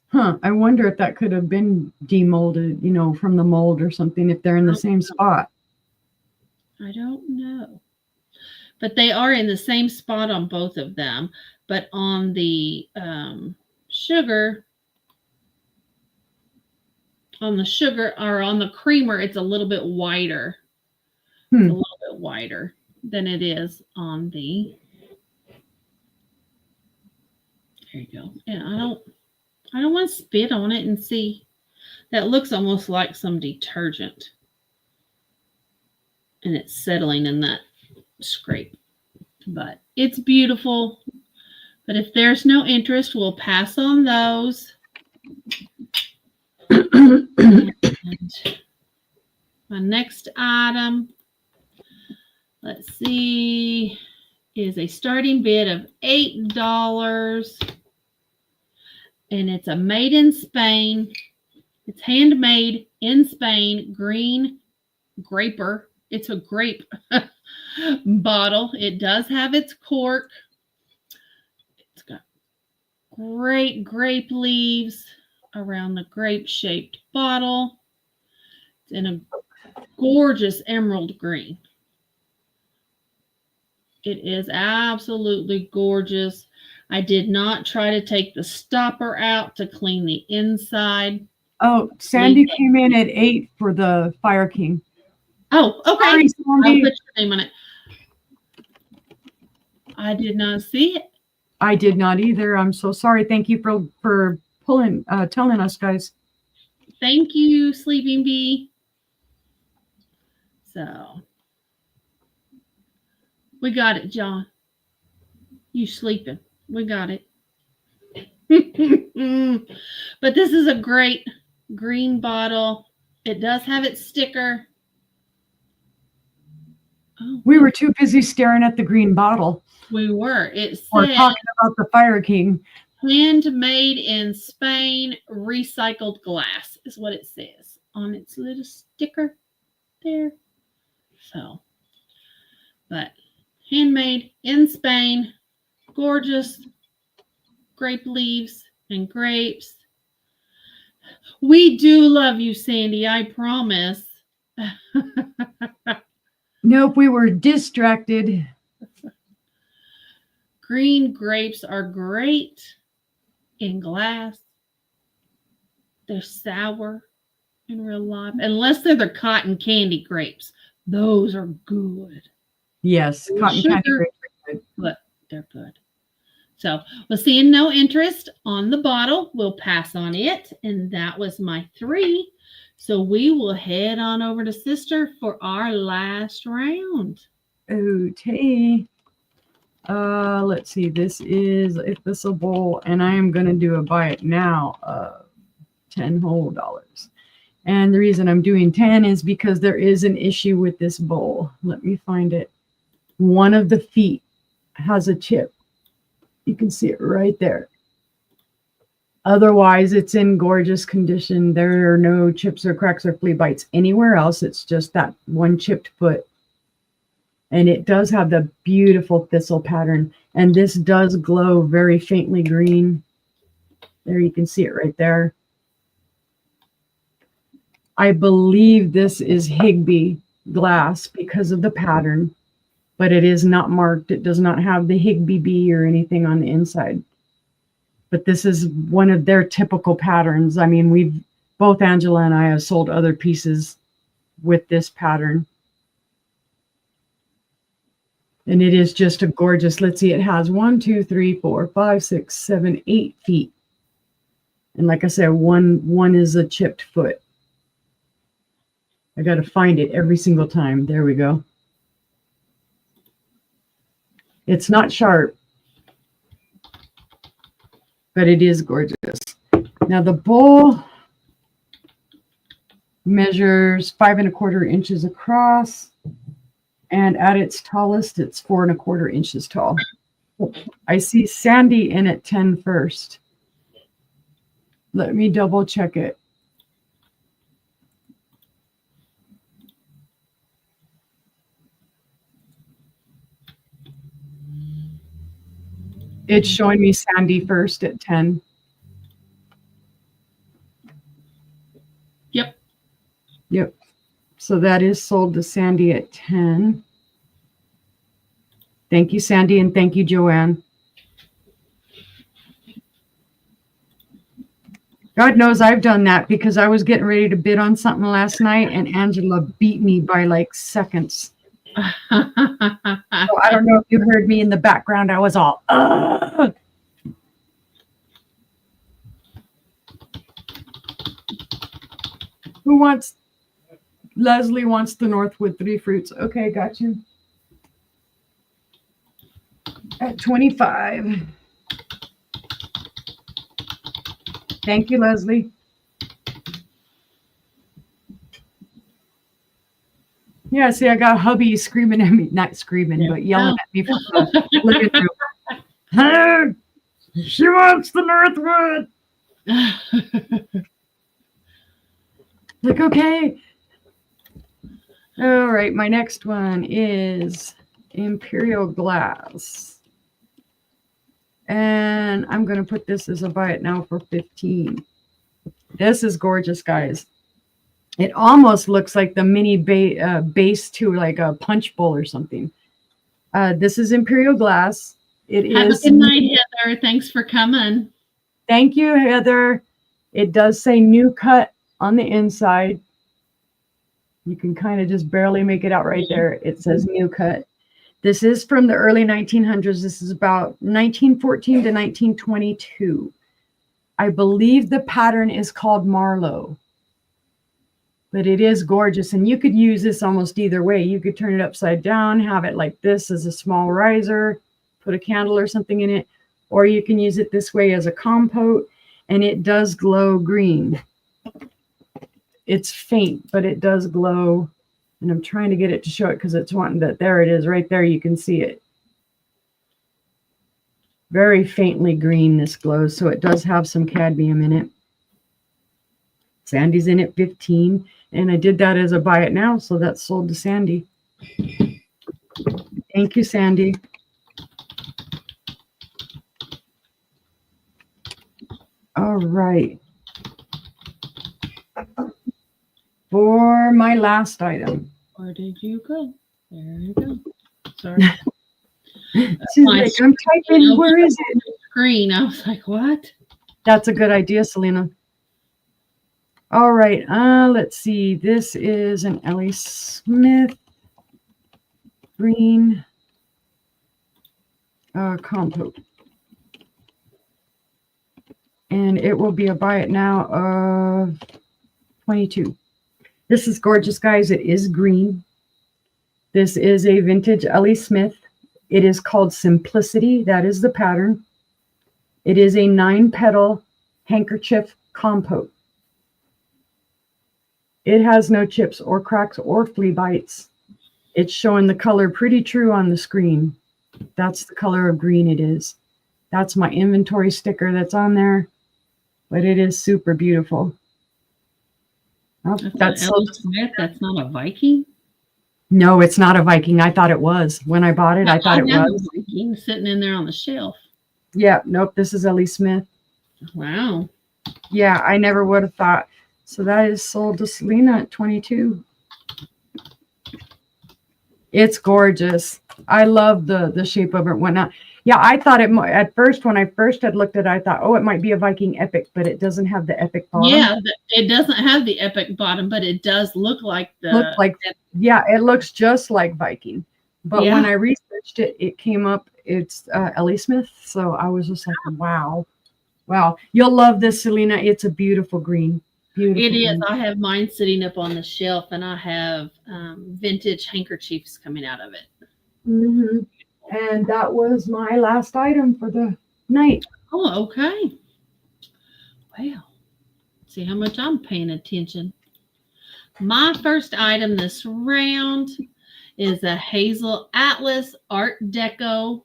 Huh. I wonder if that could have been demolded, from the mold or something, if they're in the same spot. I don't know. But they are in the same spot on both of them. But on the sugar or on the creamer, it's a little bit wider. It's a little bit wider than it is on the. There you go. And I don't want to spit on it and see. That looks almost like some detergent. And it's settling in that scrape. But it's beautiful. But if there's no interest, we'll pass on those. And my next item, let's see, is a starting bid of $8. And it's a made in Spain. It's handmade in Spain, green graper. It's a grape bottle. It does have its cork. It's got great grape leaves around the grape-shaped bottle. It's in a gorgeous emerald green. It is absolutely gorgeous. I did not try to take the stopper out to clean the inside. Oh, Sandy came in at 8 for the Fire King. Oh, okay. Sorry, I'll Sandy. put your name on it. I did not see it. I did not either. I'm so sorry. Thank you for telling us, guys. Thank you, Sleeping Bee. So, we got it, John. You sleeping. We got it. But this is a great green bottle. It does have its sticker. Oh, We were too busy staring at the green bottle. we were. It We're said talking about the Fire King. handmade in Spain, recycled glass is what it says on its little sticker there. So, but handmade in Spain, gorgeous grape leaves and grapes. We do love you, Sandy, I promise. Nope, we were distracted. Green grapes are great in glass. They're sour in real life, unless they're the cotton candy grapes. Those are good. Yes, cotton candy Sugar. grapes are good. But they're good. So we're seeing no interest on the bottle. We'll pass on it. And that was my 3. So we will head on over to Sister for our last round. Okay. Let's see. This is a thistle bowl, and I am going to do a buy it now of $10 whole. And the reason I'm doing 10 is because there is an issue with this bowl. Let me find it. One of the feet has a chip. You can see it right there. Otherwise, it's in gorgeous condition. There are no chips or cracks or flea bites anywhere else. It's just that one chipped foot. And it does have the beautiful thistle pattern. And this does glow very faintly green. There, you can see it right there. I believe this is Higby glass because of the pattern, but it is not marked. It does not have the Higby bee or anything on the inside. But this is one of their typical patterns. I mean, both Angela and I have sold other pieces with this pattern. And it is just a gorgeous, let's see, it has 1, 2, 3, 4, 5, 6, 7, 8 feet. And like I said, one is a chipped foot. I got to find it every single time. There we go. It's not sharp, but it is gorgeous. Now the bowl measures 5 1/4 inches across, and at its tallest, it's 4 1/4 inches tall. I see Sandy in at 10 first. Let me double check it. It's showing me Sandy first at 10. Yep. Yep. So that is sold to Sandy at 10. Thank you, Sandy, and thank you, Joanne. God knows I've done that because I was getting ready to bid on something last night and Angela beat me by like seconds. So I don't know if you heard me in the background. I was all, ugh. Who wants? Leslie wants the Northwood 3 fruits. Okay, got you. At 25. Thank you, Leslie. Yeah, see, I got hubby screaming at me, not screaming, but yelling at me from the living room. Hey, she wants the Northwood. Like, okay. All right, my next one is Imperial Glass. And I'm going to put this as a buy it now for 15. This is gorgeous, guys. It almost looks like the mini base to like a punch bowl or something. This is Imperial Glass. It Have is. a good night, Heather. Thanks for coming. Thank you, Heather. It does say new cut on the inside. You can kind of just barely make it out right there. It says new cut. This is from the early 1900s. This is about 1914 to 1922. I believe the pattern is called Marlowe. But it is gorgeous, and you could use this almost either way. You could turn it upside down, have it like this as a small riser, put a candle or something in it, or you can use it this way as a compote, and it does glow green. It's faint, but it does glow, and I'm trying to get it to show it because it's wanting that. There it is, right there. You can see it. Very faintly green, this glows, so it does have some cadmium in it. Sandy's in at 15. And I did that as a buy it now, so that's sold to Sandy. Thank you, Sandy. All right. For my last item. Where did you go? There you go. Sorry. She's like, I'm typing, where is it? Screen. I was like, what? That's a good idea, Selena. All right, let's see. This is an Ellie Smith green compote. and it will be a buy it now of 22. This is gorgeous, guys. It is green. This is a vintage Ellie Smith. It is called Simplicity. That is the pattern. It is a 9-petal handkerchief compote. It has no chips or cracks or flea bites. It's showing the color pretty true on the screen. That's the color of green it is. That's my inventory sticker that's on there, but it is super beautiful. Oh, That's Ellie Smith. That's not a Viking. No, it's not a Viking. I thought it was. When I bought it, I thought it have was. a Viking sitting in there on the shelf. Yeah, nope, this is Ellie Smith. Wow. Yeah, I never would have thought. So that is sold to Selena at 22. It's gorgeous. I love the shape of it and whatnot. Yeah, I thought it at first, when I first had looked at it, I thought, oh, it might be a Viking epic, but it doesn't have the epic bottom. Yeah, it doesn't have the epic bottom, but it does look like yeah, it looks just like Viking. But when I researched it, it came up, it's Ellie Smith. So I was just like, wow. Wow. You'll love this, Selena. It's a beautiful green. Beautiful. It is. I have mine sitting up on the shelf, and I have vintage handkerchiefs coming out of it. Mm-hmm. And that was my last item for the night. Oh, okay. Wow. See how much I'm paying attention. My first item this round is a Hazel Atlas Art Deco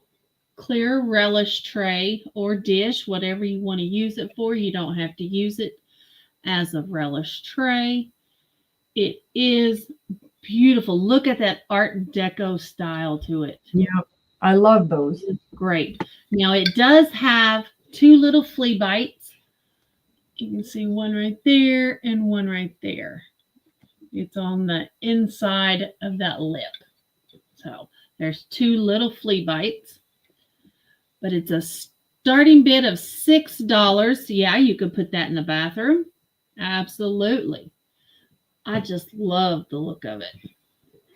clear relish tray or dish, whatever you want to use it for. You don't have to use it as a relish tray. It is beautiful. Look at that Art Deco style to it. Yep, I love those. It's great. Now it does have 2 little flea bites. You can see one right there and one right there. It's on the inside of that lip. So there's 2 little flea bites, but it's a starting bid of $6. Yeah, you could put that in the bathroom. Absolutely. I just love the look of it.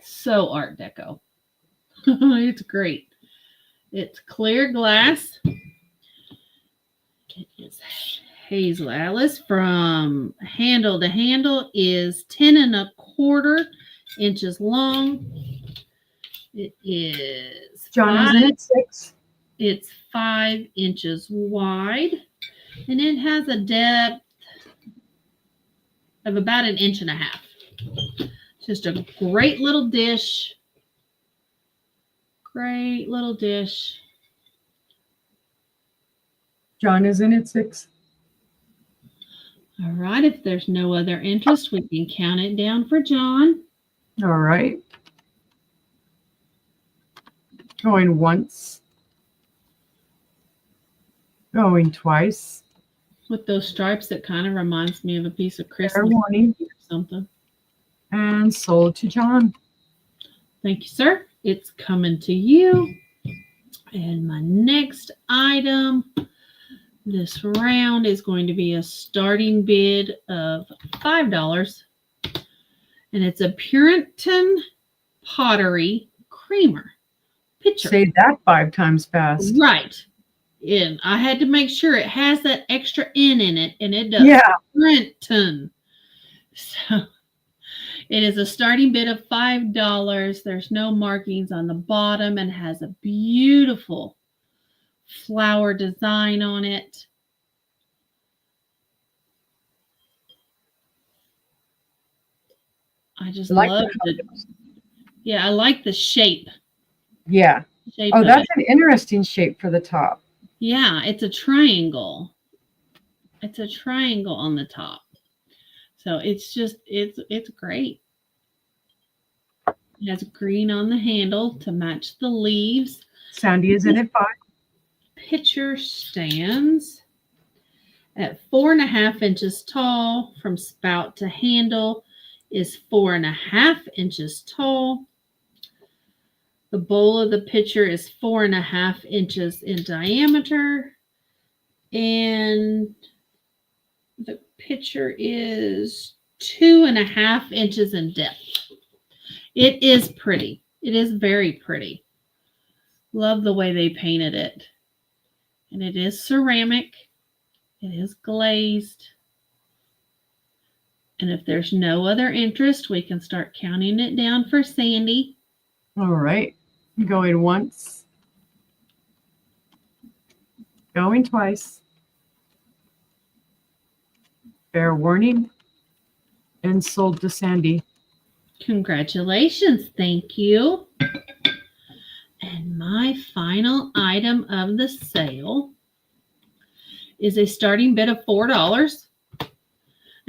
So Art Deco. It's great. It's clear glass. It is Hazel Alice. From handle to handle is 10 1/4 inches long. It is John, isn't it 6? It's 5 inches wide, and it has a depth of about 1.5 inches. Just a great little dish. Great little dish. John, isn't it 6? All right. If there's no other interest, we can count it down for John. All right. Going once. Going twice. With those stripes, that kind of reminds me of a piece of Fair Christmas warning. or something. And sold to John. Thank you, sir. It's coming to you. And my next item this round is going to be a starting bid of $5. And it's a Puritan Pottery Creamer pitcher. Say that 5 times fast. Right. And I had to make sure it has that extra N in it, and it does. Yeah. Puritan. So it is a starting bid of $5. There's no markings on the bottom and has a beautiful flower design on it. I just Like love it. Yeah, I like the shape. Yeah. Shape Oh, of that's it. an interesting shape for the top. Yeah, it's a triangle. It's a triangle on the top. So it's just, it's great. It has green on the handle to match the leaves. Sandy, isn't it 5? Pitcher stands at 4.5 inches tall. From spout to handle is 4.5 inches tall. The bowl of the pitcher is 4.5 inches in diameter, and the pitcher is 2.5 inches in depth. It is pretty. It is very pretty. Love the way they painted it. And it is ceramic. It is glazed. And if there's no other interest, we can start counting it down for Sandy. All right. Going once. Going twice. Fair warning. And sold to Sandy. Congratulations. Thank you. And my final item of the sale is a starting bid of $4.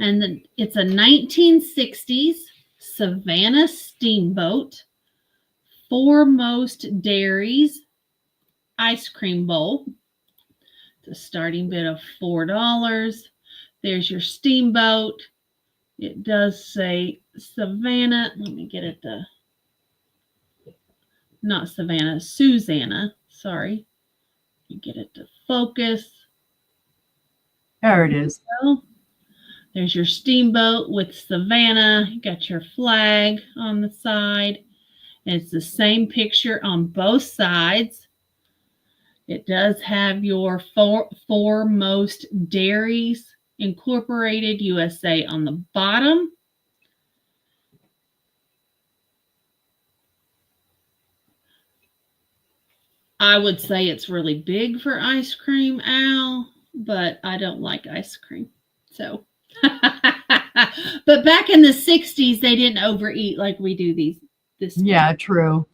And it's a 1960s Savannah Steamboat Foremost Dairies ice cream bowl. It's a starting bid of $4. There's your steamboat. It does say Savannah. Let me get it to, not Savannah, Susanna. Sorry. You get it to focus. There it is. So, there's your steamboat with Savannah. You got your flag on the side. It's the same picture on both sides. It does have your Foremost Dairies Incorporated USA on the bottom. I would say it's really big for ice cream, Al, but I don't like ice cream. So, but back in the 60s, they didn't overeat like we do this. Yeah, true.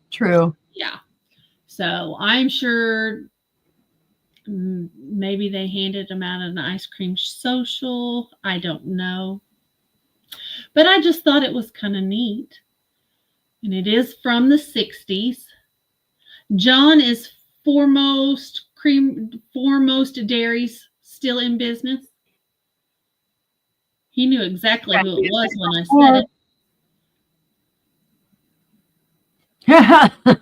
Yeah. So I'm sure maybe they handed them out at an ice cream social. I don't know. But I just thought it was kind of neat. And it is from the 60s. John, is Foremost Dairies still in business? He knew exactly who it was when I said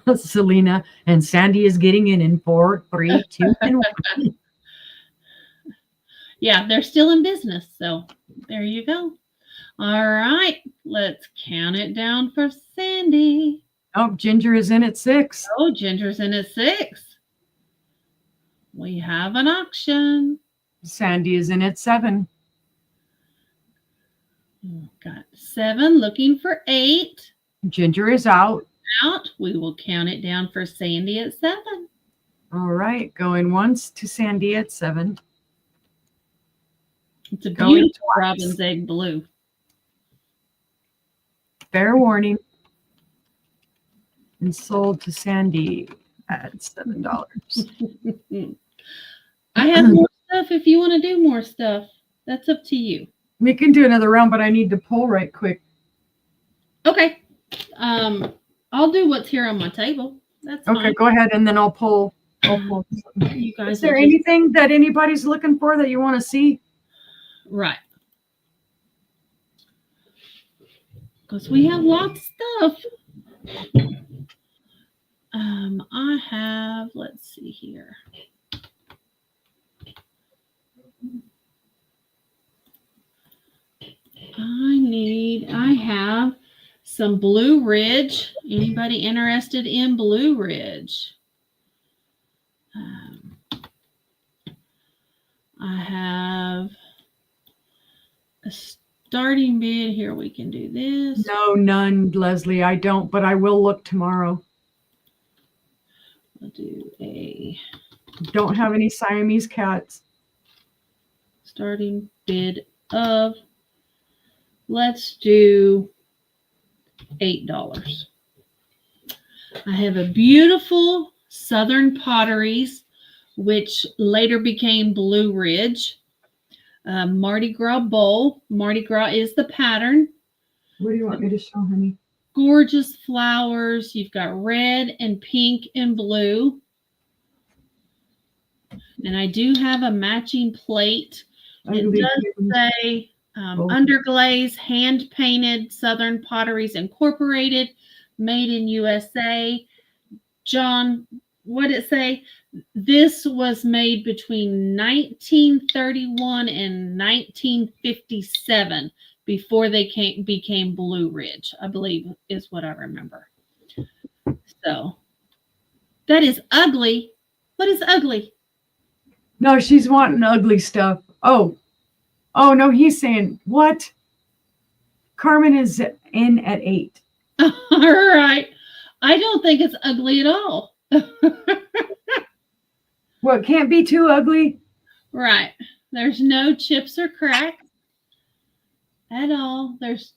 it. Selena and Sandy is getting in 4, 3, 2, and 1. Yeah, they're still in business. So there you go. All right, let's count it down for Sandy. Oh, Ginger is in at 6. Oh, Ginger's in at 6. We have an auction. Sandy is in at 7. Got 7, looking for 8. Ginger is out. We will count it down for Sandy at 7. All right, going once to Sandy at 7. It's a Going beautiful twice. robin's egg blue. Fair warning. And sold to Sandy at $7. I have more stuff if you want to do more stuff. That's up to you. We can do another round, but I need to pull right quick. Okay. I'll do what's here on my table. That's Okay, fine. go ahead, and then I'll pull. You guys Is there will just- anything that anybody's looking for that you want to see? Right. Because we have lots of stuff. I have, let's see here. I have some Blue Ridge. Anybody interested in Blue Ridge? I have a starting bid. Here we can do this. No, none, Leslie. I don't, but I will look tomorrow. I'll do a Don't have any Siamese cats. starting bid of, let's do $8. I have a beautiful Southern Potteries, which later became Blue Ridge. Mardi Gras bowl. Mardi Gras is the pattern. What do you want me to show, honey? Gorgeous flowers. You've got red and pink and blue. And I do have a matching plate. It does say underglaze, hand painted, Southern Potteries Incorporated, made in USA. John, what did it say? This was made between 1931 and 1957 before they became Blue Ridge, I believe is what I remember. So that is ugly. What is ugly? No, she's wanting ugly stuff. Oh no, he's saying what? Carmen is in at 8. All right. I don't think it's ugly at all. Well, it can't be too ugly. Right. There's no chips or cracks at all. There's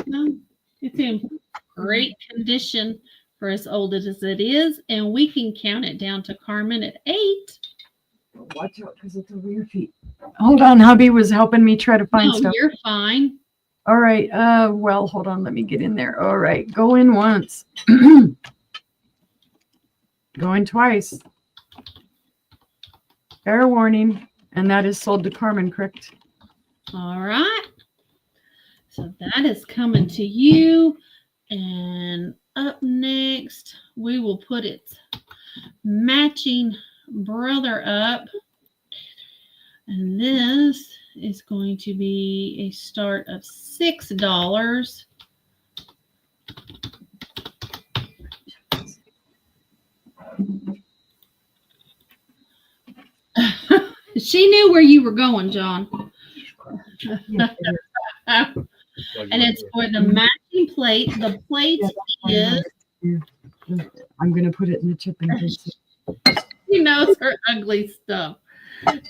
no, it's in great condition for as old as it is. And we can count it down to Carmen at 8. Watch out because it's over your feet. Hold on, hubby was helping me try to find No, stuff. you're fine. All right. Well, hold on. Let me get in there. All right. Go in once. Going twice. Fair warning. And that is sold to Carmen, correct? All right. So that is coming to you. And up next, we will put its matching brother up. And this is going to be a start of $6. She knew where you were going, John. And it's for the matching plate. The plate is, I'm going to put it in the chip and case. she knows her ugly stuff.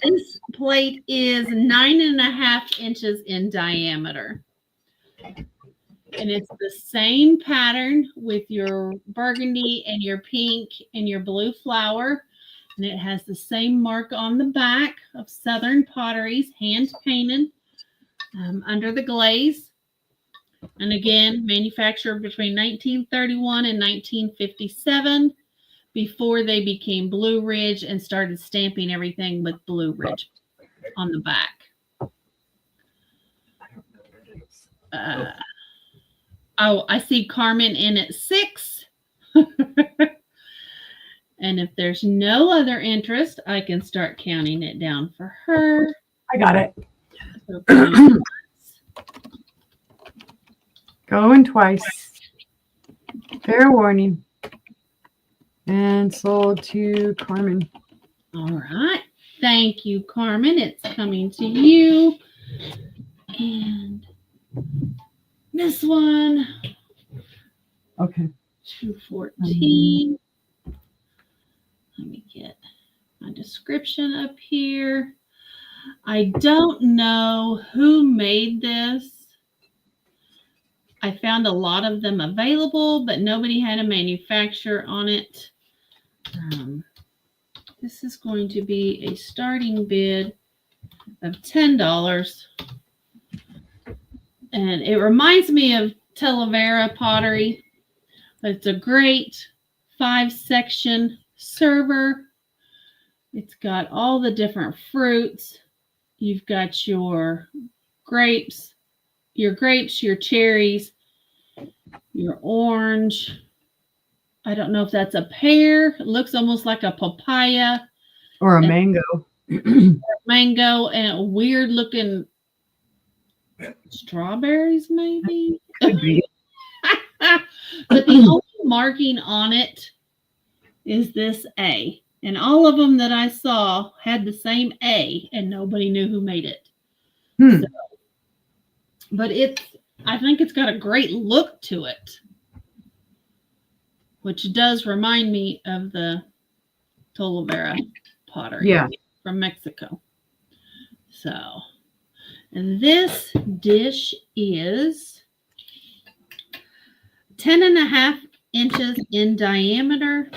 This plate is 9.5 inches in diameter. And it's the same pattern with your burgundy and your pink and your blue flower. And it has the same mark on the back of Southern Potteries, hand painted under the glaze. And again, manufactured between 1931 and 1957, before they became Blue Ridge and started stamping everything with Blue Ridge on the back. I see Carmen in at 6. And if there's no other interest, I can start counting it down for her. I got it. So Going twice. Fair warning. And sold to Carmen. all right. Thank you, Carmen. It's coming to you. And this one, Okay. 214. Let me get my description up here. I don't know who made this. I found a lot of them available, but nobody had a manufacturer on it. This is going to be a starting bid of $10. And it reminds me of Talavera pottery. It's a great 5-section server. It's got all the different fruits. You've got your grapes, your cherries, your orange. I don't know if that's a pear. It looks almost like a papaya. Or a mango. Mango and a weird looking strawberries, maybe. Could be. But the only marking on it is this A. And all of them that I saw had the same A, and nobody knew who made it. So, but I think it's got a great look to it, which does remind me of the Talavera pottery from Mexico. So, and this dish is 10.5 inches in diameter,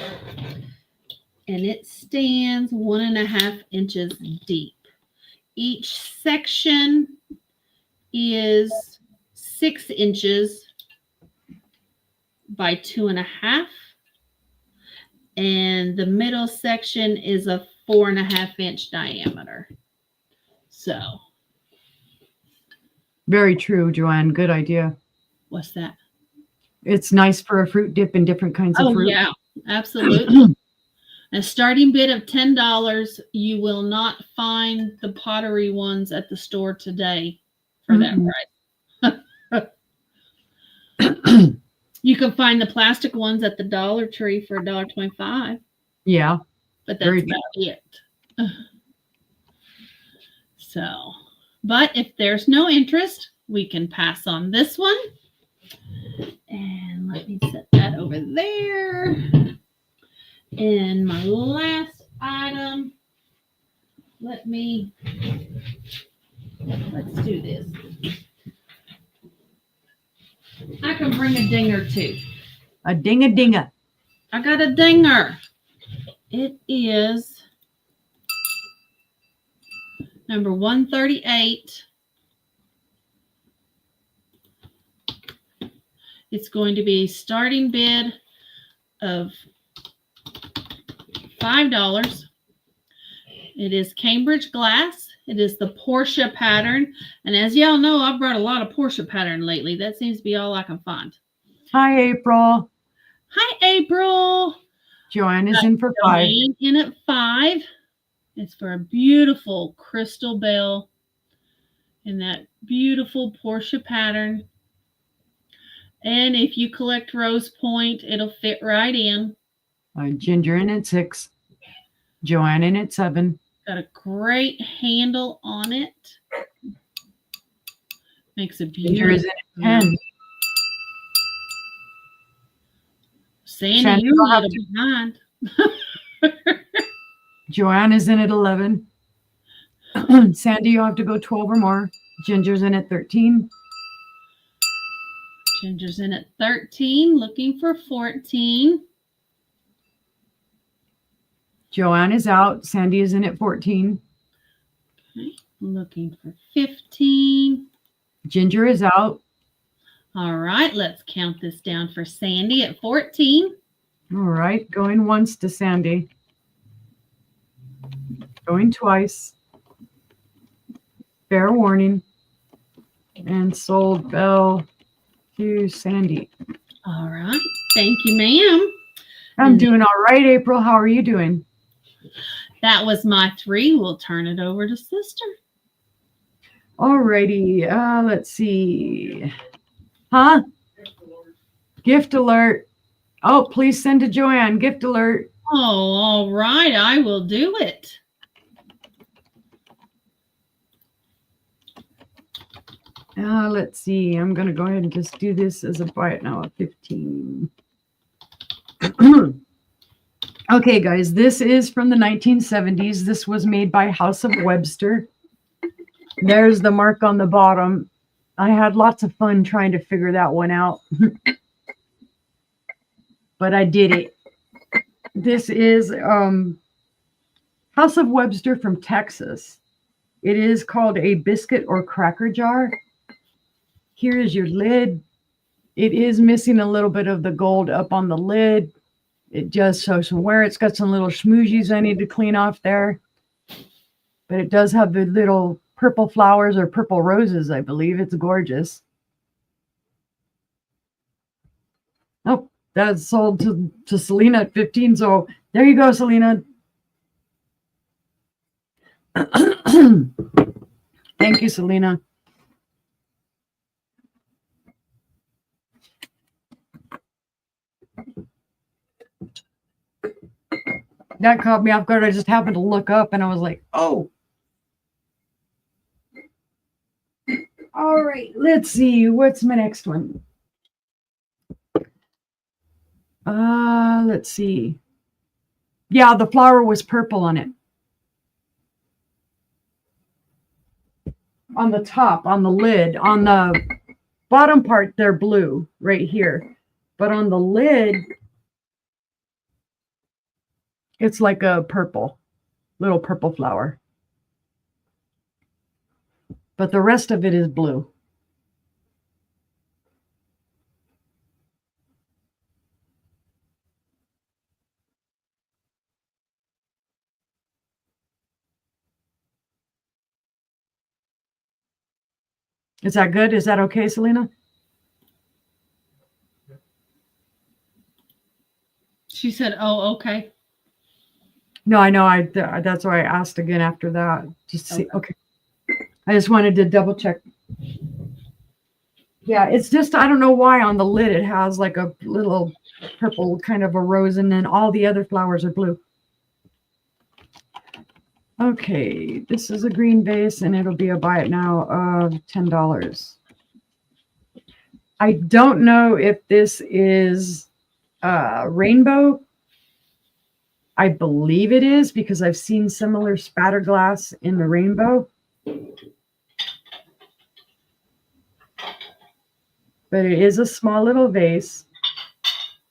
and it stands 1.5 inches deep. Each section is 6 inches by 2.5, and the middle section is a 4.5 inch diameter. So, very true, Joanne. Good idea. what's that? It's nice for a fruit dip in different kinds of fruit. Yeah, absolutely. A starting bid of $10. You will not find the pottery ones at the store today for that price. You can find the plastic ones at the Dollar Tree for $1.25. Yeah. But that's about it. So, but if there's no interest, we can pass on this one. And let me set that over there. And my last item, let's do this. I can bring a dinger too. A ding-a-dinga. I got a dinger. It is number 138. It's going to be a starting bid of $5. It is Cambridge glass. It is the Portia pattern. And as y'all know, I've brought a lot of Portia pattern lately. That seems to be all I can find. Hi, April. Hi, April. Joanne is in for 5. In at 5. It's for a beautiful crystal bell in that beautiful Portia pattern. And if you collect rose point, it'll fit right in. Ginger in at 6. Joanne in at 7. Got a great handle on it. Makes a Ginger is beautiful. in at 10. Sandy, you're a little behind. Joanne is in at 11. Sandy, you'll have to go 12 or more. Ginger's in at 13. Ginger's in at 13, looking for 14. Joanne is out. Sandy is in at 14. Okay, looking for 15. Ginger is out. All right, let's count this down for Sandy at 14. All right, going once to Sandy. Going twice. Fair warning. And sold bell to Sandy. All right, thank you, ma'am. I'm doing all right, April. How are you doing? That was my 3. We'll turn it over to Sister. All righty. Let's see. Huh? Gift alert. Oh, please send to Joanne. Gift alert. Oh, all right. I will do it. Let's see. I'm going to go ahead and just do this as a buy it now of 15. Okay, guys, this is from the 1970s. This was made by House of Webster. There's the mark on the bottom. I had lots of fun trying to figure that one out. But I did it. This is House of Webster from Texas. It is called a biscuit or cracker jar. Here is your lid. It is missing a little bit of the gold up on the lid. It just shows from where it's got some little schmoozies I need to clean off there. But it does have the little purple flowers or purple roses, I believe. It's gorgeous. Oh, that's sold to Selena at 15. So there you go, Selena. Thank you, Selena. That caught me off guard. I just happened to look up and I was like, oh. All right, let's see. What's my next one? Let's see. Yeah, the flower was purple on it. On the top, on the lid, on the bottom part, they're blue right here. But on the lid, it's like a purple, little purple flower. But the rest of it is blue. Is that good? Is that okay, Selena? She said, oh, okay. No, I know. That's why I asked again after that. Just see. Okay. I just wanted to double check. Yeah, it's just, I don't know why on the lid it has like a little purple kind of a rose and then all the other flowers are blue. Okay, this is a green vase and it'll be a buy it now of $10. I don't know if this is rainbow. I believe it is because I've seen similar spatter glass in the rainbow. But it is a small little vase.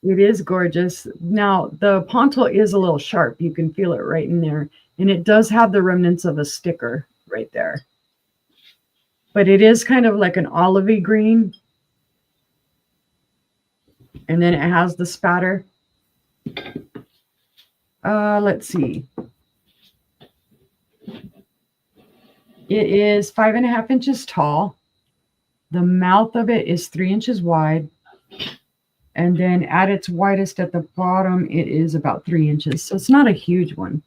It is gorgeous. Now, the pontil is a little sharp. You can feel it right in there. And it does have the remnants of a sticker right there. But it is kind of like an olivey green. And then it has the spatter. Let's see. It is 5.5 inches tall. The mouth of it is 3 inches wide. And then at its widest at the bottom, it is about 3 inches. So it's not a huge one.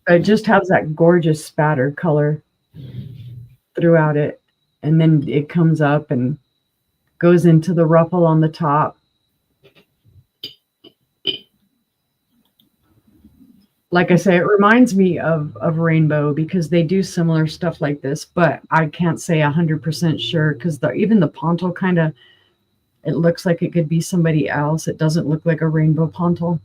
But it just has that gorgeous spatter color throughout it. And then it comes up and goes into the ruffle on the top. Like I say, it reminds me of rainbow because they do similar stuff like this, but I can't say 100% sure because even the pontil kind of, it looks like it could be somebody else. It doesn't look like a rainbow pontil.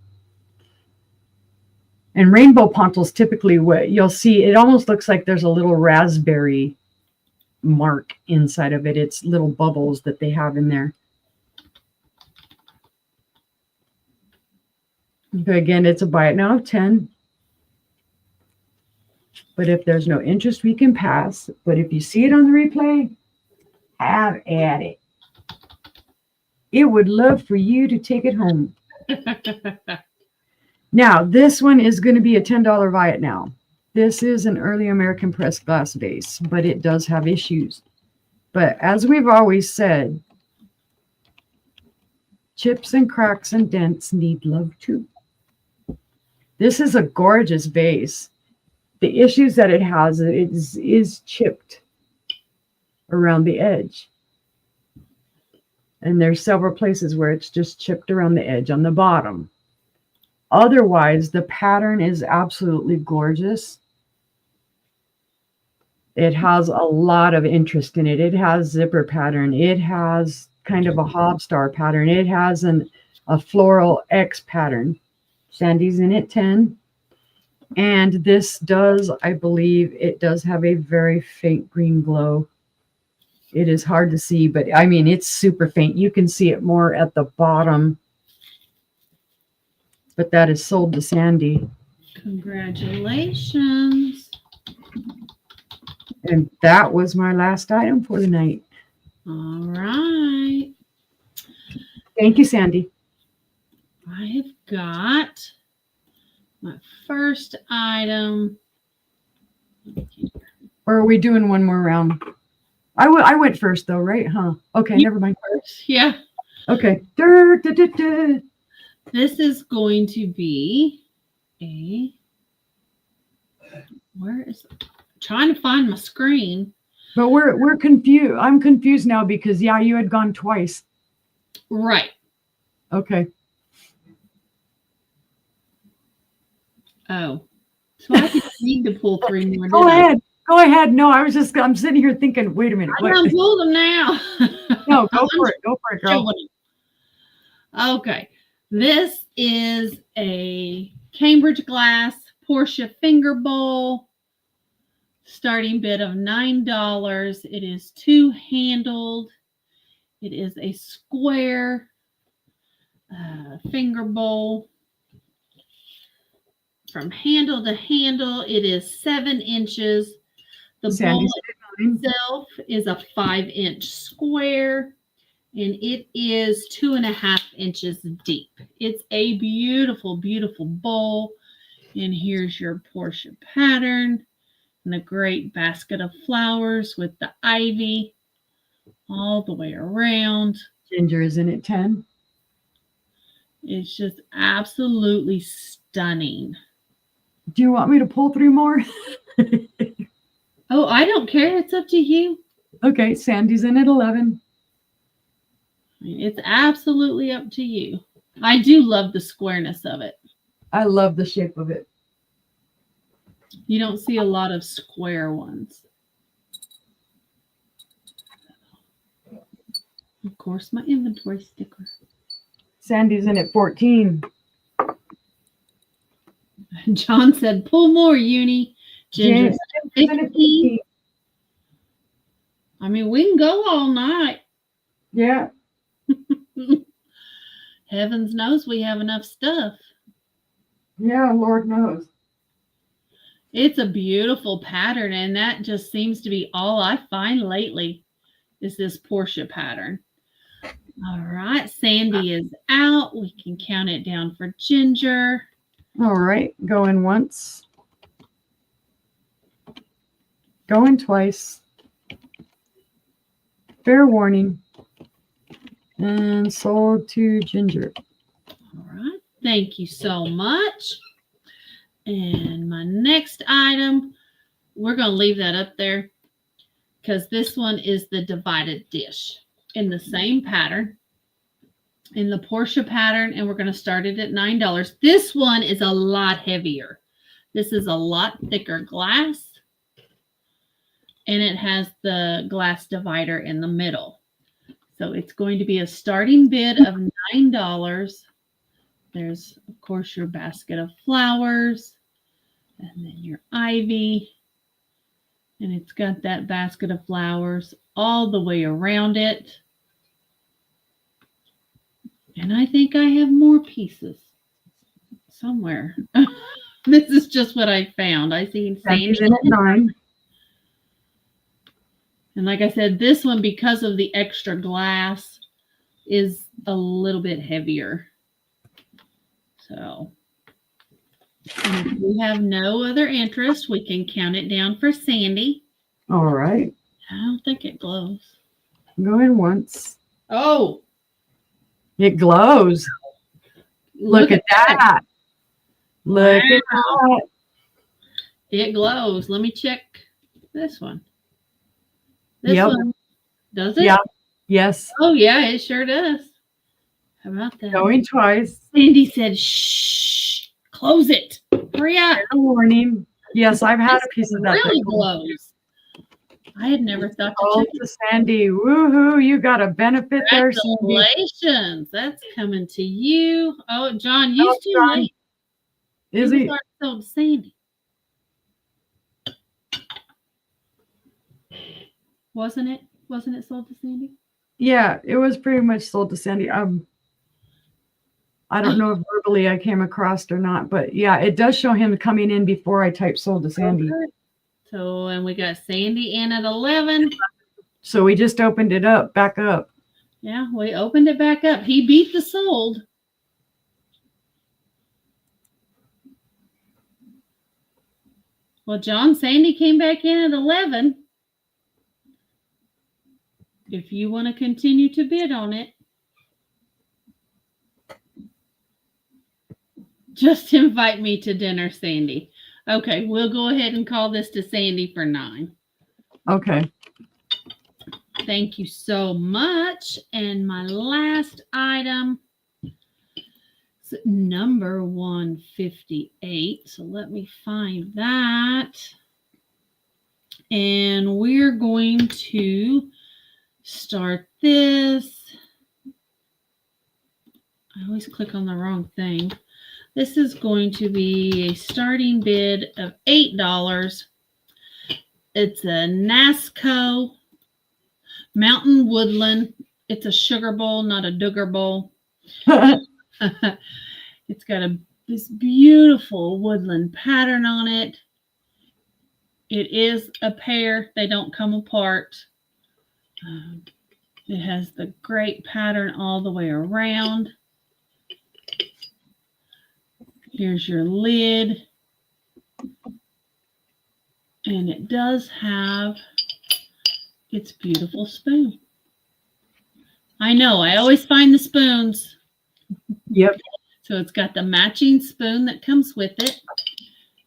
And rainbow pontils typically, what you'll see, it almost looks like there's a little raspberry mark inside of it. It's little bubbles that they have in there. But again, it's a buy it now of 10. But if there's no interest, we can pass. But if you see it on the replay, have at it. It would love for you to take it home. Now, this one is going to be a $10 buy it now. This is an early American pressed glass vase, but it does have issues. But as we've always said, chips and cracks and dents need love too. This is a gorgeous vase. The issues that it has is chipped around the edge. And there's several places where it's just chipped around the edge on the bottom. Otherwise, the pattern is absolutely gorgeous. It has a lot of interest in it. It has zipper pattern. It has kind of a hob star pattern. It has a floral X pattern. Sandy's in at 10. And this does, I believe, it does have a very faint green glow. It is hard to see, but I mean, it's super faint. You can see it more at the bottom. But that is sold to Sandy. Congratulations. And that was my last item for the night. All right. Thank you, Sandy. I have got my first item. Or are we doing one more round? I went first though, right? Huh? Okay, never mind. Yeah. Okay. This is going to be where is it? Trying to find my screen. But we're confused. I'm confused now because you had gone twice. Right. Okay. Oh. So I didn't need to pull 3 more. Go ahead. Go ahead. No, I'm sitting here thinking, wait a minute. I don't pull them now. No, go for it. Go for it, girl. Okay. This is a Cambridge glass Portia finger bowl. Starting bid of $9. It is 2-handled. It is a square finger bowl. From handle to handle, it is 7 inches. The bowl itself is a 5-inch square, and it is 2.5 inches deep. It's a beautiful, beautiful bowl. And here's your Portia pattern. And a great basket of flowers with the ivy all the way around. Ginger is in at 10. It's just absolutely stunning. Do you want me to pull 3 more? Oh, I don't care. It's up to you. Okay, Sandy's in at 11. It's absolutely up to you. I do love the squareness of it. I love the shape of it. You don't see a lot of square ones. Of course, my inventory sticker. Sandy's in at 14. John said, pull more, Uni. Ginger's at Ginger's in at 15. I mean, we can go all night. Yeah. Heavens knows we have enough stuff. Yeah, Lord knows. It's a beautiful pattern, and that just seems to be all I find lately is this Portia pattern. All right, Sandy is out. We can count it down for Ginger. All right, going once. Going twice. Fair warning. And sold to Ginger. All right, thank you so much. And my next item, we're going to leave that up there because this one is the divided dish in the same pattern, in the Portia pattern, and we're going to start it at $9. This one is a lot heavier. This is a lot thicker glass, and it has the glass divider in the middle. So it's going to be a starting bid of $9. There's, of course, your basket of flowers. And then your ivy. And it's got that basket of flowers all the way around it. And I think I have more pieces somewhere. This is just what I found. I see Sandy's Sandy. in at 9. And like I said, this one, because of the extra glass, is a little bit heavier. So, and if we have no other interest, we can count it down for Sandy. All right. I don't think it glows. Going once. Oh, It glows. Look at that. Look at that. It glows. Let me check this one. This Yep. one. Does it? Yeah. Yes. Oh, yeah, it sure does. How about that? Going twice. Sandy said, shh, close it. Hurry up. Fair warning. Yes, I've had a piece of that. Really before. glows. I had never thought to Oh, check. to Sandy. Woohoo. You got a benefit there, Sandy. Congratulations. That's coming to you. Oh, John, you too John. late. Is It was he? already sold to Sandy. Wasn't it? Wasn't it sold to Sandy? Yeah, it was pretty much sold to Sandy. I don't know if verbally I came across or not, but yeah, it does show him coming in before I type sold to Sandy. Okay. So, and we got Sandy in at 11. So we just opened it up, back up. Yeah, we opened it back up. He beat the sold. Well, John, Sandy came back in at 11. If you want to continue to bid on it, just invite me to dinner, Sandy. Okay, we'll go ahead and call this to Sandy for 9. Okay. Thank you so much. And my last item is number 158. So let me find that. And we're going to start this. I always click on the wrong thing. This is going to be a starting bid of $8. It's a NASCO Mountain Woodland. It's a sugar bowl, not a Duggar bowl. It's got this beautiful woodland pattern on it. It is a pair. They don't come apart. It has the great pattern all the way around. Here's your lid. And it does have its beautiful spoon. I know, I always find the spoons. Yep. So it's got the matching spoon that comes with it.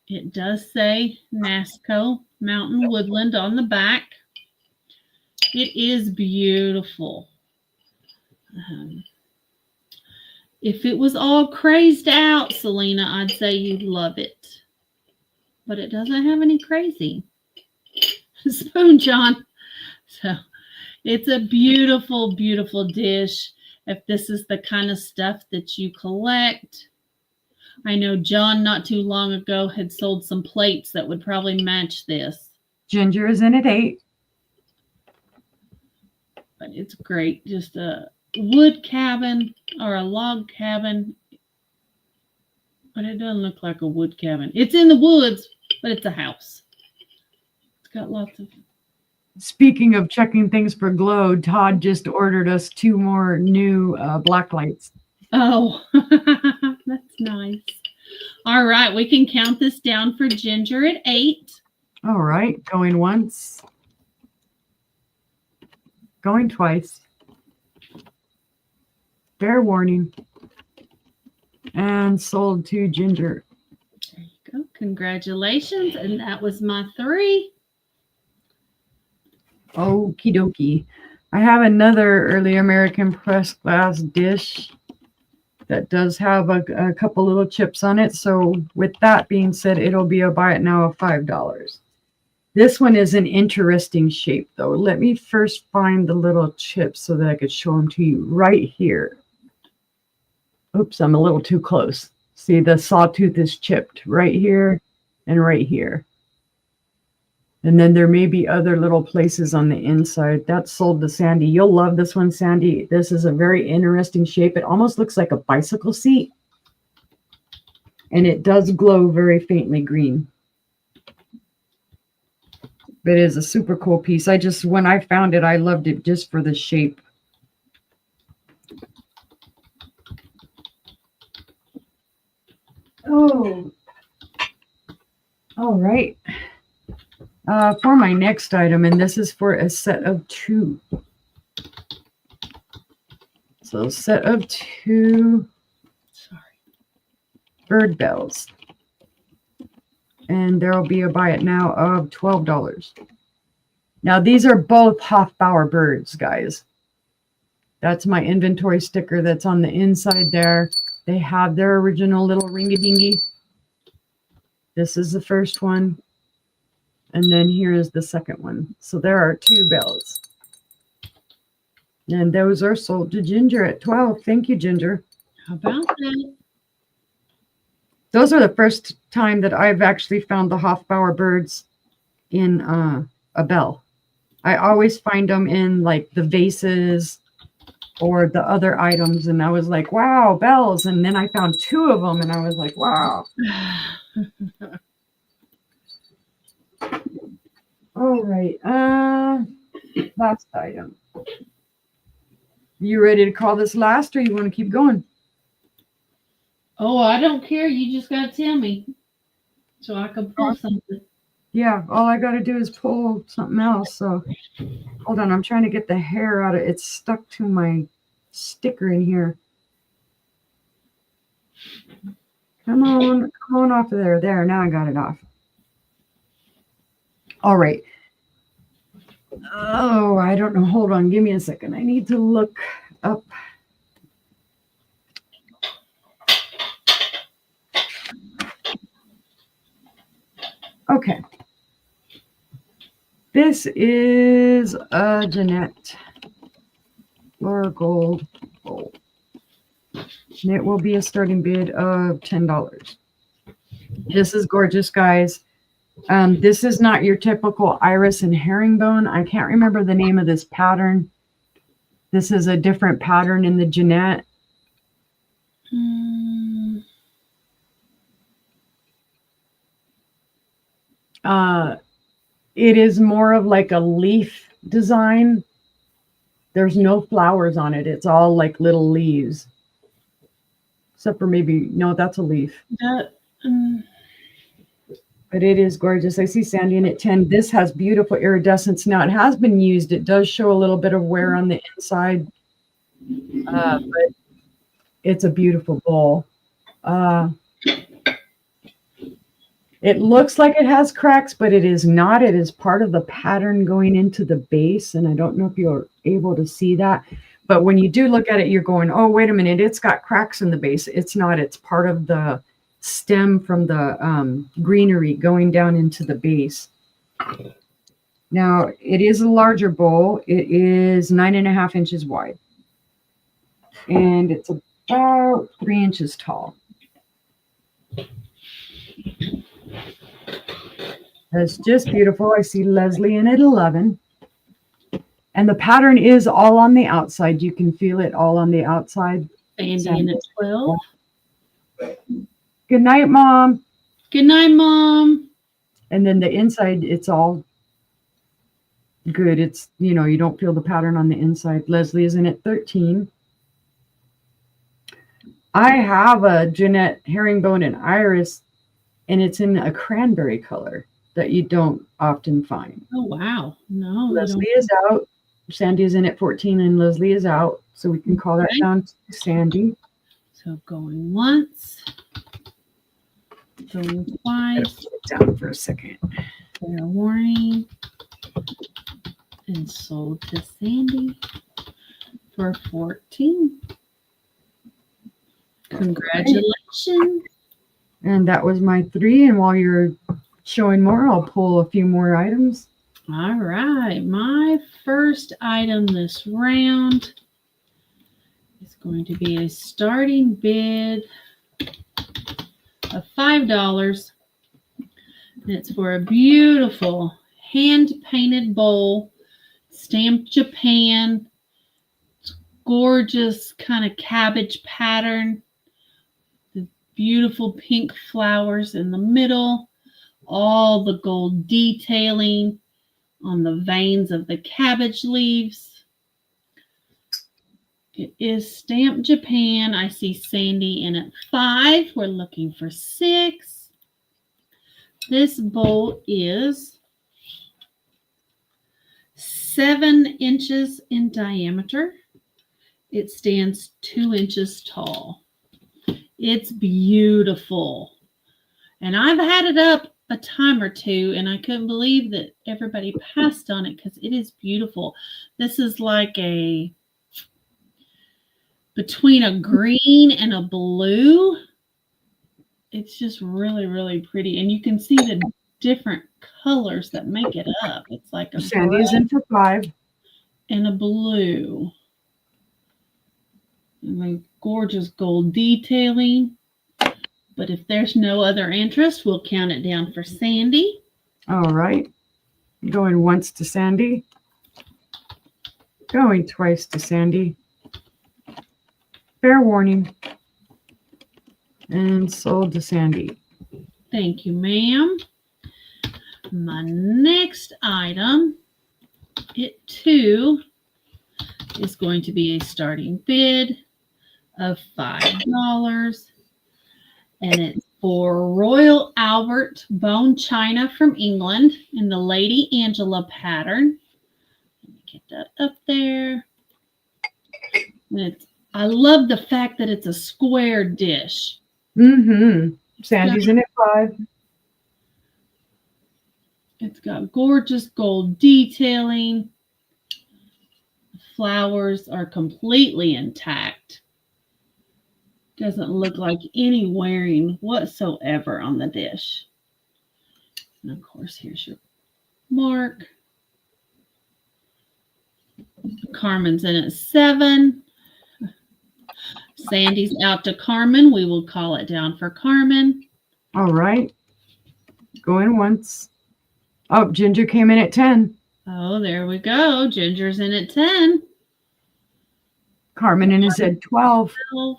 It does say NASCO Mountain Woodland on the back. It is beautiful. If it was all crazed out, Selena, I'd say you'd love it. but it doesn't have any crazy. Spoon John. So it's a beautiful, beautiful dish. If this is the kind of stuff that you collect, I know John not too long ago had sold some plates that would probably match this. Ginger is in at 8. But it's great. Just a wood cabin or a log cabin. But it doesn't look like a wood cabin. It's in the woods, but it's a house. It's got lots of. Speaking of checking things for glow, Todd just ordered us 2 more new black lights. Oh, that's nice. All right, we can count this down for Ginger at 8. All right, going once. Going twice. Fair warning. And sold to Ginger. There you go. Congratulations. And that was my 3. Okie dokie. I have another early American pressed glass dish that does have a couple little chips on it. So with that being said, it'll be a buy it now of $5. This one is an interesting shape though. Let me first find the little chips so that I could show them to you right here. Oops, I'm a little too close. See, the sawtooth is chipped right here and right here. And then there may be other little places on the inside. That's sold to Sandy. You'll love this one, Sandy. This is a very interesting shape. It almost looks like a bicycle seat. And it does glow very faintly green. But it is a super cool piece. When I found it, I loved it just for the shape. Oh, all right. For my next item, and this is for a set of 2. So set of 2 bird bells. And there will be a buy it now of $12. Now these are both Hofbauer birds, guys. That's my inventory sticker that's on the inside there. They have their original little ringy-dingy. This is the first one. And then here is the second one. So there are 2 bells. And those are sold to Ginger at 12. Thank you, Ginger. How about that? Those are the first time that I've actually found the Hofbauer birds in a bell. I always find them in like the vases or the other items. And I was like, wow, bells. And then I found 2 of them and I was like, wow. All right. Last item. You ready to call this last or you want to keep going? Oh, I don't care. You just got to tell me so I can pull something. Yeah, all I got to do is pull something else. So hold on. I'm trying to get the hair out of it. It's stuck to my sticker in here. Come on off of there. There, now I got it off. All right. Oh, I don't know. Hold on. Give me a second. I need to look up. Okay. This is a Jeanette Flora Gold bowl. And it will be a starting bid of $10. This is gorgeous, guys. This is not your typical iris and herringbone. I can't remember the name of this pattern. This is a different pattern in the Jeanette. It is more of like a leaf design. There's no flowers on it. It's all like little leaves. Except for maybe, no, that's a leaf. But it is gorgeous. I see Sandy in at 10. This has beautiful iridescence. Now, it has been used. It does show a little bit of wear on the inside. But it's a beautiful bowl. It looks like it has cracks, but it is not. It is part of the pattern going into the base. And I don't know if you're able to see that. But when you do look at it, you're going, oh, wait a minute. It's got cracks in the base. It's not. It's part of the stem from the greenery going down into the base. Now, it is a larger bowl. It is 9.5 inches wide. And it's about 3 inches tall. That's just beautiful. I see Leslie in at 11. And the pattern is all on the outside. You can feel it all on the outside. Sandy in at 12. Good night, Mom. Good night, Mom. And then the inside, it's all good. It's, you don't feel the pattern on the inside. Leslie is in at 13. I have a Jeanette herringbone and iris, and it's in a cranberry color that you don't often find. Oh, wow. No. Leslie is out. Sandy is in at 14, and Leslie is out. So we can call that down to Sandy. So going once. Going twice. Put it down for a second. Fair warning. And sold to Sandy for 14. Congratulations. And that was my 3. And while you're showing more, I'll pull a few more items. All right. My first item this round is going to be a starting bid of $5. And it's for a beautiful hand-painted bowl, stamped Japan, gorgeous kind of cabbage pattern, the beautiful pink flowers in the middle, all the gold detailing on the veins of the cabbage leaves. It is stamped Japan. I see Sandy in at 5. We're looking for 6. This bowl is 7 inches in diameter. It stands 2 inches tall. It's beautiful. And I've had it up a time or two, and I couldn't believe that everybody passed on it because it is beautiful. This is like between a green and a blue. It's just really, really pretty. And you can see the different colors that make it up. It's like a Sandy is in for 5. And a blue. And the gorgeous gold detailing. But if there's no other interest, we'll count it down for Sandy. All right. Going once to Sandy. Going twice to Sandy. Fair warning. And sold to Sandy. Thank you, ma'am. My next item, it too is going to be a starting bid of $5. And it's for Royal Albert bone china from England in the Lady Angela pattern. Let me get that up there. And I love the fact that it's a square dish. Mm-hmm. Sandy's in at 5. It's got gorgeous gold detailing. The flowers are completely intact. Doesn't look like any wearing whatsoever on the dish. And of course, here's your mark. Carmen's in at 7. Sandy's out to Carmen. We will call it down for Carmen. All right. Going once. Oh, Ginger came in at 10. Oh, there we go. Ginger's in at 10. Carmen in is at 12. 12.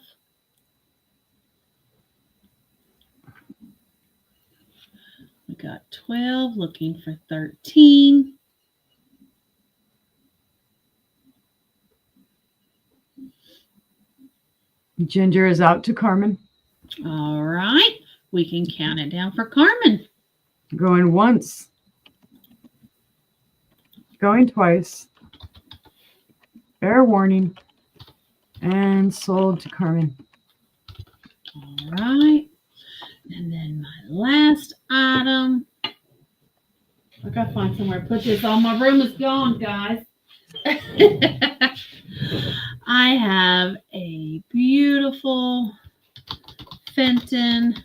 We got 12, looking for 13. Ginger is out to Carmen. All right. We can count it down for Carmen. Going once. Going twice. Fair warning. And sold to Carmen. All right. And then my last item. I gotta find somewhere to put this. All my room is gone, guys. I have a beautiful Fenton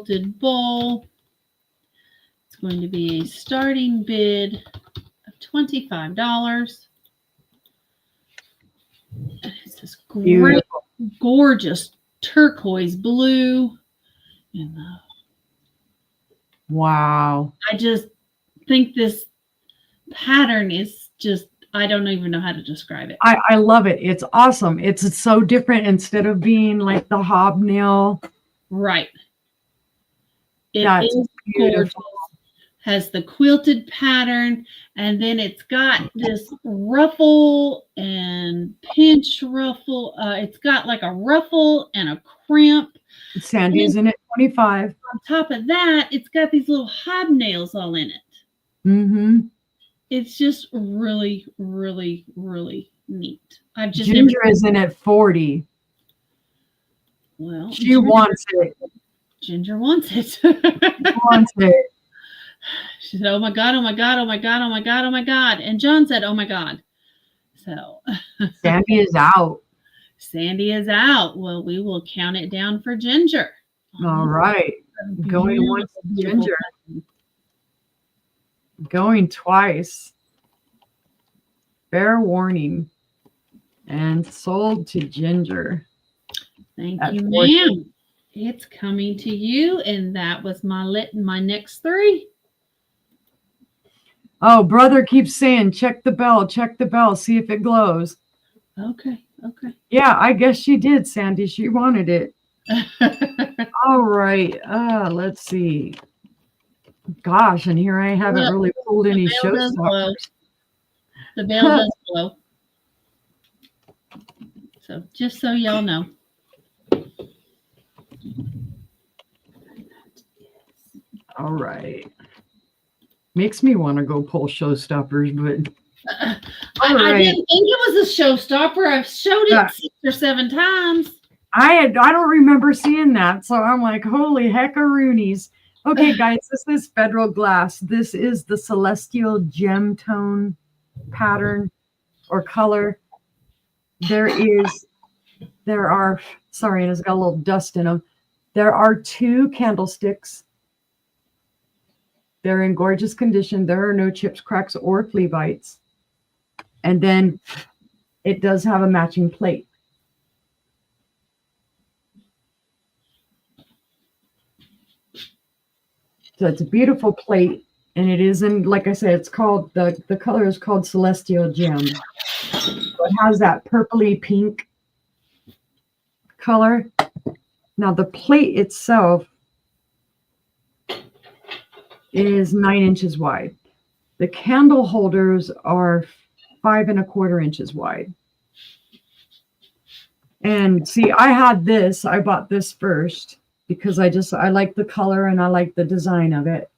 quilted bowl. It's going to be a starting bid of $25. And it's this great, Beautiful. gorgeous turquoise blue. And Wow. I just think this pattern is just, I don't even know how to describe it. I love it. It's awesome. It's so different instead of being like the hobnail. Right. It That's is beautiful. gorgeous. Has the quilted pattern, and then it's got this ruffle and pinch ruffle. It's got like a ruffle and a crimp. Sandy is in at 25. On top of that, it's got these little hobnails all in it. Mm-hmm. It's just really, really, really neat. I've just Ginger is in at 40. well, She wants it. Ginger wants it. She wants it. She said, "Oh my God, oh my God, oh my God, oh my God, oh my God." And John said, "Oh my God." So Sandy is out. Sandy is out. Well, we will count it down for Ginger. All right. Going once to Beautiful. Ginger. Going twice. Fair warning. And sold to Ginger. Thank At you, 40. ma'am. It's coming to you, and that was my next three. Oh, brother keeps saying, check the bell, see if it glows. Okay. Yeah, I guess she did, Sandy. She wanted it. All right. Let's see. Gosh, and here I haven't Look, really pulled any bell does blow. showstoppers. The bell does blow. So just so y'all know. All right. Makes me want to go pull showstoppers, but all I right. didn't think it was a showstopper. I've showed it 6 or 7 times. I don't remember seeing that, so I'm like, holy heckaroonies. Okay, guys, this is Federal Glass. This is the Celestial Gem Tone pattern or color. There are, sorry, and it's got a little dust in them. There are 2 candlesticks. They're in gorgeous condition. There are no chips, cracks, or flea bites. And then it does have a matching plate. So it's a beautiful plate, and it is in, like I said, it's called, the color is called Celestial Gem. So it has that purpley pink color. Now the plate itself is 9 inches wide. The candle holders are 5 1/4 inches wide. And see, I bought this first because I like the color and I like the design of it.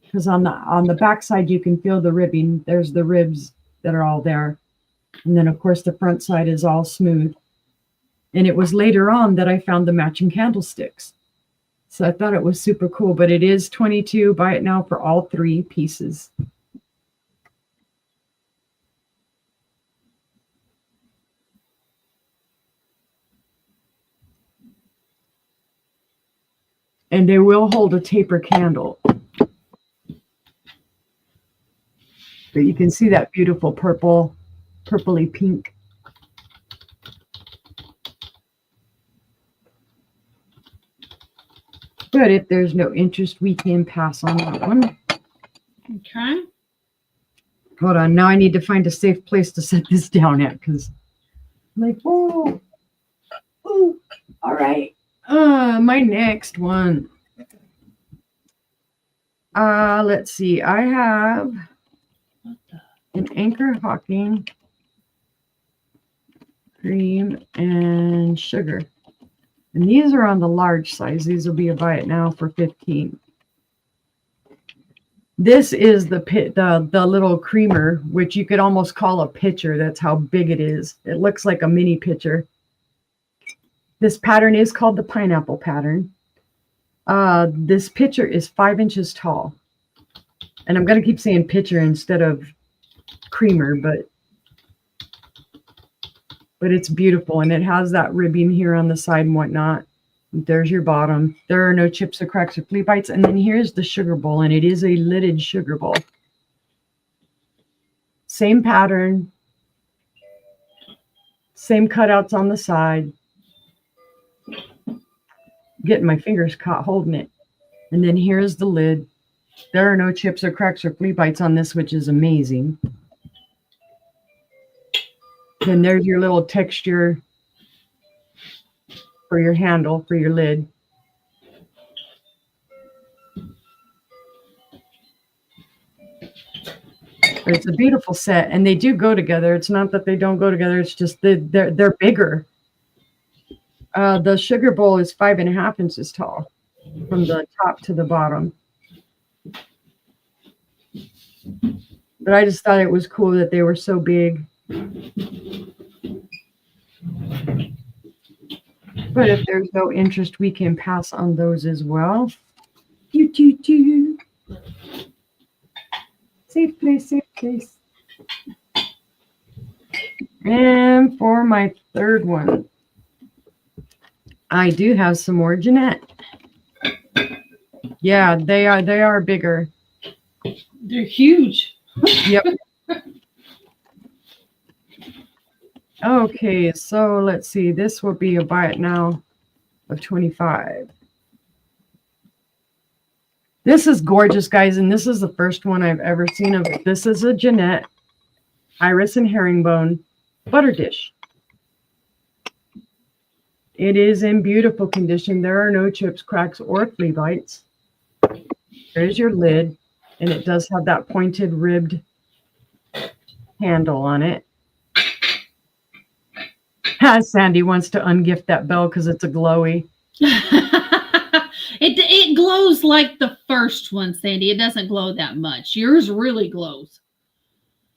Because on the back side you can feel the ribbing. There's the ribs that are all there. And then of course the front side is all smooth. And it was later on that I found the matching candlesticks. So I thought it was super cool, but it is $22. Buy it now for all 3 pieces. And they will hold a taper candle. But you can see that beautiful purpley pink. But if there's no interest, we can pass on that one. Okay. Hold on. Now I need to find a safe place to set this down at because I'm like, oh, all right. My next one. Let's see. I have an Anchor Hawking cream and sugar. And these are on the large size. These will be a buy it now for $15. This is the little creamer, which you could almost call a pitcher. That's how big it is. It looks like a mini pitcher. This pattern is called the pineapple pattern. This pitcher is 5 inches tall. And I'm going to keep saying pitcher instead of creamer, but it's beautiful. And it has that ribbing here on the side and whatnot. There's your bottom. There are no chips or cracks or flea bites. And then here's the sugar bowl, and it is a lidded sugar bowl. Same pattern. Same cutouts on the side. Getting my fingers caught holding it. And then here's the lid. There are no chips or cracks or flea bites on this, which is amazing. Then there's your little texture for your handle, for your lid. But it's a beautiful set, and they do go together. It's not that they don't go together. It's just they're bigger. The sugar bowl is 5.5 inches tall from the top to the bottom. But I just thought it was cool that they were so big. But if there's no interest, we can pass on those as well. Safe place, safe place. And for my third one, I do have some more Jeanette. Yeah, they are bigger. They're huge. Yep. Okay, so let's see. This will be a buy it now of 25. This is gorgeous, guys, and this is the first one I've ever seen of it. This is a Jeanette iris and herringbone butter dish. It is in beautiful condition. There are no chips, cracks, or flea bites. There's your lid, and it does have that pointed ribbed handle on it. Sandy wants to ungift that bell because it's a glowy. It glows like the first one, Sandy. It doesn't glow that much. Yours really glows.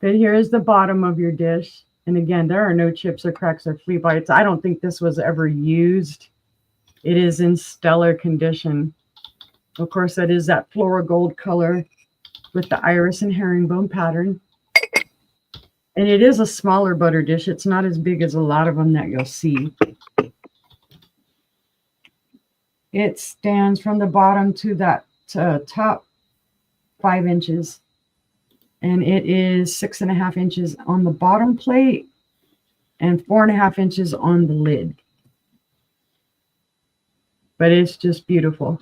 Then here is the bottom of your dish. And again, there are no chips or cracks or flea bites. I don't think this was ever used. It is in stellar condition. Of course, that is that floral gold color with the iris and herringbone pattern. And it is a smaller butter dish. It's not as big as a lot of them that you'll see. It stands from the bottom to that top 5 inches. And it is 6.5 inches on the bottom plate and 4.5 inches on the lid. But it's just beautiful.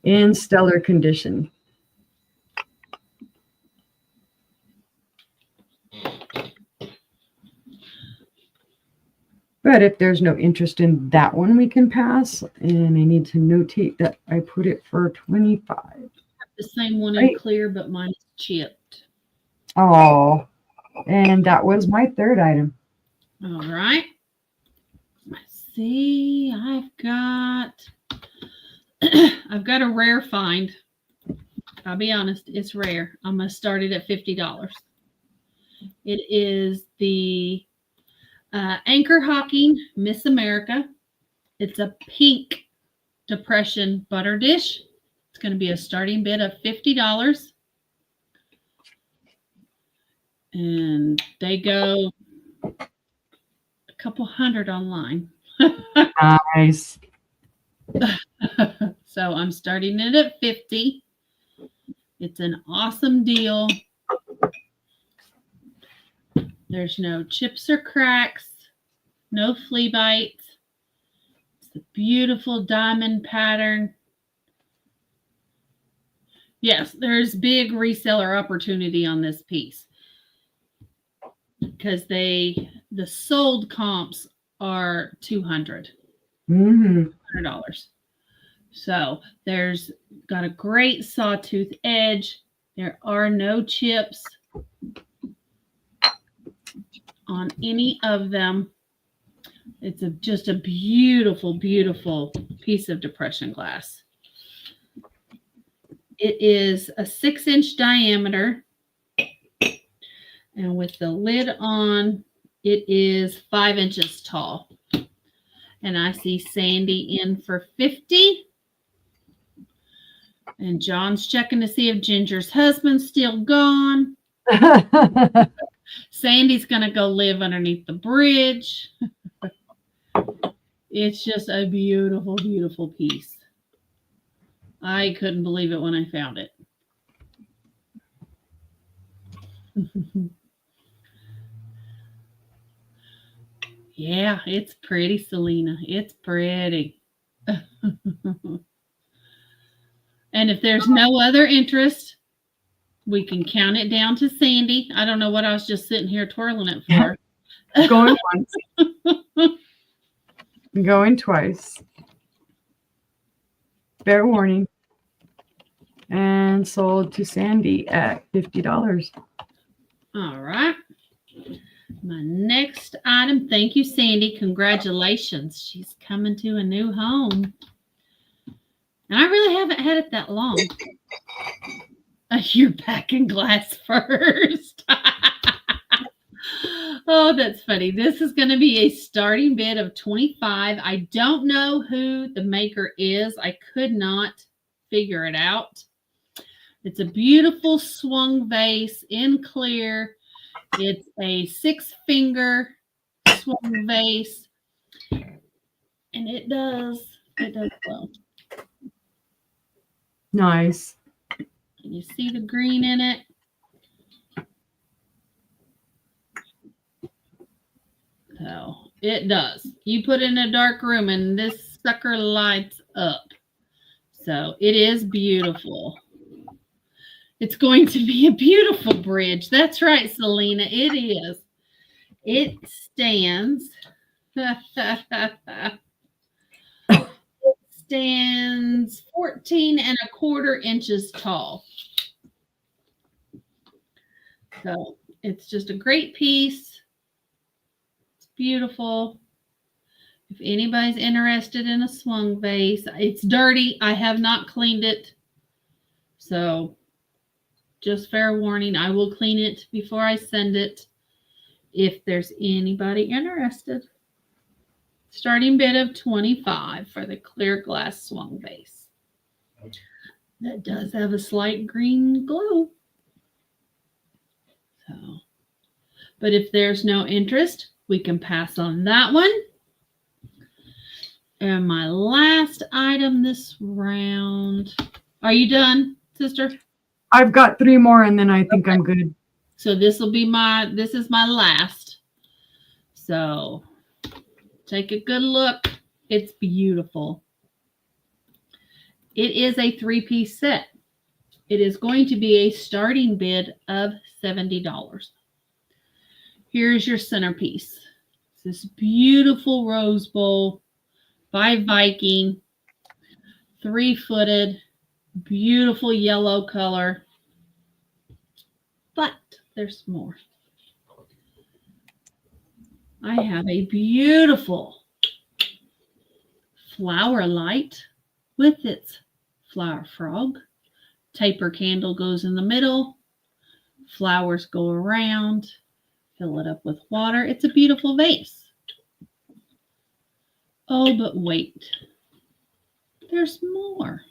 In stellar condition. But if there's no interest in that one, we can pass. And I need to notate that I put it for 25. The same one in clear, but mine is chipped. Oh, and that was my third item. All right. Let's see. I've got a rare find. I'll be honest, it's rare. I'm gonna start it at $50. It is the Anchor Hocking Miss America. It's a pink depression butter dish. It's going to be a starting bid of $50. And they go a couple hundred online. Nice. So I'm starting it at $50. It's an awesome deal. There's no chips or cracks, no flea bites. It's a beautiful diamond pattern. Yes, there's big reseller opportunity on this piece because the sold comps are $200. $100. So there's got a great sawtooth edge. There are no chips on any of them. It's just a beautiful, beautiful piece of depression glass. It is a 6-inch diameter. And with the lid on, it is 5 inches tall. And I see Sandy in for 50. And John's checking to see if Ginger's husband's still gone. Sandy's going to go live underneath the bridge. It's just a beautiful, beautiful piece. I couldn't believe it when I found it. Yeah, it's pretty, Selena. It's pretty. And if there's no other interest, we can count it down to Sandy. I don't know what I was just sitting here twirling it for. Going once. Going twice. Fair warning. And sold to Sandy at $50. All right. My next item. Thank you, Sandy. Congratulations. She's coming to a new home. And I really haven't had it that long. You're packing glass first. Oh, that's funny. This is going to be a starting bid of $25. I don't know who the maker is. I could not figure it out. It's a beautiful swung vase in clear. It's a 6-finger swung vase. And it does glow. Nice. Can you see the green in it? So it does. You put it in a dark room and this sucker lights up. So it is beautiful. It's going to be a beautiful bridge. That's right, Selena. It is. It stands. It stands 14¼ inches tall. So it's just a great piece. It's beautiful. If anybody's interested in a swung vase, it's dirty. I have not cleaned it. So just fair warning, I will clean it before I send it if there's anybody interested. Starting bid of $25 for the clear glass swung vase. That does have a slight green glow. So, but if there's no interest, we can pass on that one. And my last item this round. Are you done, sister? I've got 3 more and then I think I'm good. So this is my last. So take a good look. It's beautiful. It is a 3-piece set. It is going to be a starting bid of $70. Here's your centerpiece. It's this beautiful rose bowl by Viking, 3-footed, beautiful yellow color. But there's more. I have a beautiful flower light with its flower frog. Taper candle goes in the middle. Flowers go around. Fill it up with water. It's a beautiful vase. Oh, but wait. There's more.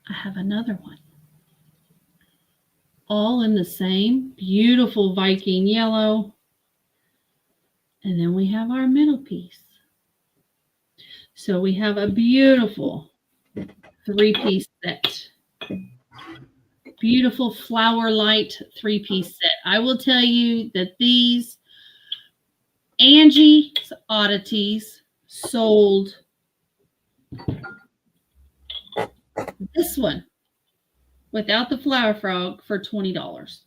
I have another one. All in the same beautiful Viking yellow. And then we have our middle piece. So we have a beautiful 3-piece set. Beautiful flower light 3-piece set. I will tell you that these Angie's Oddities sold this one without the flower frog for $20.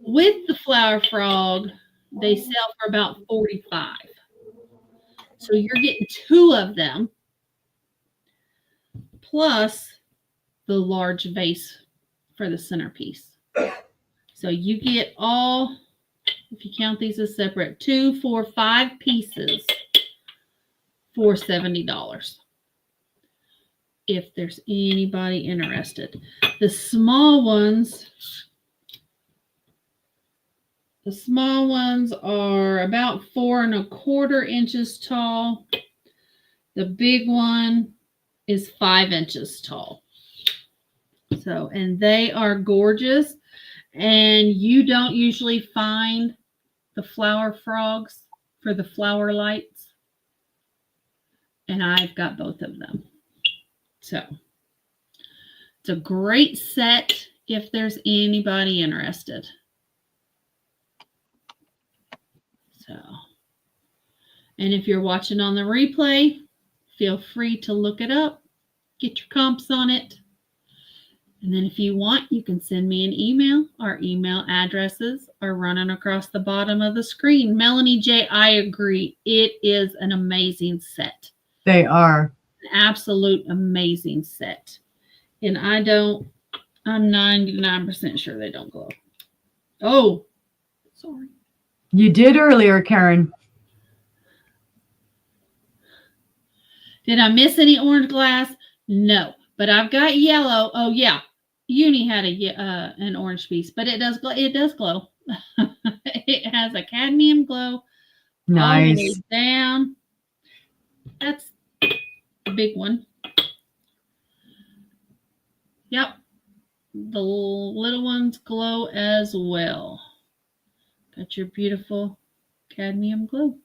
With the flower frog, they sell for about $45. So you're getting 2 of them plus the large vase for the centerpiece. So you get all, if you count these as separate, 2, 4, 5 pieces for $70. If there's anybody interested. The small ones are about 4¼ inches tall. The big one is 5 inches tall. So, and they are gorgeous. And you don't usually find the flower frogs for the flower lights. and I've got both of them. So it's a great set if there's anybody interested. So, and if you're watching on the replay, feel free to look it up, get your comps on it. And then if you want, you can send me an email. Our email addresses are running across the bottom of the screen. Melanie J., I agree. It is an amazing set. They are. An absolute amazing set. And I'm 99% sure they don't glow. Oh, sorry. You did earlier, Karen. Did I miss any orange glass? No, but I've got yellow. Oh yeah, Uni had an orange piece, but it does glow. It does glow. It has a cadmium glow. All the way Nice. down. That's a big one. Yep. The little ones glow as well. Got your beautiful cadmium glow.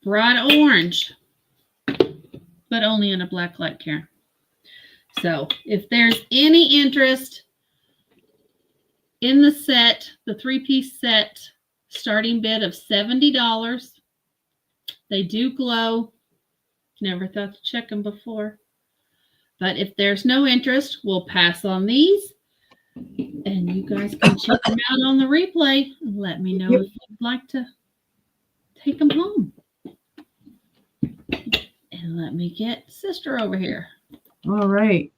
Bright orange, but only in a black light, Karen. So if there's any interest in the set, the 3-piece set, starting bid of $70. They do glow. Never thought to check them before. But if there's no interest, we'll pass on these. And you guys can check them out on the replay. And let me know if you'd like to take them home. And let me get Sister over here. All right.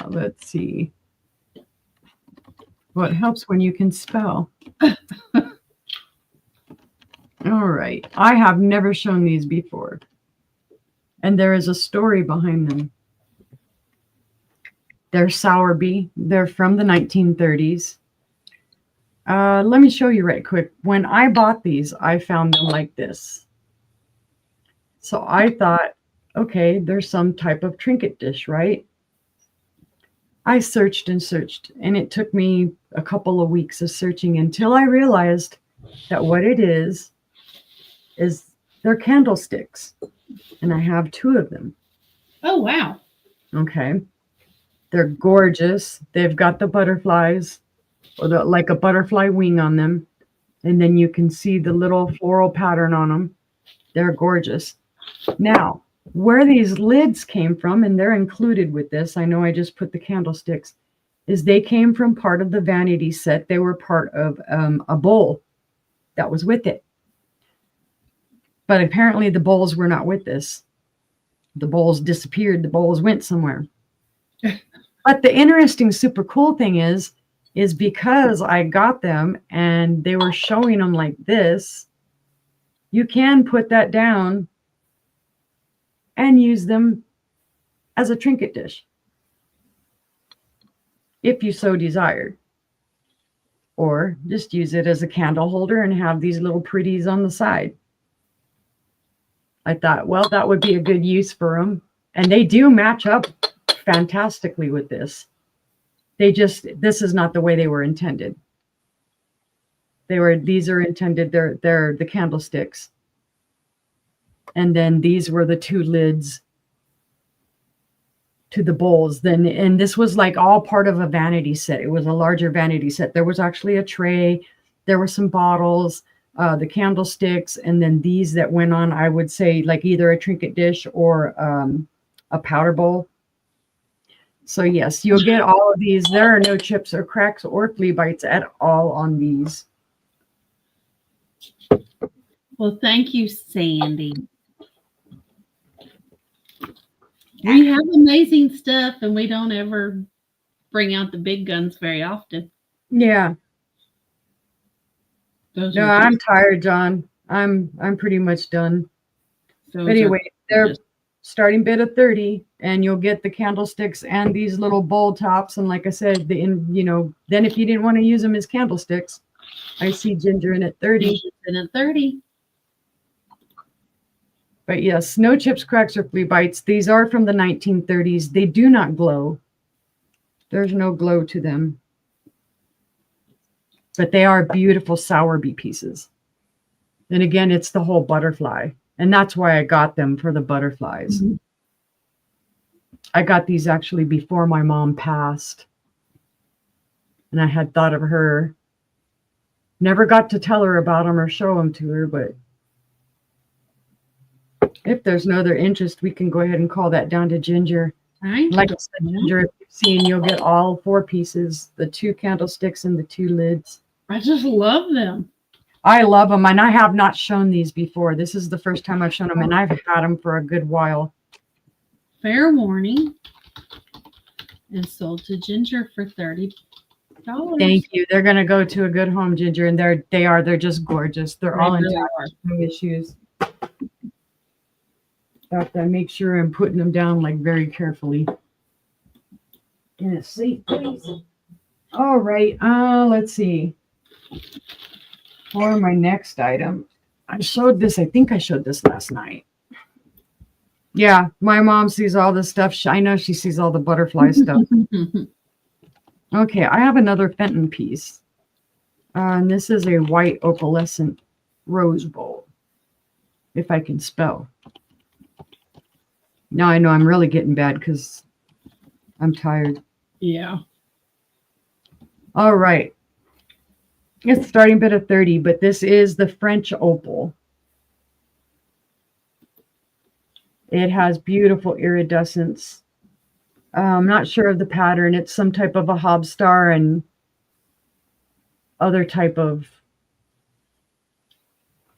Let's see. What helps when you can spell? All right. I have never shown these before. And there is a story behind them. They're Sowerby. They're from the 1930s. Let me show you right quick. When I bought these, I found them like this. So I thought, okay, there's some type of trinket dish, right? I searched and searched, and it took me a couple of weeks of searching until I realized that what it is they're candlesticks. And I have 2 of them. Oh, wow. Okay. They're gorgeous. They've got the butterflies, or like a butterfly wing on them. And then you can see the little floral pattern on them. They're gorgeous. Now, where these lids came from, and they're included with this, I know I just put the candlesticks, is they came from part of the vanity set. They were part of a bowl that was with it. But apparently the bowls were not with this. The bowls disappeared. The bowls went somewhere. But the interesting, super cool thing is because I got them and they were showing them like this, you can put that down and use them as a trinket dish if you so desired. Or just use it as a candle holder and have these little pretties on the side. I thought, well, that would be a good use for them. And they do match up fantastically with this. This is not the way they were intended. These are intended, they're the candlesticks. And then these were the 2 lids to the bowls. And this was like all part of a vanity set. It was a larger vanity set. There was actually a tray. There were some bottles, the candlesticks, and then these that went on, I would say, like either a trinket dish or a powder bowl. So yes, you'll get all of these. There are no chips or cracks or flea bites at all on these. Well, thank you, Sandy. We have amazing stuff, and we don't ever bring out the big guns very often. Yeah. Those No, are I'm tired, John. I'm pretty much done. those But anyway, are they're just- starting bid of 30, and you'll get the candlesticks and these little bowl tops. And like I said, then if you didn't want to use them as candlesticks, I see ginger in at 30. and at 30. But yes, no chips, cracks, or flea bites. These are from the 1930s. They do not glow. There's no glow to them. But they are beautiful Sowerby pieces. And again, it's the whole butterfly. And that's why I got them, for the butterflies. Mhm. I got these actually before my mom passed. And I had thought of her. Never got to tell her about them or show them to her, but if there's no other interest, we can go ahead and call that down to Ginger. I Like I said, Ginger, if you've seen, you'll get all 4 pieces, the 2 candlesticks and the 2 lids. just love them. I love them, and I have not shown these before. This is the first time I've shown them, and I've had them for a good while. Fair warning. And sold to Ginger for $30. Thank you. They're going to go to a good home, Ginger, and they're just gorgeous. They're all really intact, no issues. Have to make sure I'm putting them down like very carefully. In a seat, please. All right. Let's see. For my next item, I think I showed this last night. Yeah, my mom sees all this stuff. I know she sees all the butterfly stuff. Okay, I have another Fenton piece. And this is a white opalescent rose bowl. If I can spell. Now I know I'm really getting bad because I'm tired. Yeah. All right. It's starting bid of 30, but this is the French opal. It has beautiful iridescence. I'm not sure of the pattern. It's some type of a hobstar and other type of...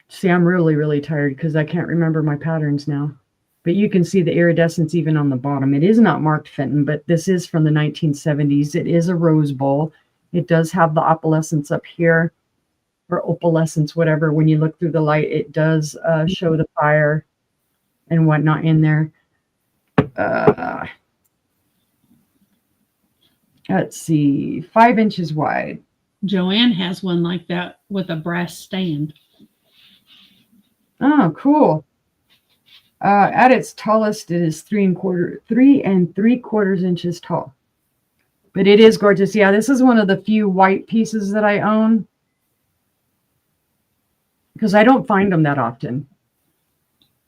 See, I'm really, really tired because I can't remember my patterns now. But you can see the iridescence even on the bottom. It is not marked Fenton, but this is from the 1970s. It is a rose bowl. It does have the opalescence up here, or opalescence, whatever. When you look through the light, it does show the fire and whatnot in there. Let's see, 5 inches wide. Joanne has one like that with a brass stand. Oh, cool. At its tallest, it is 3 3/4 inches tall. But it is gorgeous. Yeah, this is one of the few white pieces that I own, because I don't find them that often.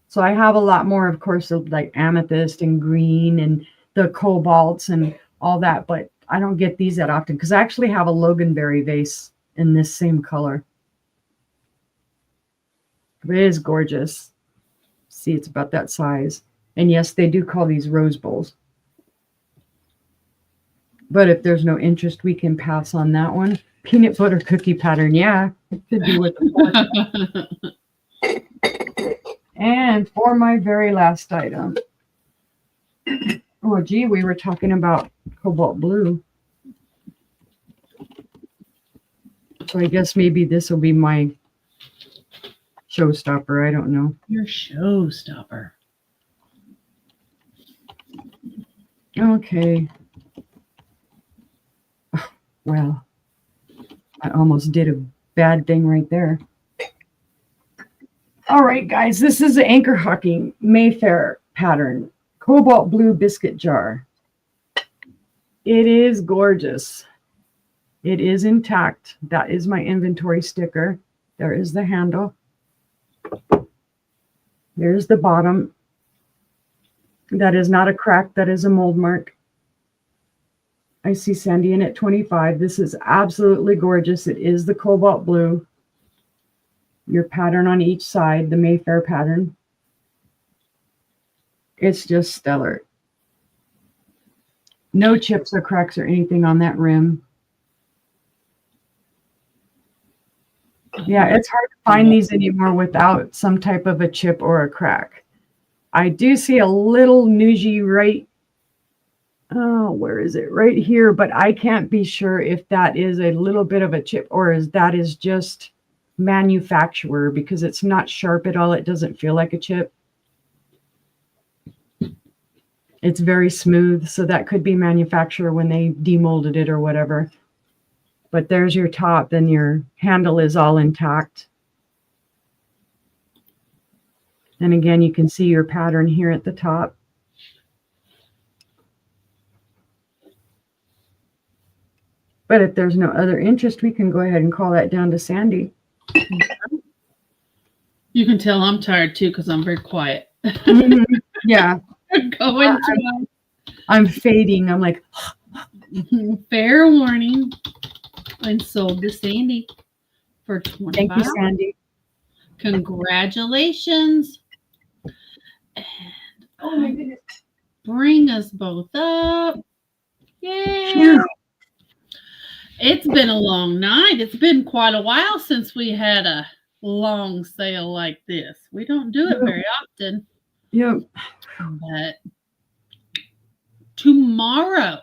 So I have a lot more, of course, of like amethyst and green and the cobalts and all that, but I don't get these that often because I actually have a Loganberry vase in this same color. But it is gorgeous. See, it's about that size. And yes, they do call these rose bowls. But if there's no interest, we can pass on that one. Peanut butter cookie pattern. Yeah, it could be with the And for my very last item. Oh, gee, we were talking about cobalt blue. So I guess maybe this will be my showstopper. I don't know. Your showstopper. Okay. Oh, well, I almost did a bad thing right there. All right, guys, this is the Anchor Hocking Mayfair pattern. Cobalt blue biscuit jar. It is gorgeous. It is intact. That is my inventory sticker. There is the handle. There's the bottom. That is not a crack. That is a mold mark. I see Sandy in at 25. This is absolutely gorgeous. It is the cobalt blue. Your pattern on each side, the Mayfair pattern. It's just stellar. No chips or cracks or anything on that rim. Yeah, it's hard to find these anymore without some type of a chip or a crack. I do see a little nudgy right. Oh, where is it? Right here, but I can't be sure if that is a little bit of a chip or is that is just manufacturer, because it's not sharp at all. It doesn't feel like a chip. It's very smooth, so that could be manufacturer when they demolded it or whatever. But there's your top, and your handle is all intact. And again, you can see your pattern here at the top. But if there's no other interest, we can go ahead and call that down to Sandy. You can tell I'm tired too because I'm very quiet. Mhm. Yeah, Going to I'm fading. I'm like, fair warning. And sold to Sandy for 25. thank you, Sandy. Congratulations. And Oh my goodness. bring us both up. Yeah. Phew. It's been a long night. It's been quite a while since we had a long sale like this. We don't do it very often. Yep. But tomorrow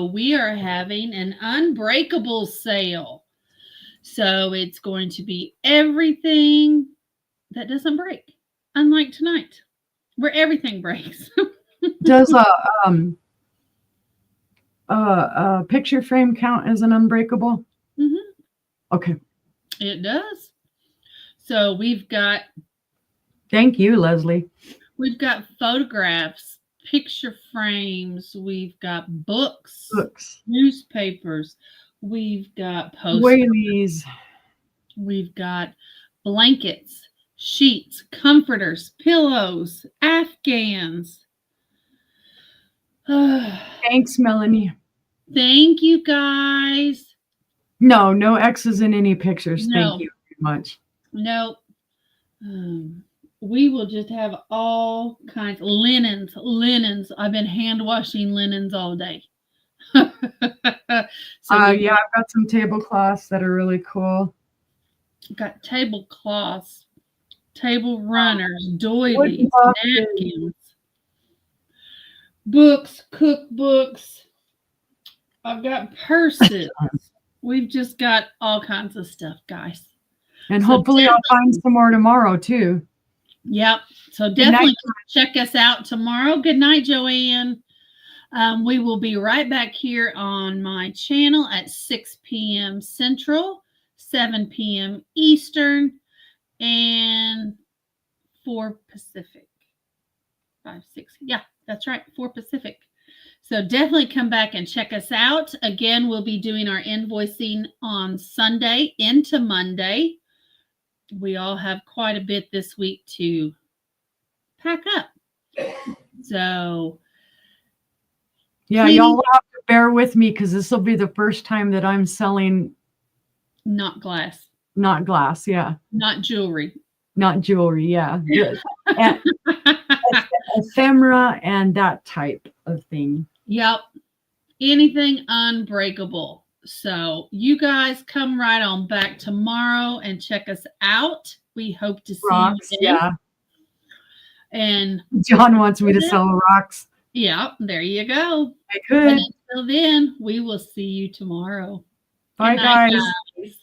we are having an unbreakable sale. So it's going to be everything that doesn't break, unlike tonight, where everything breaks. Does a picture frame count as an unbreakable? Mhm. Okay. It does. So we've got Thank you, Leslie. photographs, picture frames, we've got books, Books, newspapers, we've got posters, Whaleys, we've got blankets, sheets, comforters, pillows, Afghans. Thanks, Melanie. Thank you guys. No X's in any pictures. No. Thank you very much. Nope. We will just have all kinds linens. I've been hand washing linens all day. So Yeah, I've got some tablecloths that are really cool. got tablecloths, table runners, doilies, Wooden boxes. napkins, books, cookbooks. I've got purses. We've just got all kinds of stuff, guys. And So hopefully I'll find some more tomorrow too. Yep. So night. definitely check us out tomorrow. Good night, Joanne. We will be right back here on my channel at 6 p.m. Central, 7 p.m. Eastern, and 4 Pacific. 5, 6. Yeah, that's right. 4 Pacific. So definitely come back and check us out. Again, we'll be doing our invoicing on Sunday into Monday. We all have quite a bit this week to pack up. So yeah, please, y'all will have to bear with me because this will be the first time that I'm selling not glass, not glass. Yeah, not jewelry. not jewelry. Yeah, and ephemera and that type of thing. Yep. Anything unbreakable. So you guys come right on back tomorrow and check us out. We hope to see Rocks. you then. Yeah. And John wants me to sell rocks. yeah, there you go. I And could. until then, we will see you tomorrow. Bye, Good night, guys. guys.